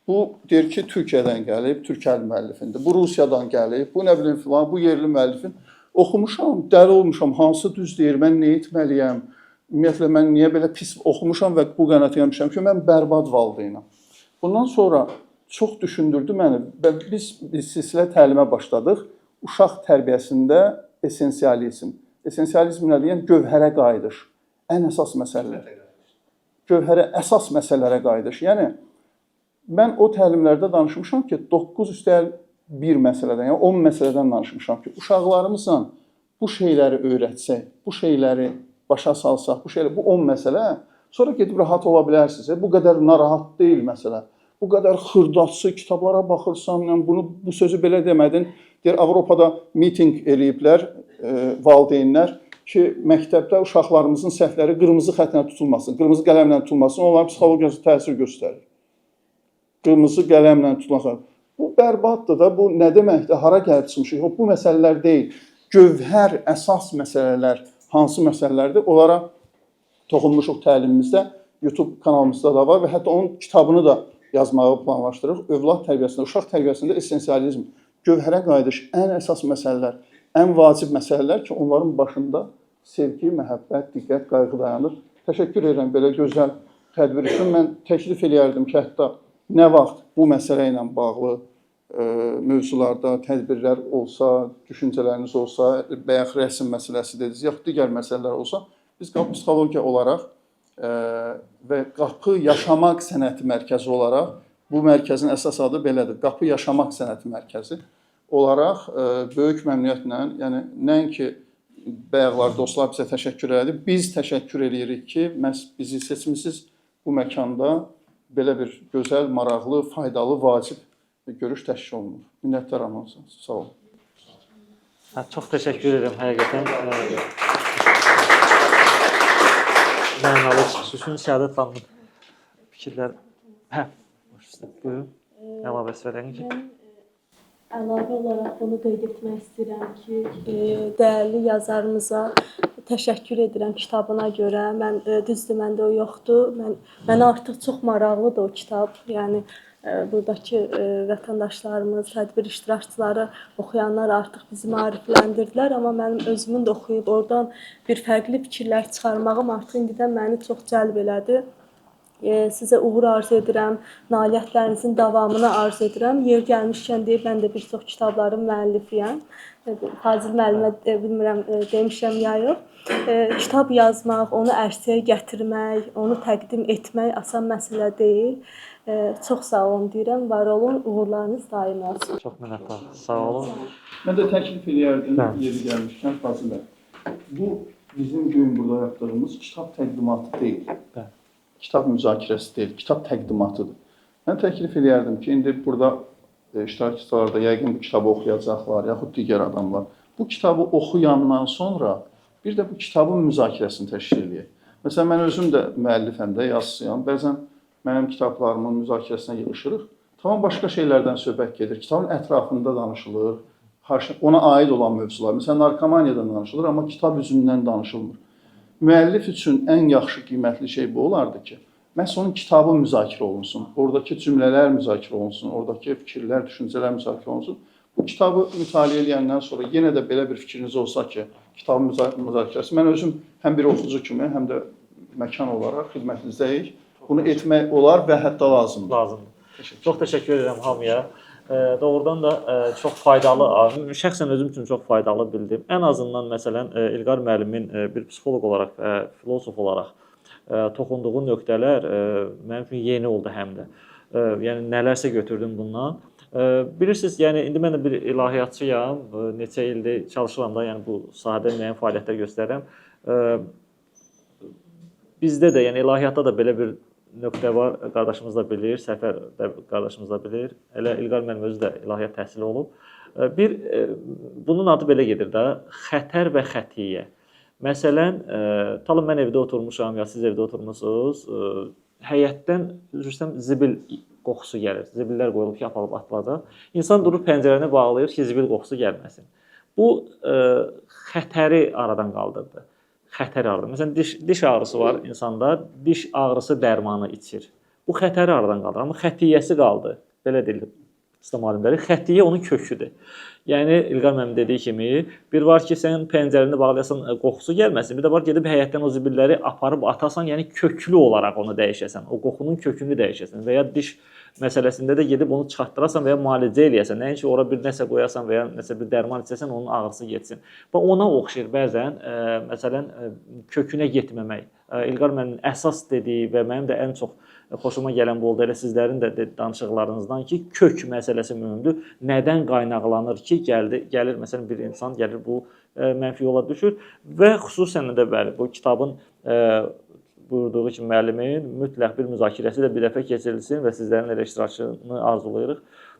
Bu deyir ki, Türkiyədən gəlib, türkəli müəllifindir. Bu Rusiyadan gəlib, bu nə bilim filan, bu yerli müəllifin. Oxumuşam, dəli olmuşam, hansı düz deyir, mən nə etməliyəm? Ümumiyyətlə, mən niyə belə pis oxumuşam və bu qənaətə gəlmişəm ki, mən bərbad valideynəm. Bundan sonra çox düşündürdü məni və biz silsilə təlimə başladıq. Uşaq tərbiyəsində esensializm. Esensializm nədir? Yəni, gövhərə qayıdış. Ən əsas məsələlər. Gövhərə, əsas məsələlərə qayıdış. Yəni, mən o təlimlərdə danışmışam ki, 9+1 məsələdən, yəni 10 məsələdən danışmışam ki, uşaqlarımızla bu şeyləri öyrətsək, bu şeyləri başa salsaq, bu 10 məsələ, sonra gedib rahat ola bilərsiniz. Bu qədər narahat deyil məsələ. Bu qədər xırdatsı kitablara baxırsam, yəni bu sözü belə demədin. Deyir, Avropada miting eləyiblər valideynlər ki, məktəbdə uşaqlarımızın səhvləri qırmızı xətlə tutulmasın, qırmızı qələmlə tutulmasın, onların psixologiyası təsir göstərir. Qırmızı qələmlə tutulmasın. Bu bərbaddır da, bu nə deməkdir, hara gəlib çıxmışıq? Yox, bu məsələlər deyil. Gövhər, əsas məsələlər, hansı məsələlərdir? Onlara toxunmuşuq təlimimizdə, YouTube kanalımızda da var və hətta onun kitabını da yazmağı planlaşdırırıq. Övlad tərbiyəsində, uşaq tərbiyəsində esensializm, gövhərə qayıdış, ən əsas məsələlər, ən vacib məsələlər ki, onların başında sevgi, məhəbbət, diqqət, qayğı dayanır. Təşəkkür edirəm belə gözəl tədbir üçün. Mən təklif eləyərdim ki, hətta nə vaxt bu məsələ ilə bağlı mövzularda tədbirlər olsa, düşüncələriniz olsa, bayaq rəsm məsələsi dediniz, yaxud digər məsələlər olsa, biz qapı psixologiya olaraq və qapı yaşamaq sənəti mərkəzi olaraq, bu mərkəzin əsas adı belədir, qapı yaşamaq sənəti mərkəzi olaraq böyük məmnuniyyətlə, yəni nəinki bayaqlar dostlar bizə təşəkkür elədi, biz təşəkkür eləyirik ki, məhz bizi seçmisiniz bu məkanda belə bir gözəl, maraqlı, faydalı, vacib görüş təşkil olunur. Minnətdaram olsunuz. Sağ olun. Çox təşəkkür edirəm həqiqətən. Mənalı çıxış üçün Səadət xanımın fikirlər. Buyurun. Əlavəsi verəyin ki. Əlavə olaraq bunu qeyd etmək istəyirəm ki, dəyərli yazarımıza təşəkkür edirəm kitabına görə. Düzdür, məndə o yoxdur. Mənə artıq çox maraqlıdır o kitab. Yəni, buradakı vətəndaşlarımız, tədbir iştirakçıları, oxuyanlar artıq bizi maarifləndirdilər. Amma mənim özümün də oxuyub oradan bir fərqli fikirlər çıxarmağım artıq indidən məni çox cəlb elədi. Sizə uğur arzu edirəm, nailiyyətlərinizin davamını arzu edirəm. Yer gəlmişkən deyib, mən də bir çox kitabların müəllifiyəm. Fazil müəllimə bilmirəm, demişəm ya yox. Kitab yazmaq, onu ərsəyə gətirmək, onu təqdim etmək asan məsələ deyil. Çox sağ olun deyirəm, var olun, uğurlarınız daim olsun. Çox minnətdaram, sağ olun. Mən də təklif eləyərdim, yeri gəlmişkən Fazil bəy. Bu bizim gün burada yaptığımız kitab təqdimatı deyil. Kitab müzakirəsi deyil, kitab təqdimatıdır. Mən təklif eləyərdim ki, indi burada iştirakçılar da yəqin bu kitabı oxuyacaqlar, yaxud digər adamlar. Bu kitabı oxuyandan sonra bir də bu kitabın müzakirəsini təşkil edək. Məsələn, mən özüm də müəllifəm də, yazıçıyam. Bəzən mənim kitablarımın müzakirəsinə yığışırıq. Tamam başqa şeylərdən söhbət gedir. Kitabın ətrafında danışılır, ona aid olan mövzular. Məsələn, narkomaniyadan danışılır, amma kitab üzündən danışılmır. Müəllif üçün ən yaxşı, qiymətli şey bu olardı ki, məhz onun kitabı müzakirə olunsun, oradakı cümlələr müzakirə olunsun, oradakı fikirlər, düşüncələr müzakirə olunsun. Bu kitabı mütaliə edəndən sonra yenə də belə bir fikriniz olsa ki, kitabın müzakirəsi, mən özüm həm bir oxucu kimi, həm də məkan olaraq xidmətinizdəyik. Bunu etmək olar və hətta lazımdır. Lazımdır. Çox təşəkkür edirəm hamıya. Doğrudan da çox faydalı, şəxsən özüm üçün çox faydalı bildim. Ən azından məsələn İlqar müəllimin bir psixoloq olaraq və filosof olaraq toxunduğu nöqtələr mənim üçün yeni oldu həm də. Yəni nələrsə götürdüm bundan. Bilirsiniz, yəni indi mən də bir ilahiyyatçıyam. Neçə ildir çalışıram da, yəni bu sahədə müəyyən fəaliyyətlər göstərirəm. Bizdə də, yəni ilahiyyatda da belə bir nöqtə var, qardaşımız da bilir, Səfər də qardaşımız da bilir. Elə İlqar müəllim özü də ilahiyyat təhsili olub. Bunun adı belə gedir də, xətər və xətiyyə. Məsələn, mən evdə oturmuşam, ya siz evdə oturmusunuz, həyətdən zibil qoxusu gəlir. Zibillər qoyulub ki, aparıb atılacaq. İnsan durub pəncərəni bağlayır ki, zibil qoxusu gəlməsin. Bu xətəri aradan qaldırdı. Xətəri aradan. Məsələn, diş ağrısı var insanda, diş ağrısı dərmanı içir. Bu xətəri aradan qaldırır. Amma xətiyyəsi qaldı. Belə deyilir İslam alimləri. Xətiyyə onun köküdür. Yəni İlqar müəllim dediyi kimi, bir var ki, sən pəncərəni bağlayasan, qoxusu gəlməsin. Bir də var gedib həyətdən o zibilləri aparıb atasan, yəni köklü olaraq onu dəyişəsən. O qoxunun kökünü dəyişəsən və ya diş məsələsində də gedib onu çıxartdırasan və ya müalicə eləyəsən. Nəinki ora bir nəsə qoyasan və ya nəsə bir dərman içəsən, onun ağrısı getsin. Və ona oxşayır bəzən, məsələn, kökünə getməmək. İlqar müəllimin əsas dediyi və mənim də ən çox xoşuma gələn bu oldu, elə sizlərin də danışıqlarınızdan ki, kök məsələsi mühümdür. Nədən qaynaqlanır ki, gəlir, məsələn, bir insan gəlir, bu mənfi yola düşür və xüsusən də bəli, bu kitabın buyurduğu kimi müəllimin mütləq bir müzakirəsi də bir dəfə keçirilsin və sizlərin elə iştirakını arzulayırıq.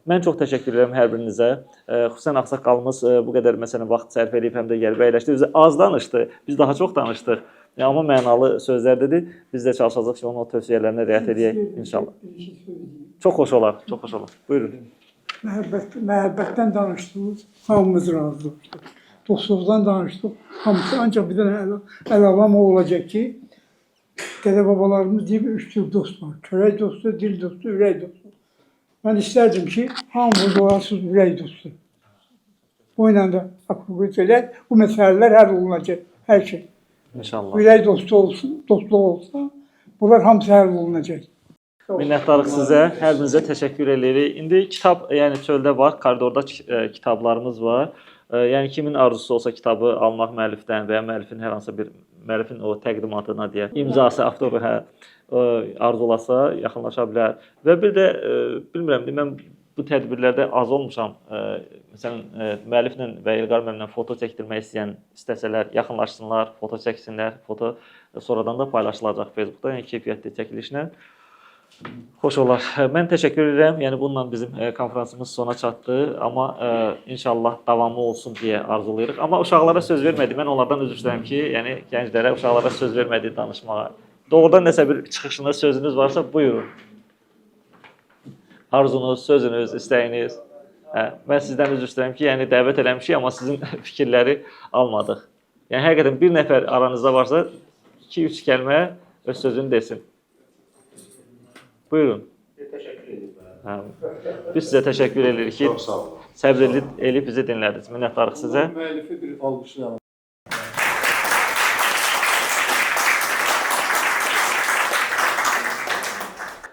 Mən çox təşəkkür edirəm hər birinizə. Xüsusən ağsaqqalımız bu qədər məsələn vaxt sərf edib həm də gəlib əyləşdi. Biz az danışdı, biz daha çox danışdıq. Amma mənalı sözlər dedi. Biz də çalışacağıq ki, onun o tövsiyələrinə riayət edək inşallah. Çox xoş olar, çox xoş olar. Buyurun. Məhəbbətdən danışdıq, hamımız razıyıq. Dostluqdan danışdıq, hamısı. Ancaq bir dənə əlavəm o olacaq ki, dədə-babalarımız deyib, 3 tür dost var. Körək dostu, dil dostu, ürək dostu. Mən istərdim ki, hamımız olasız ürək dostu. Bu ilə də aktivit edək, bu məsələlər həll olunacaq, hər şey. İnşallah. Ürək dostu olsun, dostluq olsa, bunlar hamısı həll olunacaq. Minnətdarıq sizə, hər birinizə təşəkkür edirik. İndi kitab, yəni çöldə var, koridorda kitablarımız var. Yəni kimin arzusu olsa kitabı almaq müəllifdən və ya müəllifin hər hansı bir müəllifin o təqdimatına deyə imzası, avtoru arzulasa yaxınlaşa bilər. Və bir də bilmirəm, mən bu tədbirlərdə az olmuşam. Məsələn, müəlliflə və İlqar müəllimlə foto çəkdirmək istəsələr, yaxınlaşsınlar, foto çəksinlər. Foto sonradan da paylaşılacaq Facebookda, yəni keyfiyyətli çəkilişlə. Xoş olar. Mən təşəkkür edirəm. Yəni bununla bizim konfransımız sona çatdı. Amma inşallah davamı olsun deyə arzulayırıq. Amma uşaqlara söz vermədi. Mən onlardan üzr istəyirəm ki, yəni gənclərə, uşaqlara söz vermədi danışmağa. Doğrudan nəsə bir çıxışınız, sözünüz varsa buyurun. Arzunuz, sözünüz, istəyiniz. Mən sizdən üzr istəyirəm ki, yəni dəvət eləmişik, amma sizin fikirləri almadıq. Yəni həqiqətən bir nəfər aranızda varsa 2-3 kəlmə öz sözünü desin. Buyurun. Təşəkkür edirəm. Biz sizə təşəkkür edirik ki, səbr edib bizi dinlədiniz. Minnətdarıq sizə. Müəllifi bir alqışlayalım.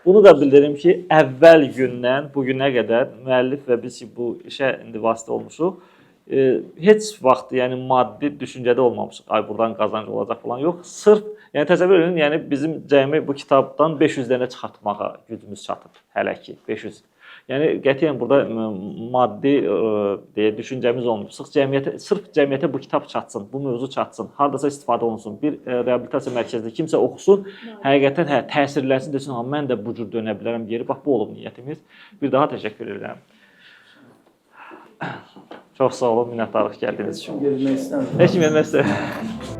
Bunu da bildirim ki, əvvəl gündən bu günə qədər müəllif və biz bu işə indi vasitə olmuşuq. Heç vaxt yəni maddi düşüncədə olmamışıq. Ay buradan qazanc olacaq falan yox. Sırf yəni təsəvvür edin, yəni bizim cəmi bu kitabdan 500 dənə çıxartmağa gücümüz çatıb hələ ki 500. Yəni qətiyyən burada maddi deyə düşüncəmiz olmur. Sırf cəmiyyətə bu kitab çatsın, bu mövzu çatsın, hardasa istifadə olunsun. Bir reabilitasiya mərkəzində kimsə oxusun, həqiqətən təsirlənsin, desin, mən də bu cür dönə bilərəm geri. Bax bu olub niyyətimiz. Bir daha təşəkkür edirəm. Çox sağ olun, minnətdarlıq gəldiyiniz üçün. Heç kim gəlmək istəmir.